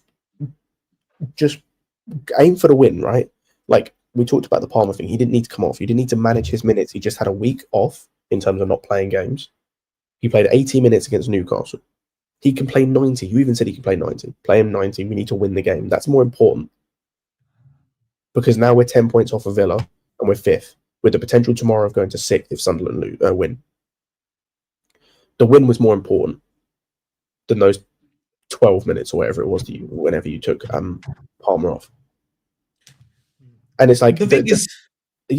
aim for the win, right? Like we talked about the Palmer thing. He didn't need to come off. He didn't need to manage his minutes. He just had a week off in terms of not playing games. He played 80 minutes against Newcastle. He can play 90. You even said he can play 90. Play him 90. We need to win the game. That's more important. Because now we're 10 points off of Villa and we're 5th, with the potential tomorrow of going to 6th if Sunderland win. The win was more important than those 12 minutes or whatever it was whenever you took Palmer off. And it's like... The thing is...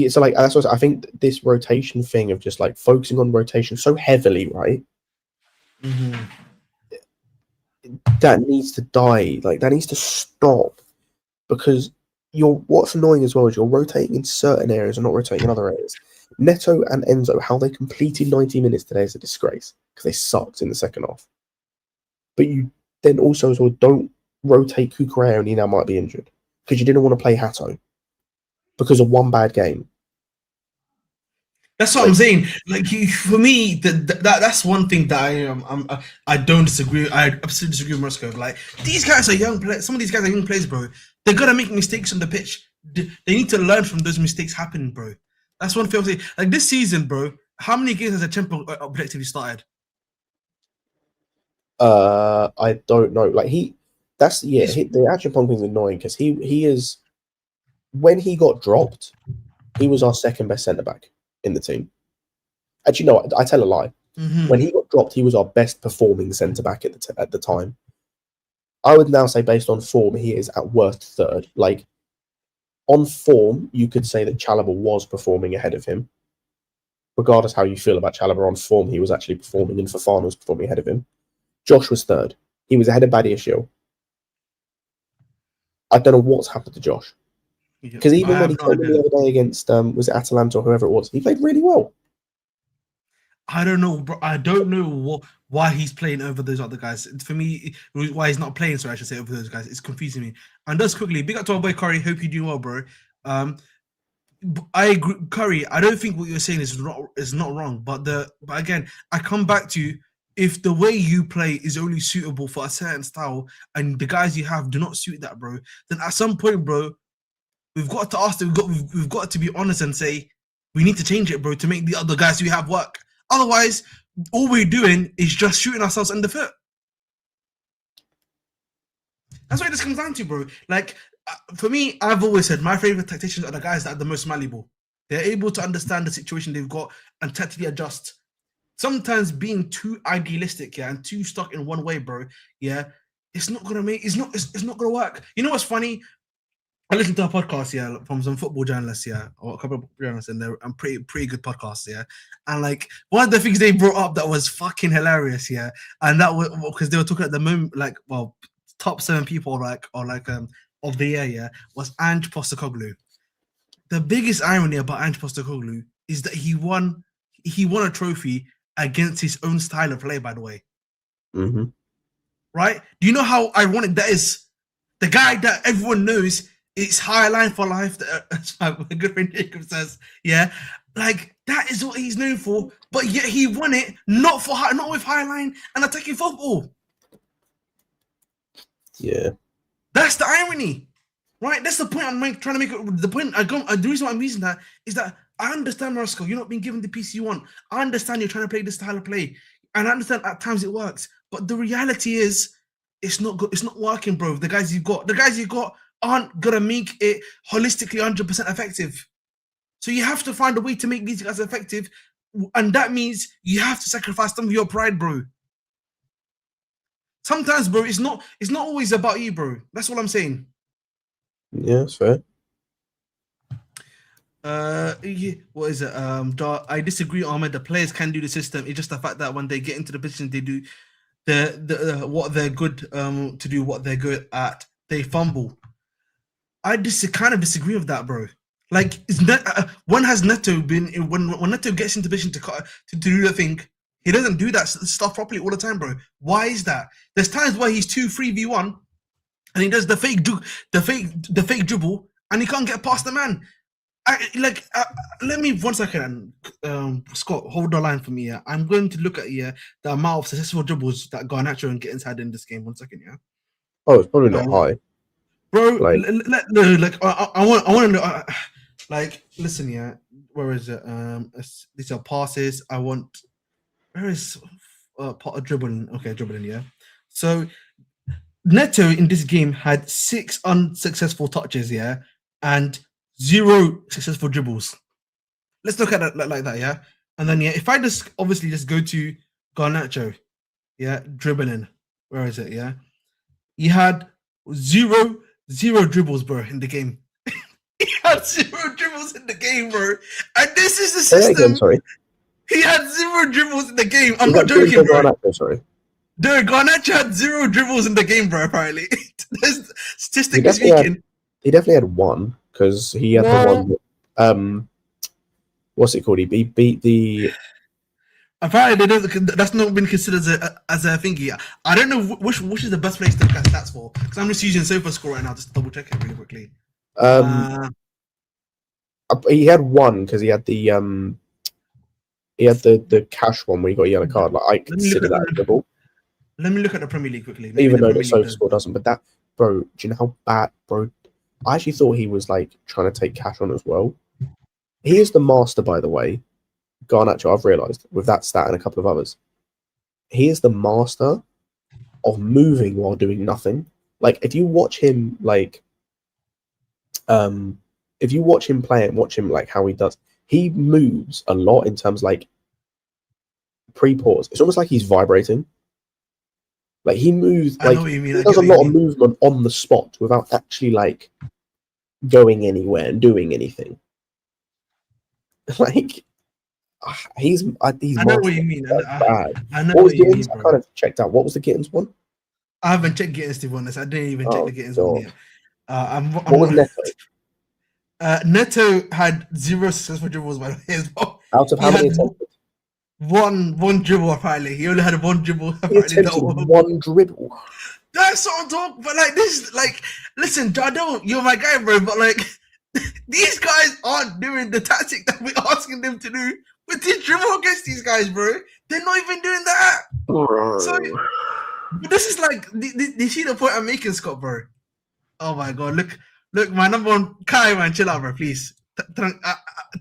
So like that's what I think this rotation thing of just like focusing on rotation so heavily, right? Mm-hmm. That needs to die. Like that needs to stop, because what's annoying as well is you're rotating in certain areas and not rotating in other areas. Neto and Enzo, how they completed 90 minutes today is a disgrace because they sucked in the second half. But you then also as well don't rotate Cucurella and he now might be injured because you didn't want to play Hato because of one bad game. That's what I'm saying. Like for me, that's one thing that I don't disagree. I absolutely disagree with Moscow. Like these guys are young players. Some of these guys are young players, bro. They're gonna make mistakes on the pitch. They need to learn from those mistakes happening, bro. That's one thing I'm saying. Like this season, bro. How many games has a Champions objectively started? I don't know. Like the Acheampong thing's annoying because he is, when he got dropped, he was our second best centre back in the team. Actually, no, I tell a lie. Mm-hmm. When he got dropped, he was our best performing centre back at the time. I would now say, based on form, he is at worst third. Like on form, you could say that Chalobah was performing ahead of him. Regardless how you feel about Chalobah on form, he was actually performing, and Fofana was performing ahead of him. Josh was third. He was ahead of Badiashile. I don't know what's happened to Josh. Because even when he played the other day against, was it Atalanta or whoever it was, he played really well. I don't know, bro. I don't know why he's playing over those other guys. For me, why he's not playing, sorry, I should say, over those guys. It's confusing me. And just quickly, big up to our boy Curry. Hope you do well, bro. I agree, Curry. I don't think what you're saying is not wrong. But again, I come back to, if the way you play is only suitable for a certain style and the guys you have do not suit that, bro, then at some point, bro, we've got to ask them, we've got to be honest and say, we need to change it, bro, to make the other guys we have work. Otherwise, all we're doing is just shooting ourselves in the foot. That's what this comes down to, bro. Like, for me, I've always said my favorite tacticians are the guys that are the most malleable. They're able to understand the situation they've got and tactically adjust. Sometimes being too idealistic, yeah, and too stuck in one way, bro, yeah, it's not gonna gonna work. You know what's funny? I listened to a podcast, yeah, from some football journalists, yeah, or a couple of journalists, and they're pretty good podcasts, yeah. And like one of the things they brought up that was fucking hilarious, yeah, and that was because they were talking at the moment, like, well, top 7 people, of the year, yeah, was Ange Postecoglou. The biggest irony about Ange Postecoglou is that he won a trophy against his own style of play, by the way. Mm-hmm. Right? Do you know how ironic that is? The guy that everyone knows, it's high line for life. My good friend Jacob says, yeah, like that is what he's known for. But yet he won it not with high line and attacking football. Yeah, that's the irony, right? That's the point I'm trying to make. The reason why I'm using that is that I understand, Roscoe, you're not being given the piece you want. I understand you're trying to play this style of play, and I understand at times it works. But the reality is, it's not good. It's not working, bro. The guys you've got aren't gonna make it holistically 100% effective. So you have to find a way to make these guys effective, and that means you have to sacrifice some of your pride, bro. Sometimes, bro, it's not always about you, bro. That's what I'm saying. Yeah, that's fair. Yeah, what is it? I disagree, Ahmed. The players can do the system. It's just the fact that when they get into the position they do, what they're good to do, what they're good at, they fumble. I kind of disagree with that, bro. Like, when has Neto been when Neto gets into position to do the thing? He doesn't do that stuff properly all the time, bro. Why is that? There's times where he's 2-3v1 and he does the fake dribble and he can't get past the man. Let me 1 second, Scott, hold the line for me. Yeah, I'm going to look at the amount of successful dribbles that Garnacho and get inside in this game. 1 second, yeah. Oh, it's probably not high, bro. I want to know. Listen, yeah. Where is it? These are passes. I want. Where is part of dribbling. Okay, dribbling. Yeah. So Neto in this game had 6 unsuccessful touches. Yeah, and 0 successful dribbles. Let's look at it like that. Yeah, and then if I just obviously just go to Garnacho, yeah, dribbling. Where is it? Yeah, he had zero dribbles, bro, in the game. He had 0 dribbles in the game, bro. And this is the Say that again, system. sorry. He had 0 dribbles in the game. I'm Is not that true joking, for bro. Garnacho, sorry. Dude, Garnacho had 0 dribbles in the game, bro, apparently. Statistically definitely had- speaking. He definitely had one because he had the one. What's it called? He beat the. Apparently, that's not been considered as a thingy. I don't know which is the best place to look at stats for, because I'm just using SofaScore right now just to double check it really quickly. He had one because he had the cash one where he got a yellow card. Like I consider that a dribble. Let me look at the Premier League quickly. Maybe Even though the Premier SofaScore doesn't, but that, bro, do you know how bad, bro? I actually thought he was like trying to take cash on as well. He is the master, by the way. Garnacho, I've realised with that stat and a couple of others, he is the master of moving while doing nothing. Like if you watch him, like, if you watch him play and watch him like how he does, he moves a lot in terms like pre-pause. It's almost like he's vibrating. Like he moves, like he does a lot of movement on the spot without actually like going anywhere and doing anything. Like he's I know what you mean. I know what you mean. I kind of checked out. What was the Gittins one? I haven't checked Gittins, to be honest. I didn't even check the Gittins one yet. What was Neto? Neto had 0 successful dribbles, by the way, as well. Out of how many attempted? One dribble, apparently. He only had 1 dribble. He attempted 1 dribble. That's what I'm talking. But like this, like, listen, Jardel, you're my guy, bro. But like, these guys aren't doing the tactic that we're asking them to do. With this dribble against these guys, bro, they're not even doing that. Bro. So this is like, you see the point I'm making, Scott, bro? Oh my god, look, my number one Kai, man, chill out, bro, please. Do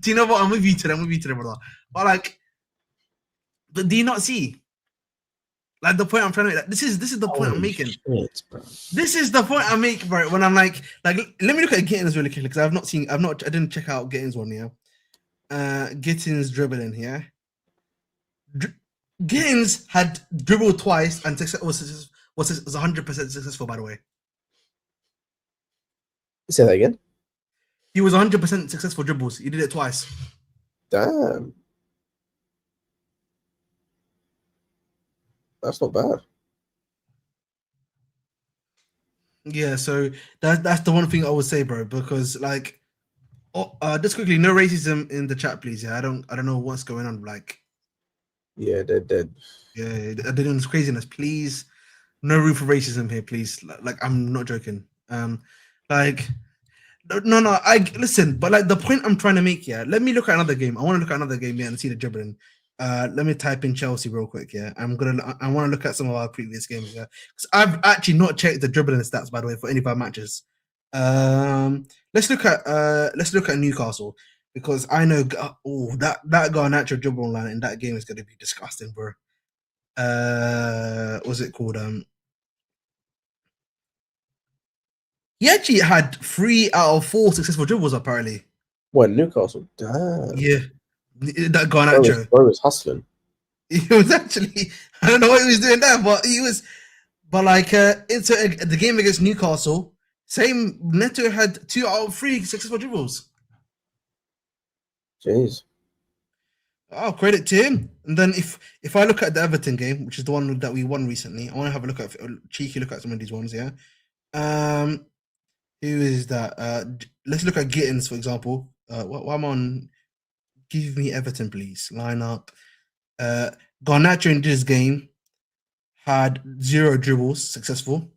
you know what? I'm with you today, brother. But like, do you not see? Like the point I'm trying to make. Like, this is the point I'm making. Shit, bro. This is the point I make, bro. When I'm like, let me look at Gittins really quickly, because I didn't check out Gittins one, yeah. Gittins dribbling here. Gittins had dribbled twice and was 100% successful, by the way. Say that again. He was 100% successful dribbles. He did it twice. Damn. That's not bad. Yeah, so that's the one thing I would say, bro, because like, just quickly, no racism in the chat, please. Yeah, I don't know what's going on. Like, yeah, they're dead. Yeah, they're doing this craziness. Please, no room for racism here, please. Like, I'm not joking. Like, no. I listen, but like the point I'm trying to make, yeah. Let me look at another game. I want to look at another game, yeah, and see the dribbling. Let me type in Chelsea real quick, yeah. I want to look at some of our previous games, yeah. Because I've actually not checked the dribbling stats, by the way, for any of our matches. Let's look at Newcastle, because I know that Garnacho dribble line in that game is going to be disgusting, bro. What's it called? He actually had 3 out of 4 successful dribbles, apparently. What, Newcastle? Damn. Yeah, that Garnacho. Bro was hustling. He was actually, I don't know what he was doing there, but he was. But like into the game against Newcastle, same Neto had 2 out of 3 successful dribbles. Jeez. Oh, credit to him. And then if I look at the Everton game, which is the one that we won recently, I want to have a cheeky look at some of these ones. Yeah. Who is that? Let's look at Gittins, for example. What I'm on. Give me Everton, please. Line up. Garnacho in this game had 0 dribbles successful,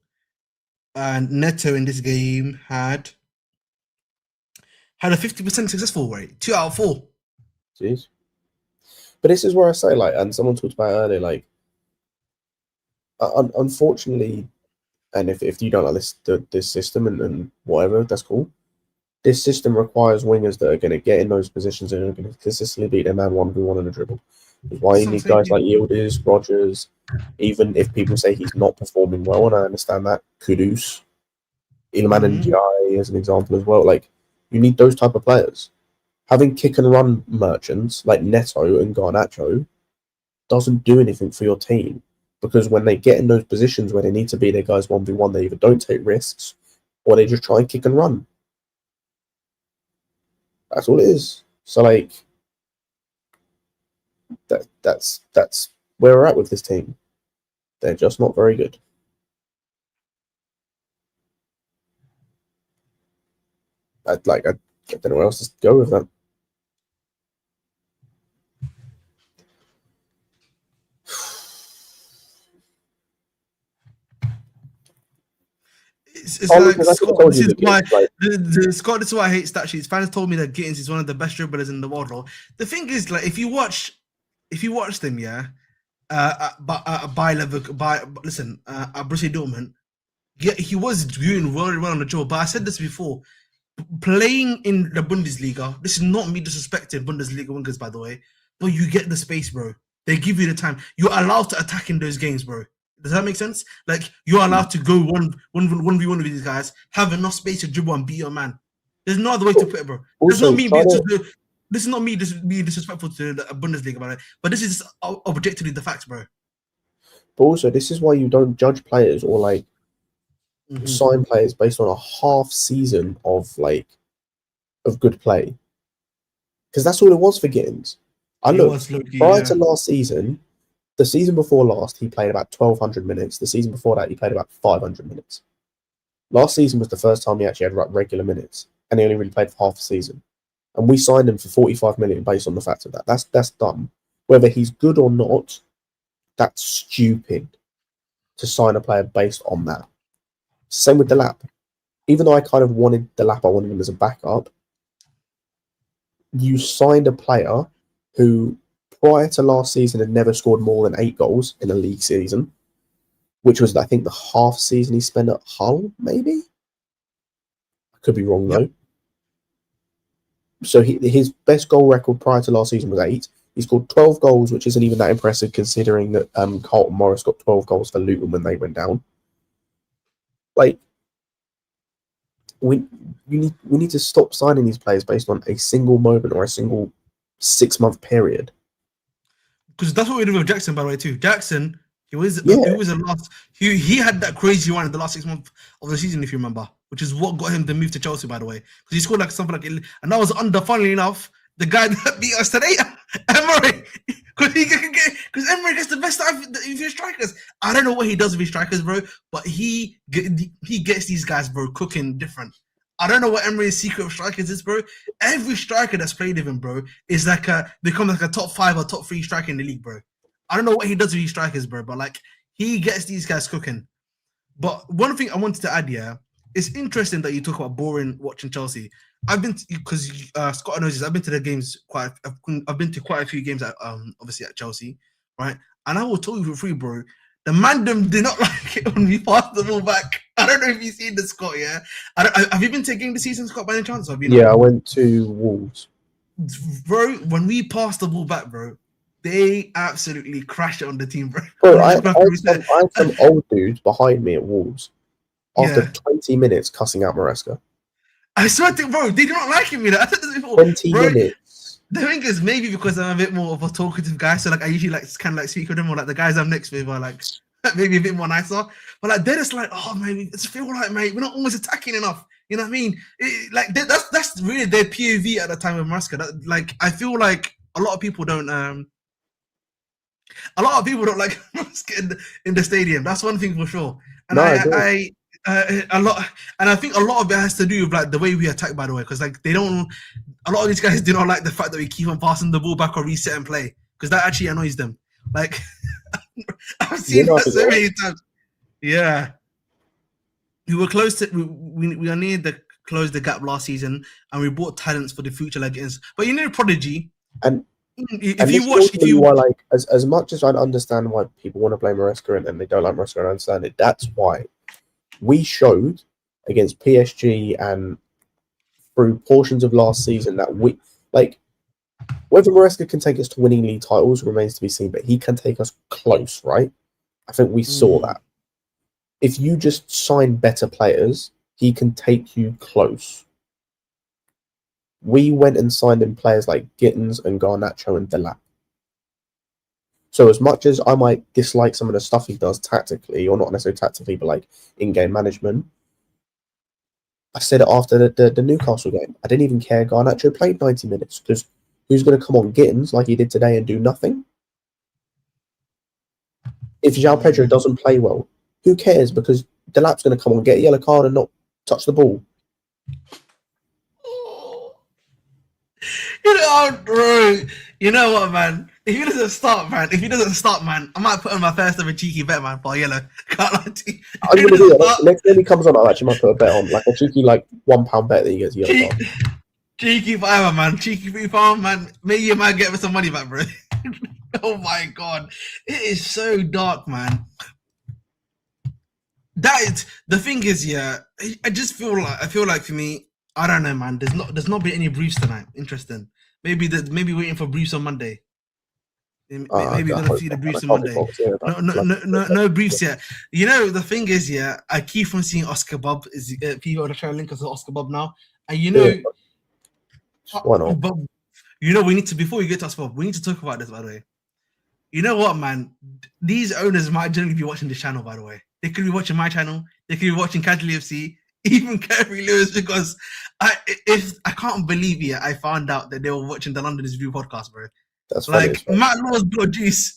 and Neto in this game had a 50% successful rate, 2 out of 4. Jeez. But this is where I say, like, and someone talked about earlier, like, unfortunately, and if you don't like this system and whatever, that's cool. This system requires wingers that are going to get in those positions and are going to consistently beat their man 1v1 in a dribble. It's why you need guys like Yildiz, Rogers. Even if people say he's not performing well, and I understand that, Kudus, Ilman and Jai as an example as well. Like, you need those type of players. Having kick and run merchants like Neto and Garnacho doesn't do anything for your team, because when they get in those positions where they need to be their guys 1v1, they either don't take risks or they just try and kick and run. That's all it is. So like that's where we're at with this team. They're just not very good. I don't know where else to go with that. It's like Scott, this is why Scott. This is why I hate stat sheets. Fans told me that Gittins is one of the best dribblers in the world. Though the thing is, like, if you watch them, yeah, listen, Borussia Dortmund, yeah, he was doing really well on the job. But I said this before, playing in the Bundesliga. This is not me disrespecting Bundesliga wingers, by the way, but you get the space, bro. They give you the time. You're allowed to attack in those games, bro. Does that make sense? Like, you're allowed to go 1v1 with these guys, have enough space to dribble and beat your man. There's no other way to put it, bro. This is not me being disrespectful to the Bundesliga about it, but this is objectively the facts, bro. But also, this is why you don't judge players or like sign players based on a half season of good play, because that's all it was for Gittins. Prior to last season. The season before last, he played about 1,200 minutes. The season before that, he played about 500 minutes. Last season was the first time he actually had regular minutes, and he only really played for half the season. And we signed him for 45 million based on the fact of that. That's dumb. Whether he's good or not, that's stupid to sign a player based on that. Same with Delap. Even though I kind of wanted Delap, I wanted him as a backup. You signed a player who, prior to last season, had never scored more than 8 goals in a league season, which was, I think, the half season he spent at Hull, maybe? I could be wrong, though. So his best goal record prior to last season was 8. He scored 12 goals, which isn't even that impressive considering that Carlton Morris got 12 goals for Luton when they went down. Like, we need to stop signing these players based on a single moment or a single 6-month period. Because that's what we did with Jackson, by the way, too. Jackson, he had that crazy run in the last 6 months of the season, if you remember, which is what got him the move to Chelsea, by the way. Because he scored something like, and that was under, funnily enough, the guy that beat us today, Emery. Because Emery gets the best out of his strikers. I don't know what he does with his strikers, bro, but he gets these guys, bro, cooking different. I don't know what Emery's secret of strikers is, bro. Every striker that's played with him, bro, is become like a top 5 or top 3 striker in the league, bro. I don't know what he does with these strikers, bro, but like, he gets these guys cooking. But one thing I wanted to add, yeah, it's interesting that you talk about boring watching Chelsea. Because Scott knows this. I've been to the games I've been to quite a few games obviously at Chelsea, right? And I will tell you for free, bro. The man them did not like it when we passed the ball back. I don't know if you've seen the Scott, yeah. Have you been to a game this season, Scott, by any chance? I went to Wolves. Bro, when we passed the ball back, bro, they absolutely crashed it on the team, bro. I had some old dudes behind me at Wolves after 20 minutes cussing out Maresca. I swear to you, bro, they do not like him, you know. I said this before. 20 minutes. The thing is, maybe because I'm a bit more of a talkative guy, so like I usually like kind of like speak with them, or like the guys I'm next with are like maybe a bit more nicer. But like they're just like, oh man, it's feel like, mate, we're not always attacking enough. You know what I mean? That's really their POV at the time of Maresca. Like I feel like a lot of people don't like Maresca in the stadium. That's one thing for sure. And a lot, and I think a lot of it has to do with like the way we attack, by the way, because like a lot of these guys do not like the fact that we keep on passing the ball back or reset and play, because that actually annoys them. Like I've seen that so many times. Yeah, we were close to we are near to close the gap last season, and we bought talents for the future like it is. But you need a prodigy. And as much as I understand why people want to blame Maresca and they don't like Maresca, and I understand it. That's why we showed against PSG and through portions of last season that Whether Maresca can take us to winning league titles remains to be seen, but he can take us close, right? I think we saw that. If you just sign better players, he can take you close. We went and signed in players like Gittins and Garnacho and Delap. So as much as I might dislike some of the stuff he does tactically, or not necessarily tactically, but like in-game management, I said it after the Newcastle game. I didn't even care Garnacho played 90 minutes because who's going to come on Gittins like he did today and do nothing? If João Pedro doesn't play well, who cares? Because Delap's going to come on, get a yellow card and not touch the ball. You know what, man? If he doesn't start, man, I might put on my first ever cheeky bet, man, for yellow. Can't lie to you. I'm going to do that. Next time he comes on, I actually might put a bet on, like a cheeky, like £1 bet that he gets a yellow card. Cheeky forever, man. Cheeky £3, man. Maybe you might get me some money back, bro. Oh my god, it is so dark, man. That is the thing is, yeah. I just feel like for me, I don't know, man. There's not been any briefs tonight. Interesting. Maybe waiting for briefs on Monday. Maybe we're gonna see the briefs on Monday. No briefs yet. You know, the thing is, yeah, I keep from seeing Oscar Bob. Is people are trying to link us to Oscar Bob now, and you know, why not? Bob, you know, we need to, before we get to Oscar Bob, we need to talk about this. By the way, you know what, man? These owners might generally be watching this channel. By the way, they could be watching my channel. They could be watching Casually FC. Even Kerry Lewis, because I can't believe it. I found out that they were watching the London Review podcast, bro. That's like funny, Matt Law's got juice.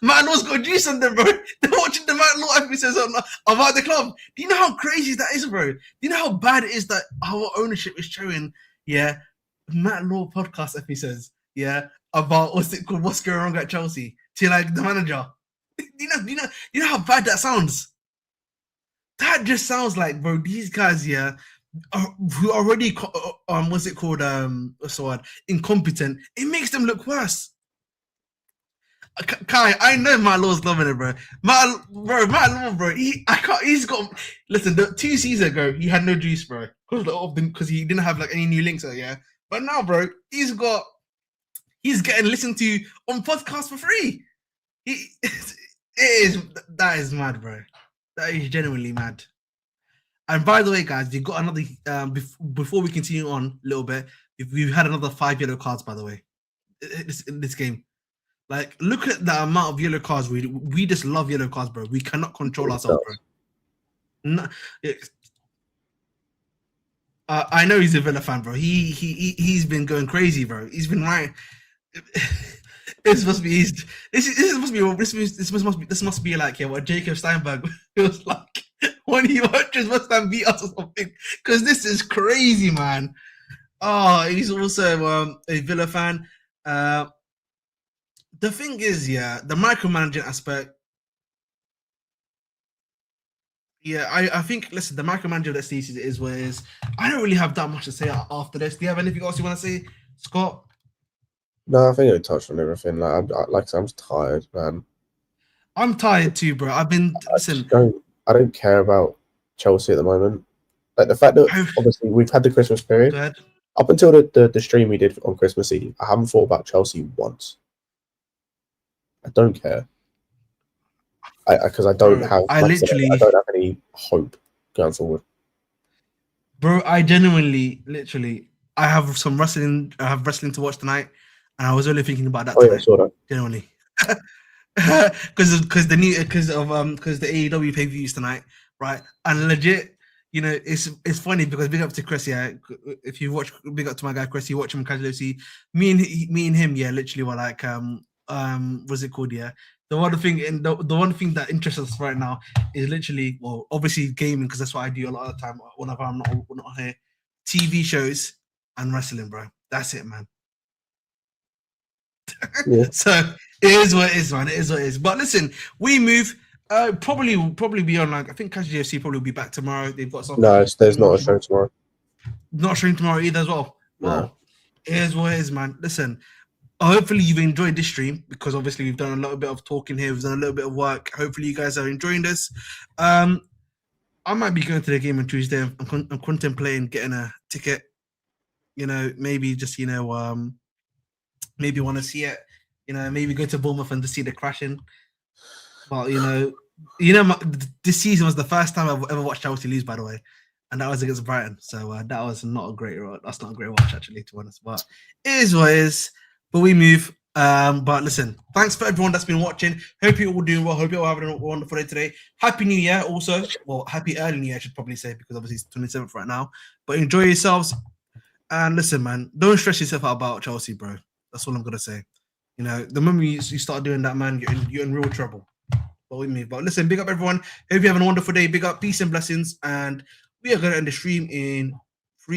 Matt Law's got juice on them, bro. They're watching the Matt Law episodes about the club. Do you know how crazy that is, bro? Do you know how bad it is that our ownership is showing, yeah, Matt Law podcast episodes, yeah, about what's going wrong at Chelsea to like the manager. You know how bad that sounds. That just sounds like, bro, these guys, yeah, who are already what's it called? What's the word? Incompetent. It makes them look worse. Kai, I know Matt Law's loving it, bro. Matt Law, bro. He's got. Listen, 2 seasons ago, he had no juice, bro, because he didn't have like any new links, yeah. But now, bro, he's getting listened to on podcasts for free. That is mad, bro. That is genuinely mad. And by the way, guys, you've got another. Before we continue on a little bit, we've had another 5 yellow cards, by the way, in this game. Like, look at the amount of yellow cards. We just love yellow cards, bro. We cannot control ourselves, bro. No, I know he's a Villa fan, bro. He's been going crazy, bro. He's been right. This must be like, yeah, what Jacob Steinberg feels like when he watches West Ham beat us or something. Because this is crazy, man. Oh, he's also a Villa fan. The thing is, yeah, the micromanaging aspect. Yeah, I think, listen, the micromanager of this season is what it is. I don't really have that much to say after this. Do you have anything else you want to say, Scott? No, I think I touched on everything. I'm tired, man. I'm tired too, bro. I don't care about Chelsea at the moment. Like the fact that obviously we've had the Christmas period. Up until the stream we did on Christmas Eve, I haven't thought about Chelsea once. I don't care. Because I don't have any hope going forward. Bro, I genuinely, literally, I have wrestling to watch tonight, and I was only thinking about that tonight. Yeah, sort of. Genuinely, because the AEW pay-per-views tonight, right? And legit, you know, it's funny because big up to Chris, yeah. If you watch, big up to my guy Chris, you watch him casually. Me and him, yeah, literally were like, what's it called, yeah. The one thing that interests us right now is literally, well, obviously gaming, because that's what I do a lot of the time whenever I'm not here. TV shows and wrestling, bro. That's it, man. Yeah. So it is what it is, man. It is what it is. But listen, we move. Probably be on, like, I think Casual FC probably will be back tomorrow. They've got something. No, there's not a show tomorrow. Not showing tomorrow either as well. No. Well, it is what it is, man. Listen. Hopefully you've enjoyed this stream, because obviously we've done a little bit of talking here. We've done a little bit of work. Hopefully you guys are enjoying this. I might be going to the game on Tuesday. I'm contemplating getting a ticket. You know, maybe just, you know, maybe want to see it. Maybe go to Bournemouth and to see the crashing. But this season was the first time I've ever watched Chelsea lose, by the way, and that was against Brighton. So that was not a great. That's not a great watch, actually, to be honest. But it is what it is. But we move. But listen, thanks for everyone that's been watching. Hope you're all doing well. Hope you're all having a wonderful day today. Happy New Year, also. Well, happy early New Year, I should probably say, because obviously it's 27th right now. But enjoy yourselves. And listen, man, don't stress yourself out about Chelsea, bro. That's all I'm gonna say. The moment you start doing that, man, you're in real trouble. But with me. But listen, big up everyone. Hope you're having a wonderful day. Big up, peace and blessings. And we are gonna end the stream in